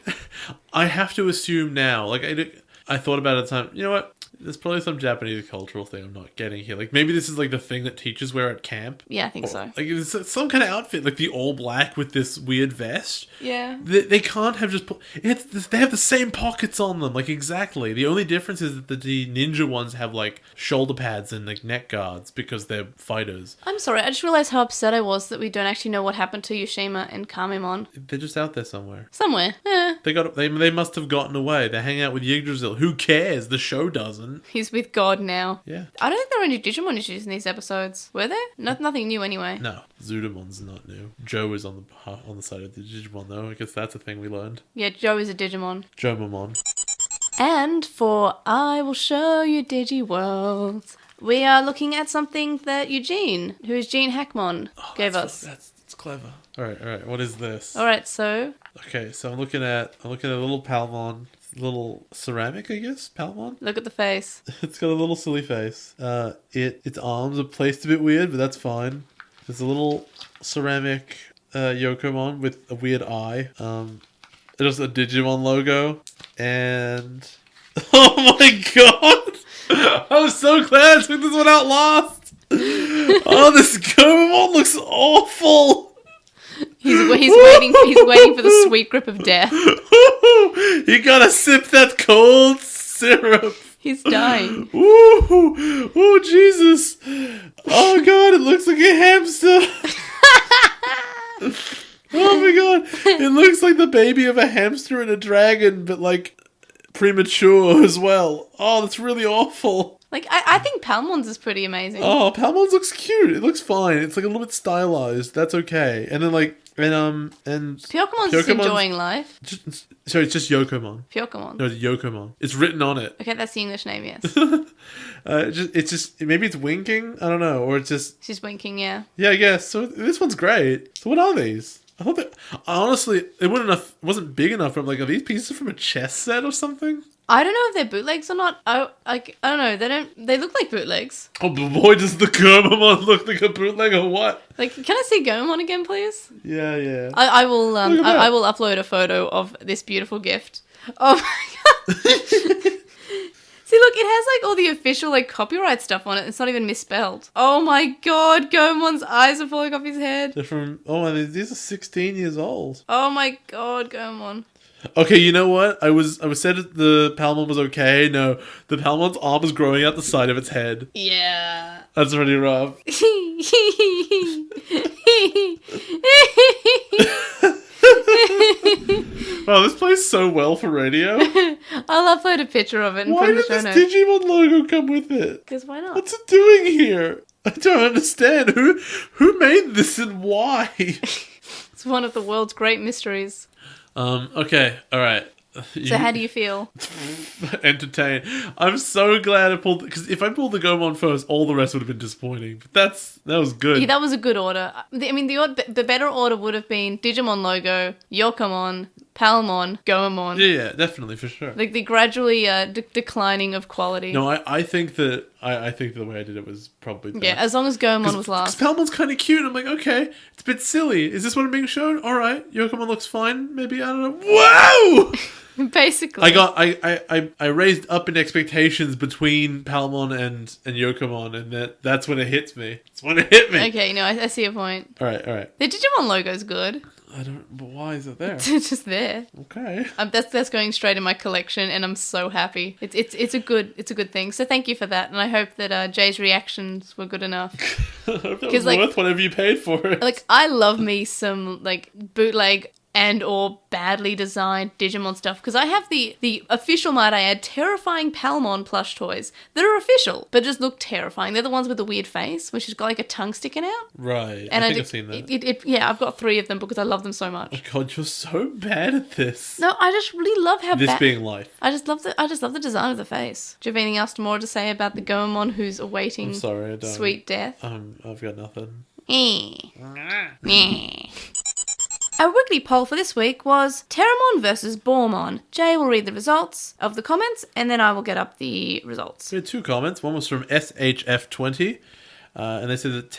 I have to assume now, like, I thought about it at the time, you know what? There's probably some Japanese cultural thing I'm not getting here. Like, maybe this is, like, the thing that teachers wear at camp. Yeah, I think so. Like, it's some kind of outfit, like the all black with this weird vest. Yeah. They can't have just... They have the same pockets on them, like, exactly. The only difference is that the ninja ones have, like, shoulder pads and, like, neck guards because they're fighters. I'm sorry, I just realised how upset I was that we don't actually know what happened to Yushima and Kamemon. They're just out there somewhere. Somewhere. They must have gotten away. They hang out with Yggdrasil. Who cares? The show doesn't. He's with God now. Yeah. I don't think there were any Digimon issues in these episodes. Were there? Nothing new anyway. No. Zudamon's not new. Joe is on the side of the Digimon, though. I guess that's a thing we learned. Yeah, Joe is a Digimon. Jomamon. And for I Will Show You DigiWorld, we are looking at something that Eugene, who is Gene Hackmon, gave us. That's clever. All right. What is this? All right, so Okay, so I'm looking at a little Palmon, little ceramic, I guess. Palmon. look at the face. It's got a little silly face. Its arms are placed a bit weird, but that's fine. There's a little ceramic Yokomon with a weird eye. There's a Digimon logo, and oh my god! I'm so glad I took this one out last. Oh, this Gomamon looks awful. He's waiting for the sweet grip of death. You gotta sip that cold syrup. He's dying. Ooh, oh Jesus! Oh god, it looks like a hamster. Oh my god, it looks like the baby of a hamster and a dragon, but like premature as well. Oh, that's really awful. Like, I think Palmon's is pretty amazing. Oh, Palmon's looks cute. It looks fine. It's like a little bit stylized. That's okay. And then like and Pyokomon's just enjoying life. Sorry, it's just Yokomon. Pyokomon. No, it's Yokomon. It's written on it. Okay, that's the English name, yes. It's just maybe it's winking. I don't know, or it's just She's winking, yeah. yeah. I guess so. This one's great. So what are these? I thought that honestly, it wasn't big enough. I'm like, are these pieces from a chess set or something? I don't know if they're bootlegs or not. I don't know. They look like bootlegs. Oh boy, does the Gomamon look like a bootleg or what? Like, can I see Gomamon again, please? Yeah. I will I will upload a photo of this beautiful gift. Oh my god. See, look, it has like all the official like copyright stuff on it. It's not even misspelled. Oh my god, Goemon's eyes are falling off his head. They're from these are 16 years old. Oh my god, Goemon. Okay, you know what? I was said that the Palmon was okay. No, the Palmon's arm is growing out the side of its head. Yeah. That's really rough. Wow, this plays so well for radio. I'll upload a picture of it and Why put it in did the show this notes. Digimon logo come with it? Because why not? What's it doing here? I don't understand. Who made this and why? It's one of the world's great mysteries. Okay, alright. So how do you feel? Entertained. I'm so glad I pulled... Because if I pulled the Gomon first, all the rest would have been disappointing. But that was good. Yeah, that was a good order. The better order would have been Digimon logo, Yokomon, Palmon, Goemon. Yeah, definitely, for sure. Like the gradually declining of quality. No, I think that... I think the way I did it was probably best. Yeah, as long as Goemon was last. Because Palmon's kind of cute. I'm like, okay, it's a bit silly. Is this what I'm being shown? All right, Yokomon looks fine. Maybe, I don't know. Whoa! Basically. I raised up in expectations between Palmon and Yokomon, and that's when it hits me. It's when it hit me. Okay, no, I see your point. All right. The Digimon logo's good. I don't... But why is it there? It's just there. Okay. That's going straight in my collection, and I'm so happy. It's a good thing. So thank you for that, and I hope that Jay's reactions were good enough. I hope that was worth whatever you paid for it. Like, I love me some like bootleg and or badly designed Digimon stuff, because I have the official, might I add, terrifying Palmon plush toys that are official but just look terrifying. They're the ones with the weird face, which has got like a tongue sticking out. Right. And I've seen that. Yeah, I've got 3 of them because I love them so much. Oh God, you're so bad at this. No, I just really love how this being life. I just love the design of the face. Do you have anything else more to say about the Goemon who's awaiting I'm sorry, I don't. sweet death? I've got nothing. Our weekly poll for this week was Terramon versus Bormon. Jay will read the results of the comments, and then I will get up the results. We had 2 comments. One was from SHF20, and they said that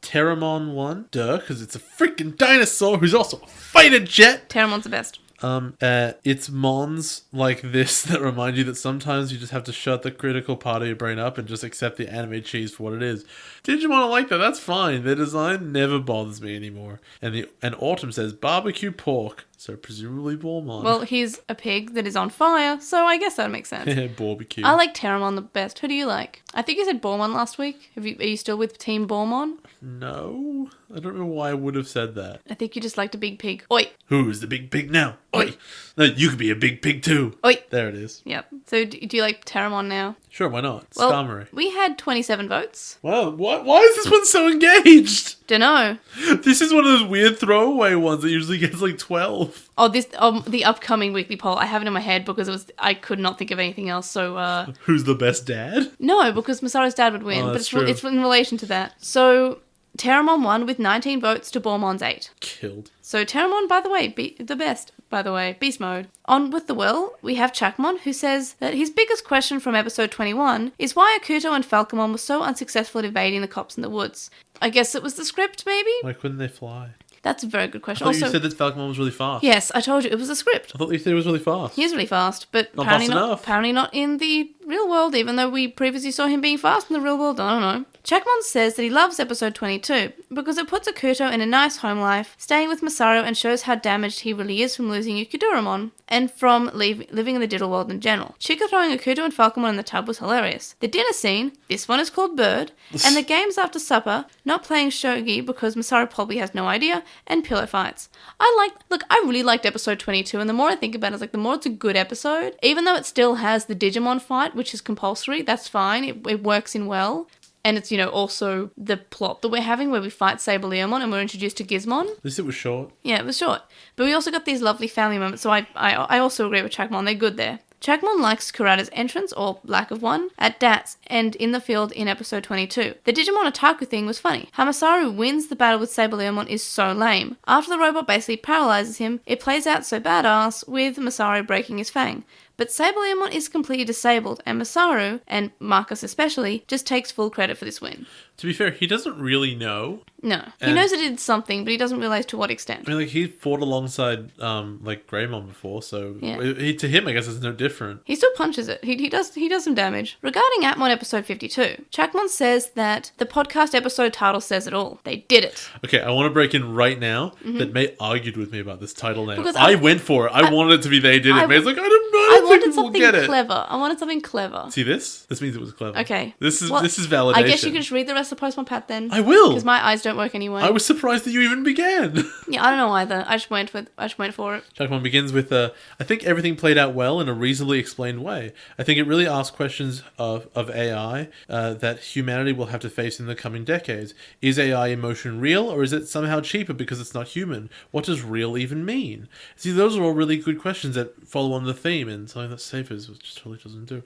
Terramon won. Duh, because it's a freaking dinosaur who's also a fighter jet. Terramon's the best. It's mons like this that remind you that sometimes you just have to shut the critical part of your brain up and just accept the anime cheese for what it is. Digimon are like that. That's fine. Their design never bothers me anymore. And Autumn says barbecue pork. So presumably Bormon. Well, he's a pig that is on fire, so I guess that makes sense. Barbecue. I like Terramon the best. Who do you like? I think you said Bormon last week. Are you still with Team Bormon? No. I don't know why I would have said that. I think you just liked a big pig. Oi! Who's the big pig now? Oi! No, you could be a big pig too. Oi! There it is. Yep. So do you like Terramon now? Sure, why not? Well, Skarmory. we had 27 votes. Wow, why is this one so engaged? Dunno. This is one of those weird throwaway ones that usually gets like 12. Oh, the upcoming weekly poll. I have it in my head because I could not think of anything else. So who's the best dad? no, because Masaru's dad would win. Oh, but that's true. it's in relation to that. So Terramon won with 19 votes to Bormon's 8. Killed. So Terramon, by the way, the best. By the way, beast mode. On with the will, we have Chakmon, who says that his biggest question from episode 21 is why Akuto and Falcomon were so unsuccessful at evading the cops in the woods. I guess it was the script, maybe? Why couldn't they fly? That's a very good I question. thought you said that Falcon was really fast. Yes, I told you, it was the script. I thought you said it was really fast. He is really fast, but Not apparently fast enough. apparently not in the real world, even though we previously saw him being fast in the real world. I don't know. Chakmon says that he loves episode 22 because it puts Akuto in a nice home life, staying with Masaru, and shows how damaged he really is from losing Yukiduramon and from living in the diddle world in general. Chica throwing Akuto and Falcomon in the tub was hilarious. The dinner scene, this one is called Bird, and the games after supper, not playing shogi because Masaru probably has no idea, and pillow fights. I really liked episode 22, and the more I think about it, it's like the more it's a good episode, even though it still has the Digimon fight, which is compulsory, that's fine, it works in well. And it's, also the plot that we're having where we fight Saberleomon and we're introduced to Gizmon. At least it was short. Yeah, it was short. But we also got these lovely family moments, so I also agree with Chakmon, they're good there. Chakmon likes Kurata's entrance, or lack of one, at DATS and in the field in episode 22. The Digimon Otaku thing was funny. How Masaru wins the battle with Saberleomon is so lame. After the robot basically paralyzes him, it plays out so badass with Masaru breaking his fang. But Saberleomon is completely disabled, and Masaru, and Marcus especially, just takes full credit for this win. To be fair, he doesn't really know. No. He knows it did something, but he doesn't realise to what extent. I mean, he fought alongside, Greymon before, so Yeah. to him, I guess it's no different. He still punches it. He does some damage. Regarding Atmon episode 52, Chakmon says that the podcast episode title says it all. They did it. Okay, I want to break in right now that May argued with me about this title name. Because I went for it. I wanted it to be They Did It. May's like, I don't know. I wanted people will something get it. clever. I wanted something clever. See this? This means it was clever. Okay. This is Well, validation. I guess you can just read the rest of Postmon Pat then. I will. Because my eyes don't work anyway. I was surprised that you even began. Yeah, I don't know either. I just went for it. Chakmon begins with, I think everything played out well in a reasonably explained way. I think it really asks questions of AI that humanity will have to face in the coming decades. Is AI emotion real, or is it somehow cheaper because it's not human? What does real even mean? See, those are all really good questions that follow on the theme, and something that Sapers just totally doesn't do.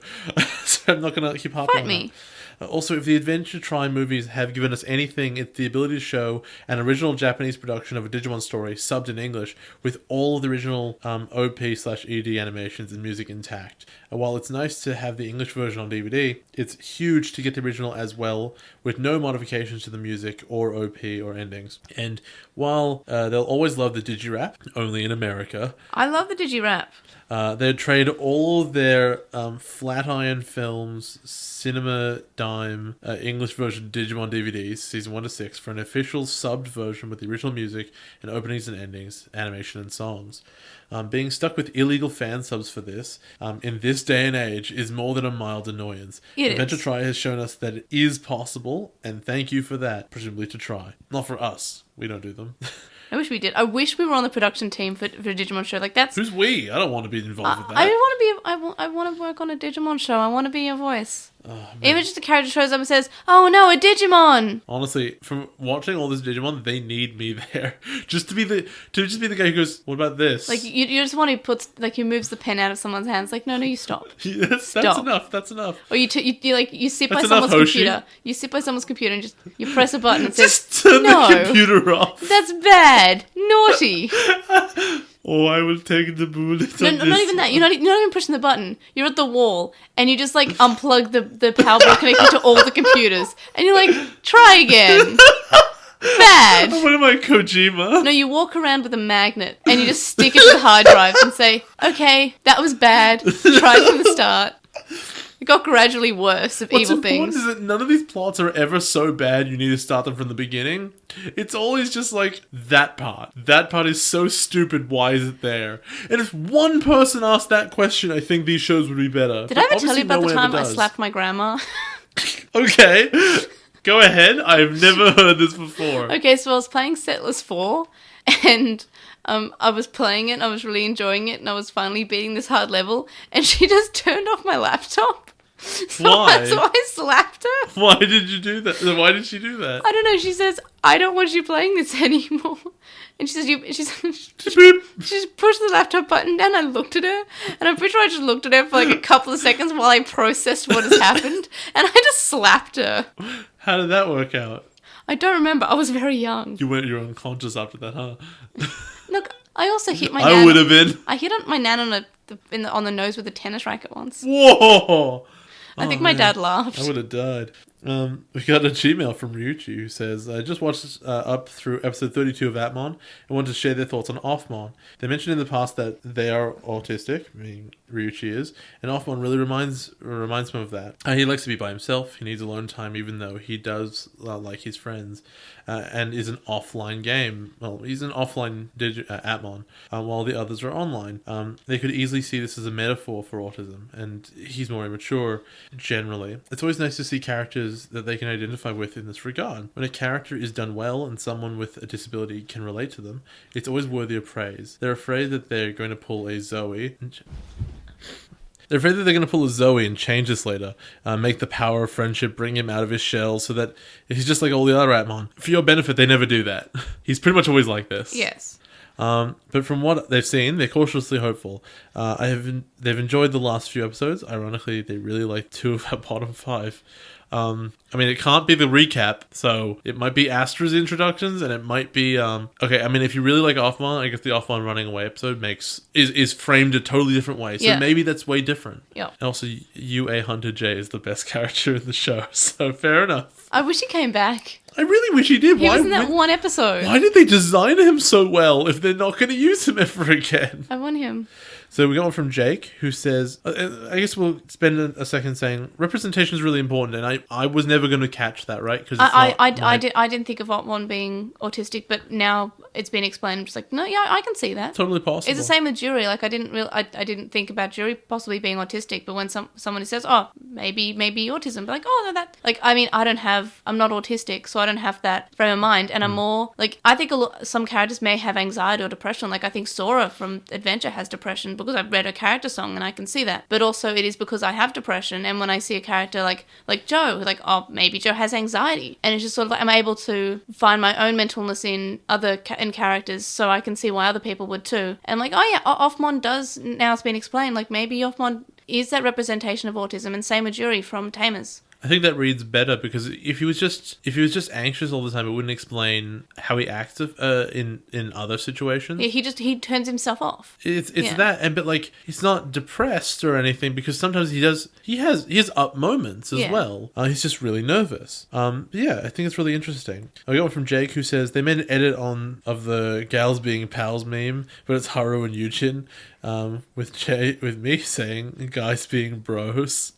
So I'm not going to keep harping on me. that. Also, if the Adventure Time movies have given us anything, it's the ability to show an original Japanese production of a Digimon story subbed in English with all of the original OP/ED animations and music intact. And while it's nice to have the English version on DVD, it's huge to get the original as well with no modifications to the music or OP or endings. And while they'll always love the Digirap, only in America, I love the Digirap. they'd trade all of their Flatiron Films Cinema Dime English version Digimon DVDs, season 1 to 6, for an official subbed version with the original music and openings and endings, animation and songs. Being stuck with illegal fan subs for this, in this day and age, is more than a mild annoyance. Adventure Try has shown us that it is possible, and thank you for that, presumably to try. Not for us. We don't do them. I wish we did. I wish we were on the production team for a Digimon show. Like that's. Who's we? I don't want to be involved with that. I want to work on a Digimon show. I want to be a voice. Even just a character shows up and says, "Oh no, a Digimon!" Honestly, from watching all this Digimon, they need me there just to be the guy who goes, "What about this?" Like you just want to who moves the pen out of someone's hands. Like no, you stop. Yes, that's enough. That's enough. Or you sit by That's someone's enough, Hoshi. computer. You sit by someone's computer and you press a button and says, Just turn "No, the computer off. that's bad, naughty." Oh, I will take the bullet. No, not even that. You're not even pushing the button. You're at the wall, and you just unplug the power board connected to all the computers, and you're like, try again. Bad. What am I, Kojima? No, you walk around with a magnet and you just stick it to the hard drive and say, okay, that was bad. Try it from the start. It got gradually worse of evil things. What's important is that none of these plots are ever so bad you need to start them from the beginning. It's always just like, that part. That part is so stupid, why is it there? And if one person asked that question, I think these shows would be better. Did I ever tell you about the time I slapped my grandma? Okay. Go ahead. I've never heard this before. Okay, so I was playing Settlers 4, and I was playing it, and I was really enjoying it, and I was finally beating this hard level, and she just turned off my laptop. So Why? So I slapped her. Why did you do that? Why did she do that? I don't know. She says, I don't want you playing this anymore. And she says, she just pushed the laptop button down. I looked at her, and I'm pretty sure I just looked at her for like a couple of seconds while I processed what has happened, and I just slapped her. How did that work out? I don't remember. I was very young. You were unconscious after that, huh? Look, I also hit my I would have been. I hit my nan on the nose with a tennis racket once. Whoa! I think my dad laughed. I would have died. We got a Gmail from Ryuchi who says, I just watched up through episode 32 of Atmon and wanted to share their thoughts on Offmon. They mentioned in the past that they are autistic, meaning Ryuchi is, and Offmon really reminds him of that. He likes to be by himself, he needs alone time even though he does like his friends, and is an offline game. Well, he's an offline Atmon, while the others are online. They could easily see this as a metaphor for autism, and he's more immature generally. It's always nice to see characters that they can identify with in this regard. When a character is done well and someone with a disability can relate to them, it's always worthy of praise. They're afraid that they're going to pull a Zoe and change this later. Make the power of friendship bring him out of his shell so that he's just like all the other Atmon. For your benefit, they never do that. He's pretty much always like this. Yes. But from what they've seen, they're cautiously hopeful. They've enjoyed the last few episodes. Ironically, they really like 2 of our bottom 5. I mean, it can't be the recap, so it might be Astra's introductions, and it might be, okay, I mean, if you really like Offmon, I guess the Offmon running away episode is framed a totally different way, so maybe that's way different. Yeah. And also, UA Hunter J is the best character in the show, so fair enough. I wish he came back. I really wish he did. He was in that one episode. Why did they design him so well if they're not going to use him ever again? I want him. So we got one from Jake, who says, I guess we'll spend a second saying, representation is really important, and I was never going to catch that, right? Because I didn't think of one being autistic, but now it's been explained. I'm just like, no, yeah, I can see that. Totally possible. It's the same with Jury. Like, I didn't think about Jury possibly being autistic, but when someone says, oh, maybe autism, but like, oh, no, that, like, I mean, I'm not autistic, so I don't have that frame of mind, and I'm more, like, I think some characters may have anxiety or depression. Like, I think Sora from Adventure has depression, because I've read a character song and I can see that. But also it is because I have depression, and when I see a character like Joe, like, oh, maybe Joe has anxiety, and it's just sort of like I'm able to find my own mentalness in other characters, so I can see why other people would too. And like, oh yeah, Offmon does, now it's been explained, like maybe Offmon is that representation of autism, and same with Jury from Tamers. I think that reads better, because if he was just anxious all the time, it wouldn't explain how he acts in other situations. Yeah, he turns himself off. It's that, but like, he's not depressed or anything, because sometimes he has up moments as well. He's just really nervous. Yeah, I think it's really interesting. I got one from Jake, who says they made an edit of the gals being pals meme, but it's Haru and Yujin, with me saying guys being bros.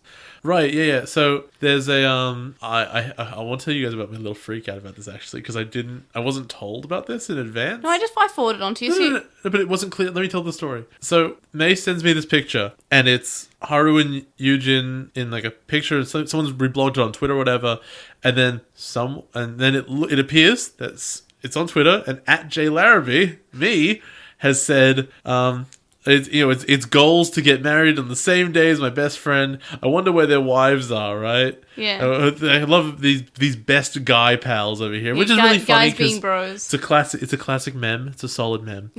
Right, yeah. So there's a I want to tell you guys about my little freak out about this, actually, because I wasn't told about this in advance. No, I forwarded it on to you. No, but it wasn't clear. Let me tell the story. So May sends me this picture, and it's Haru and Yujin in like a picture. Someone's reblogged it on Twitter or whatever, and then it appears that it's on Twitter, and at J Larrabee, me, has said, it's goals to get married on the same day as my best friend. I wonder where their wives are, right? Yeah. I love these best guy pals over here, which is really funny. Guys being bros. It's a classic meme. It's a solid meme.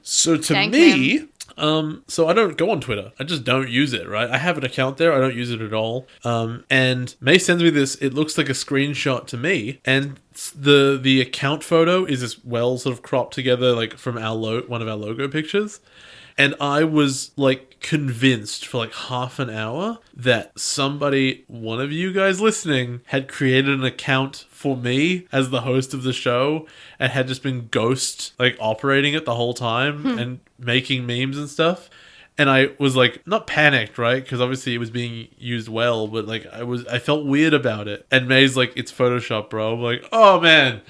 So to Dank me, so I don't go on Twitter. I just don't use it, right? I have an account there. I don't use it at all. And May sends me this. It looks like a screenshot to me, and the account photo is as well sort of cropped together, like from one of our logo pictures. And I was like convinced for like half an hour that somebody, one of you guys listening, had created an account for me as the host of the show and had just been ghost like operating it the whole time and making memes and stuff. And I was like, not panicked, right? Because obviously it was being used well, but like I felt weird about it. And May's like, it's Photoshop, bro. I'm like, oh man,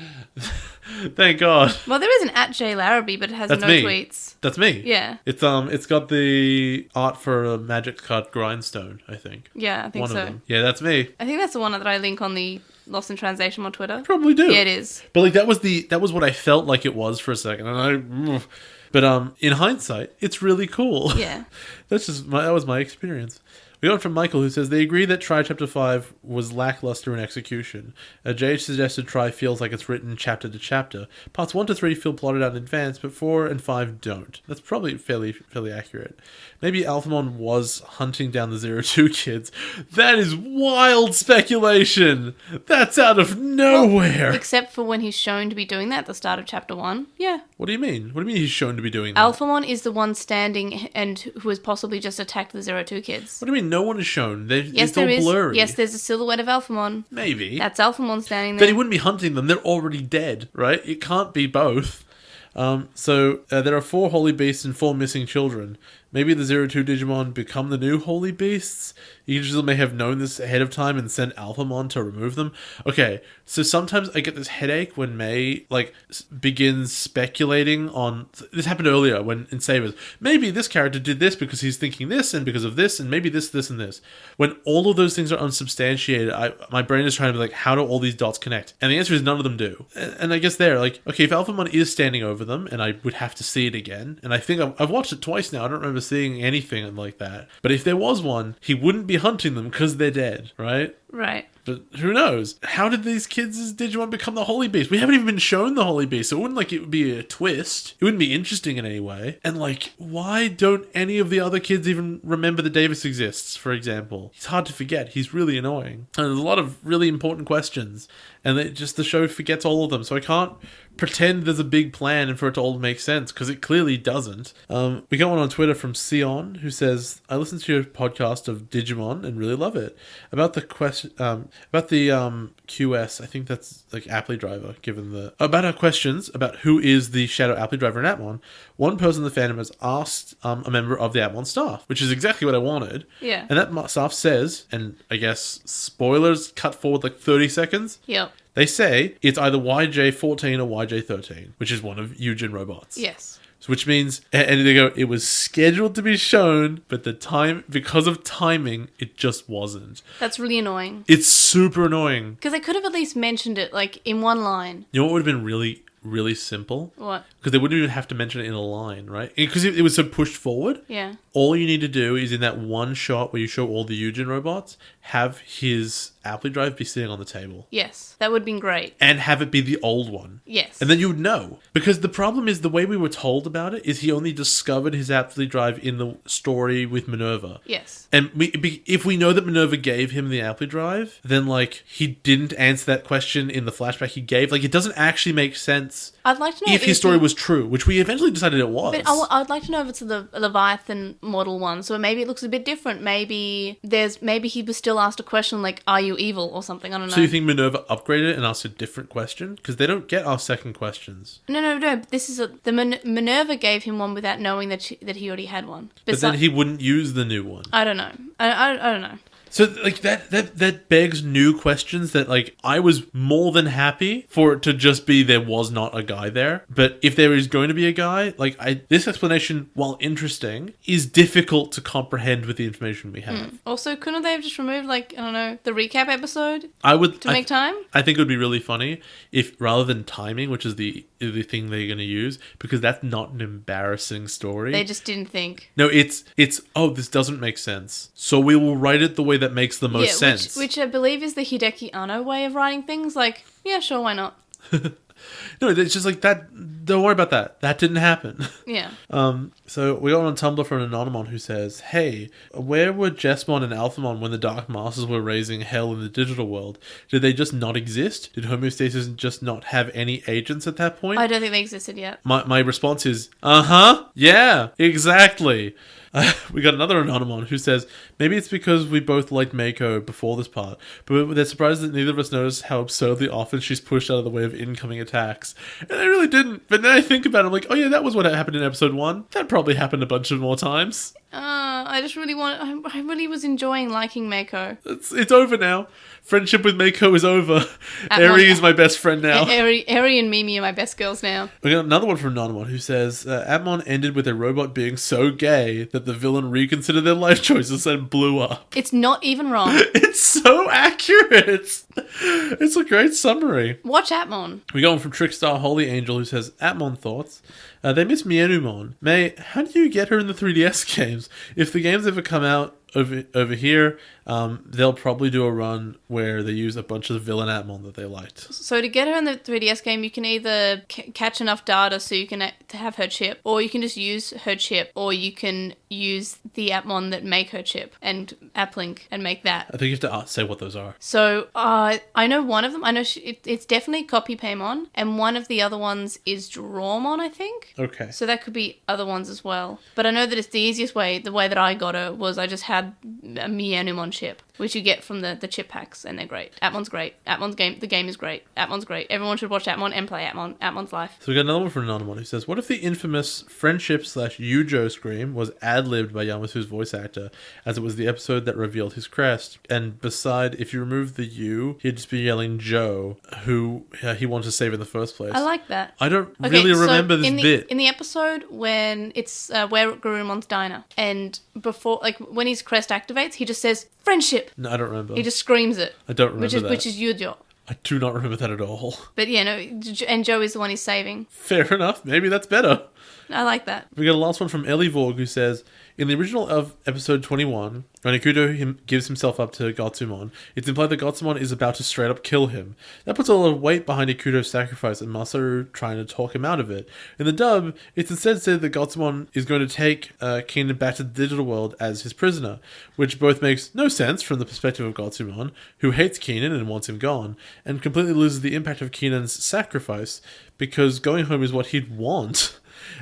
thank God. Well, there is an @JLarrabee, but it has That's no me. tweets. That's me. Yeah. It's got the art for a Magic Cut Grindstone, I think. Yeah, I think One so. of them. Yeah, that's me. I think that's the one that I link on the Lost in Translation on Twitter. Probably do. Yeah, it is. But like that was what I felt like it was for a second, and but in hindsight, it's really cool. Yeah. That was my experience. We got from Michael, who says they agree that Try Chapter 5 was lackluster in execution. JH suggested Try feels like it's written chapter to chapter. Parts 1 to 3 feel plotted out in advance, but 4 and 5 don't. That's probably fairly accurate. Maybe Alphamon was hunting down the 02 kids. That is wild speculation. That's out of nowhere. Well, except for when he's shown to be doing that at the start of chapter 1. Yeah. What do you mean? What do you mean he's shown to be doing that? Alphamon is the one standing and who has possibly just attacked the 02 kids. What do you mean? No one is shown. Yes, it's all there is. blurry. Yes, there's a silhouette of Alphamon. Maybe. That's Alphamon standing there. Then he wouldn't be hunting them. They're already dead, right? It can't be both. So there are 4 holy beasts and 4 missing children. Maybe the 02 Digimon become the new holy beasts? Yggdrasil may have known this ahead of time and sent Alphamon to remove them. Okay, so sometimes I get this headache when May begins speculating on... This happened earlier when in Savers. Maybe this character did this because he's thinking this and because of this and maybe this, this, and this. When all of those things are unsubstantiated, my brain is trying to be like, how do all these dots connect? And the answer is none of them do. And I guess they're like, okay, if Alphamon is standing over them, and I would have to see it again, and I think I've watched it twice now, I don't remember seeing anything like that. But if there was one, he wouldn't be hunting them because they're dead, right? Right. But who knows? How did these kids' Digimon become the Holy Beast? We haven't even been shown the Holy Beast, so it wouldn't it would be a twist. It wouldn't be interesting in any way. And why don't any of the other kids even remember that Davis exists, for example? He's hard to forget. He's really annoying. And there's a lot of really important questions. And the show forgets all of them, so I can't pretend there's a big plan and for it to all make sense, because it clearly doesn't. We got one on Twitter from Sion, who says, I listened to your podcast of Digimon and really love it. About the question, about the QS, I think that's like Apply Driver, about our questions about who is the Shadow Apply Driver in Atmon, one person in the fandom has asked a member of the Atmon staff, which is exactly what I wanted. Yeah. And that staff says, and I guess spoilers cut forward 30 seconds. Yep. They say it's either YJ14 or YJ13, which is one of Eugen robots. Yes. So which means, and they go, it was scheduled to be shown, but because of timing, it just wasn't. That's really annoying. It's super annoying. Because they could have at least mentioned it, in one line. You know what would have been really, really simple? What? Because they wouldn't even have to mention it in a line, right? Because it was so pushed forward. Yeah. All you need to do is in that one shot where you show all the Eugen robots, have his Apply Drive be sitting on the table. Yes, that would have been great. And have it be the old one. Yes. And then you would know. Because the problem is the way we were told about it is he only discovered his Apply Drive in the story with Minerva. Yes. And if we know that Minerva gave him the Apply Drive, then he didn't answer that question in the flashback he gave. It doesn't actually make sense. I'd like to know if his story was true, which we eventually decided it was. But I'd like to know if it's the Leviathan model one, so maybe it looks a bit different. Maybe he was still asked a question like, "Are you evil?" or something. I don't know. So you think Minerva upgraded it and asked a different question? Because they don't get asked second questions. No. This is Minerva gave him one without knowing that he already had one. But then he wouldn't use the new one. I don't know. I don't know. So that begs new questions that I was more than happy for it to just be there was not a guy there. But if there is going to be a guy, this explanation, while interesting, is difficult to comprehend with the information we have. Also, couldn't they have just removed the recap episode? To make time? I think it would be really funny if rather than timing, which is the thing they're going to use, because that's not an embarrassing story. They just didn't think. No, it's this doesn't make sense. So we will write it the way that makes the most sense. Which I believe is the Hideki Anno way of writing things. Yeah, sure, why not? No, it's just like that. Don't worry about that. That didn't happen. Yeah. So we got on Tumblr from an Anonymon who says, "Hey, where were Jessmon and Alphamon when the Dark Masters were raising hell in the digital world? Did they just not exist? Did Homeostasis just not have any agents at that point?" I don't think they existed yet. My response is, yeah, exactly. We got another Anonymon who says, "Maybe it's because we both liked Mako before this part, but they're surprised that neither of us noticed how absurdly often she's pushed out of the way of incoming attacks." And I really didn't. But then I think about it, I'm like, oh yeah, that was what happened in episode 1. That probably happened a bunch of more times. I just really I really was enjoying liking Mako. It's over now. Friendship with Mako is over. Eri is my best friend now. Eri and Mimi are my best girls now. We got another one from Anonymon who says, Atmon ended with a robot being so gay that the villain reconsidered their life choices and blew up. It's not even wrong. It's so accurate. It's a great summary. Watch Atmon. We got one from Trickstar Holy Angel who says, Atmon thoughts. They miss Mienumon. May, how do you get her in the 3DS games? If the games ever come out over here, they'll probably do a run where they use a bunch of the villain Atmon that they liked. So to get her in the 3DS game, you can either catch enough data so you can have her chip, or you can just use her chip, or you can use the Atmon that make her chip and Applink and make that. I think you have to say what those are. So I know one of them. I know it's definitely Copy Paymon, and one of the other ones is Drawmon, I think. Okay. So that could be other ones as well. But I know that it's the easiest way. The way that I got her was I just had a Mienumon chip, which you get from the chip packs, and they're great. Atmon's great. The game is great. Atmon's great. Everyone should watch Atmon and play Atmon. Atmon's life. So we got another one from Anonymon who says, what if the infamous friendship/Yujo scream was ad-libbed by Yamasu's voice actor, as it was the episode that revealed his crest? And beside, if you remove the U, he'd just be yelling Joe, who he wanted to save in the first place. I like that. I don't really remember this bit. In the episode when it's where Garumon's diner, and before, like, when his crest activates, he just says, friendship! No, I don't remember. He just screams it. I don't remember that. Which is Yujo. I do not remember that at all. But yeah, no, and Joe is the one he's saving. Fair enough. Maybe that's better. I like that. We got a last one from Ellie Vorg who says, in the original of episode 21, when Ikuto gives himself up to Gotsumon, it's implied that Gotsumon is about to straight up kill him. That puts a lot of weight behind Ikuto's sacrifice and Masaru trying to talk him out of it. In the dub, it's instead said that Gotsumon is going to take Keenan back to the digital world as his prisoner, which both makes no sense from the perspective of Gotsumon, who hates Keenan and wants him gone, and completely loses the impact of Keenan's sacrifice, because going home is what he'd want.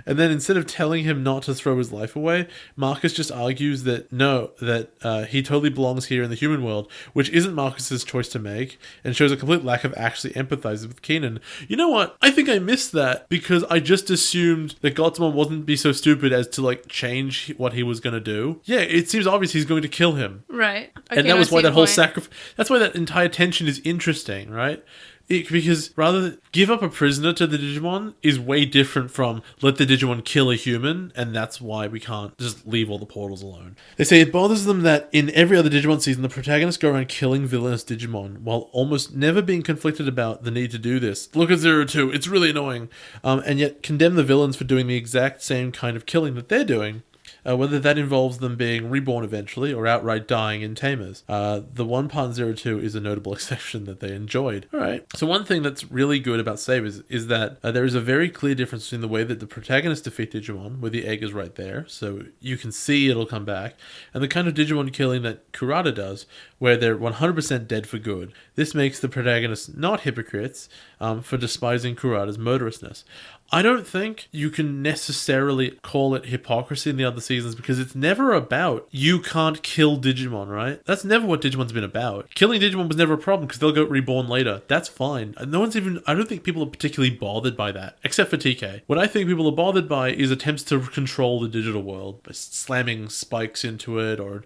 And then instead of telling him not to throw his life away, Marcus just argues that he totally belongs here in the human world, which isn't Marcus's choice to make, and shows a complete lack of actually empathizing with Keenan. You know what? I think I missed that because I just assumed that Gotsumon wouldn't be so stupid as to like change what he was going to do. Yeah, it seems obvious he's going to kill him. Right. Okay, and that was why that whole sacrifice. That's why that entire tension is interesting, right? Because rather than give up a prisoner to the Digimon is way different from let the Digimon kill a human, and that's why we can't just leave all the portals alone. They say it bothers them that in every other Digimon season, the protagonists go around killing villainous Digimon, while almost never being conflicted about the need to do this. Look at 02, it's really annoying. And yet condemn the villains for doing the exact same kind of killing that they're doing. Whether that involves them being reborn eventually or outright dying in Tamers. The one part in 02 is a notable exception that they enjoyed. Alright, so one thing that's really good about Sabers is that there is a very clear difference between the way that the protagonists defeat Digimon, where the egg is right there, so you can see it'll come back, and the kind of Digimon killing that Kurata does, where they're 100% dead for good. This makes the protagonists not hypocrites for despising Kurata's murderousness. I don't think you can necessarily call it hypocrisy in the other seasons because it's never about you can't kill Digimon, right? That's never what Digimon's been about. Killing Digimon was never a problem because they'll get reborn later. That's fine. I don't think people are particularly bothered by that, except for TK. What I think people are bothered by is attempts to control the digital world by slamming spikes into it or,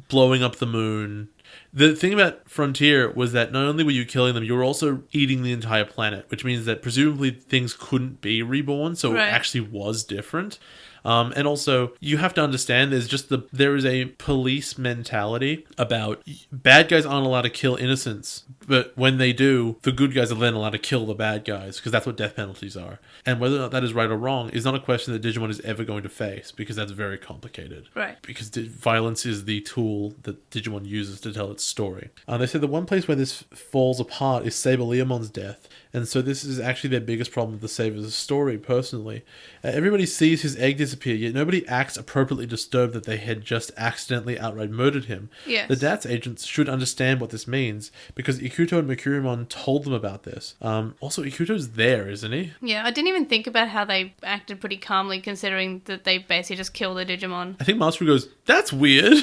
blowing up the moon. The thing about Frontier was that not only were you killing them, you were also eating the entire planet, which means that presumably things couldn't be reborn, so It actually was different. And also, you have to understand there is a police mentality about bad guys aren't allowed to kill innocents, but when they do, the good guys are then allowed to kill the bad guys, because that's what death penalties are. And whether or not that is right or wrong is not a question that Digimon is ever going to face, because that's very complicated. Right. Because violence is the tool that Digimon uses to tell its story. They said the one place where this falls apart is Saberleomon's death. And so this is actually their biggest problem with the Saber's story, personally. Everybody sees his egg disappear, yet nobody acts appropriately disturbed that they had just accidentally outright murdered him. Yes. The DATS agents should understand what this means, because Ikuto and Mercurymon told them about this. Also, Ikuto's there, isn't he? Yeah, I didn't even think about how they acted pretty calmly, considering that they basically just killed the Digimon. I think Masaru goes, "That's weird."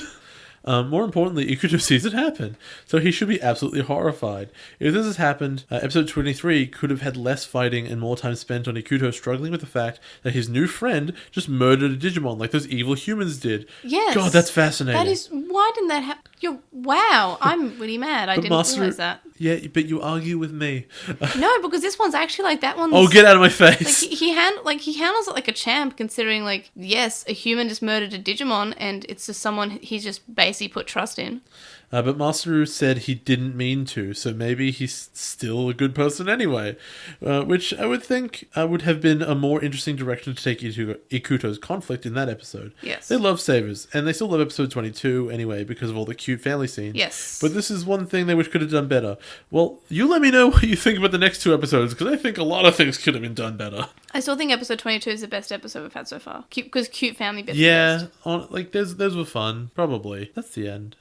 More importantly, Ikuto sees it happen, so he should be absolutely horrified. If this has happened, episode 23 could have had less fighting and more time spent on Ikuto struggling with the fact that his new friend just murdered a Digimon like those evil humans did. Yes. God, that's fascinating. That is... Why didn't that happen? Wow, I'm really mad. I didn't realize that. Yeah, but you argue with me. No, because this one's actually like that one's... Oh, get out of my face. Like he handles it like a champ, considering, like, yes, a human just murdered a Digimon, and it's just someone he's just basically put trust in. But Masaru said he didn't mean to, so maybe he's still a good person anyway. Which I would think would have been a more interesting direction to take Ikuto's conflict in that episode. Yes. They love Savers, and they still love episode 22 anyway because of all the cute family scenes. Yes. But this is one thing they wish could have done better. Well, you let me know what you think about the next two episodes, because I think a lot of things could have been done better. I still think episode 22 is the best episode we've had so far. Because cute family bits. Yeah, those were fun. Probably. That's the end.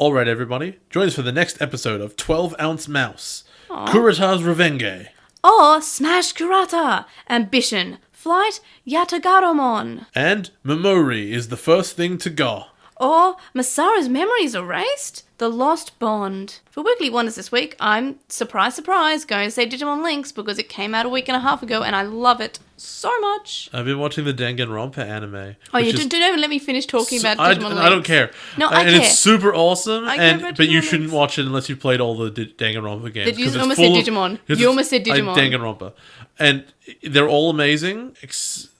Alright, everybody, join us for the next episode of 12-Ounce Mouse, Kurata's Revenge. Or Smash Kurata, Ambition, Flight Yatagaromon. And Memori is the first thing to go. Or Masaru's memories erased, The Lost Bond. For Weekly Wonders this week, I'm, surprise, surprise, going to say Digimon Links because it came out a week and a half ago and I love it so much. I've been watching the Danganronpa anime. Oh, you don't even let me finish talking about Digimon Links. I don't care. No, I care. And it's super awesome, but you Digimon shouldn't Links. watch it unless you've played all the Danganronpa games. You almost said Digimon. You almost said Digimon. Danganronpa. And they're all amazing.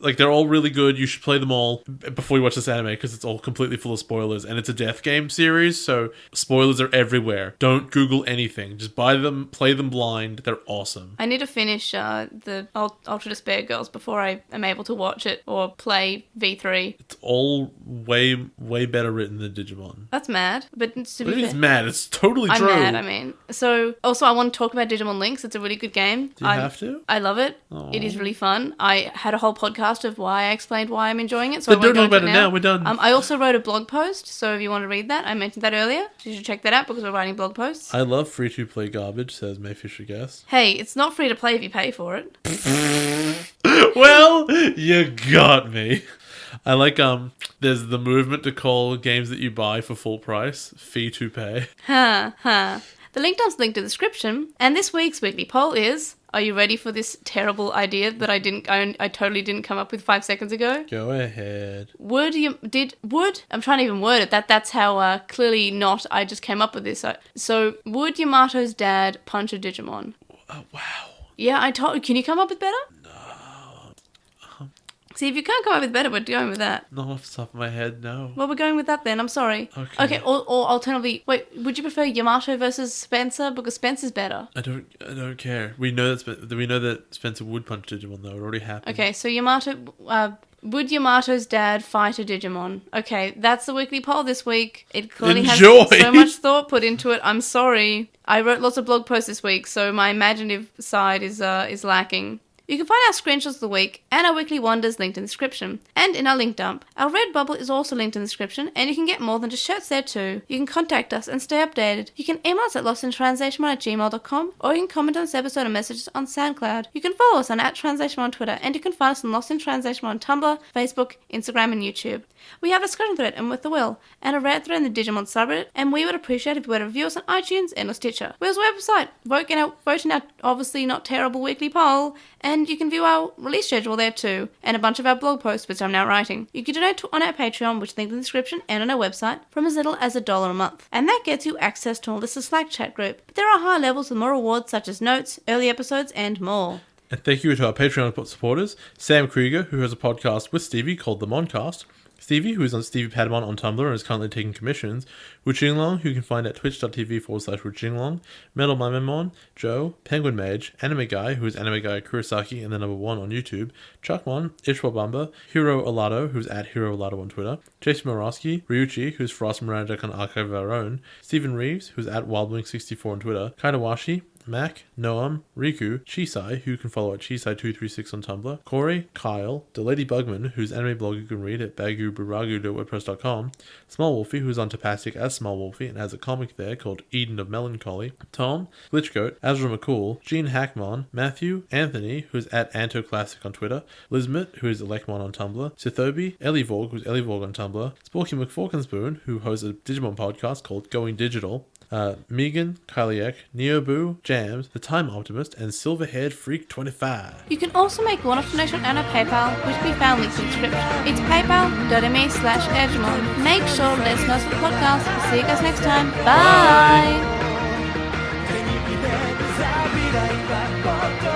They're all really good. You should play them all before you watch this anime because it's all completely full of spoilers. And it's a death game series, so spoilers are everywhere. Don't Google anything. Just buy them, play them blind. They're awesome. I need to finish the Ultra Despair Girls before I am able to watch it or play V3. It's all way, way better written than Digimon. That's mad. But to be fair, it's mad. It's totally true. I'm mad, I mean. So, also I want to talk about Digimon Links. It's a really good game. Do you have to? I love it. Aww. It is really fun. I had a whole podcast of why I explained why I'm enjoying it. So but I won't don't talk go about into it now. We're done. I also wrote a blog post, so if you want to read that, I mentioned that earlier. So you should check that out because we're writing blog posts. I love free-to-play garbage, says May Fisher Guest. Hey, it's not free to play if you pay for it. Well, you got me. I like, there's the movement to call games that you buy for full price, fee to pay. The link dump's linked in the description, and this week's weekly poll is, are you ready for this terrible idea that I totally didn't come up with 5 seconds ago? Go ahead. I'm trying to even word it. That's how clearly not I just came up with this. So, would Yamato's dad punch a Digimon? Wow. Yeah, can you come up with better? No. See, if you can't come up with better, we're going with that. Not off the top of my head, no. Well, we're going with that then. I'm sorry. Okay. Or alternatively, wait, would you prefer Yamato versus Spencer? Because Spencer's better. I don't care. We know that Spencer would punch Digimon, though. It already happened. Okay, so would Yamato's dad fight a Digimon? Okay, that's the weekly poll this week. It clearly has so much thought put into it. I'm sorry. I wrote lots of blog posts this week, so my imaginative side is lacking. You can find our screenshots of the week and our weekly wonders linked in the description. And in our link dump, our Redbubble is also linked in the description, and you can get more than just shirts there too. You can contact us and stay updated. You can email us at LostinTranslationmon@gmail.com, or you can comment on this episode and message us on SoundCloud. You can follow us on @TranslationMon on Twitter, and you can find us on Lost in Translation on Tumblr, Facebook, Instagram, and YouTube. We have a discussion thread and with the Will, and a Reddit thread in the Digimon subreddit, and we would appreciate if you were to review us on iTunes and or Stitcher. Will's website, vote in our obviously not terrible weekly poll, and you can view our release schedule there too, and a bunch of our blog posts, which I'm now writing. You can donate on our Patreon, which is linked in the description, and on our website, from as little as $1 a month. And that gets you access to a list of Slack chat group. But there are higher levels with more rewards such as notes, early episodes, and more. And thank you to our Patreon supporters, Sam Krieger, who has a podcast with Stevie called The Moncast, Stevie, who is on Stevie Padamon on Tumblr and is currently taking commissions, Wuchinglong, who you can find at twitch.tv/Wuchinglong, Metal Mimemon, Joe, Penguin Mage, Anime Guy, who is Anime Guy Kurosaki and the number 1 on YouTube, Chuckmon, Ishwabamba, Hiro Olado, who is at Hiro Olado on Twitter, Jason Morosky, Ryuchi, who is Frost Miranda on Archive of Our Own, Stephen Reeves, who is at Wildwing64 on Twitter, Kaidawashi, Mac, Noam, Riku, Chisai, who you can follow at Chisai236 on Tumblr, Corey, Kyle, the Lady Bugman, whose anime blog you can read at baguburagu.wordpress.com, Small Wolfie, who's on Tapastic as Small Wolfie and has a comic there called Eden of Melancholy, Tom, Glitchgoat, Azra McCool, Gene Hackmon, Matthew, Anthony, who's at AntoClassic on Twitter, Lizmet, who is Elecmon on Tumblr, Sithobi, Ellie who's Ellie on Tumblr, Sporky McForkinspoon, who hosts a Digimon podcast called Going Digital, Megan, Kyliek, Neobu, Jams, The Time Optimist, and Silverhaired Freak 25. You can also make one-off donation on our PayPal, which can be found linked in the description. It's paypal.me/edgemon. Make sure to let us know for the podcast. See you guys next time. Bye!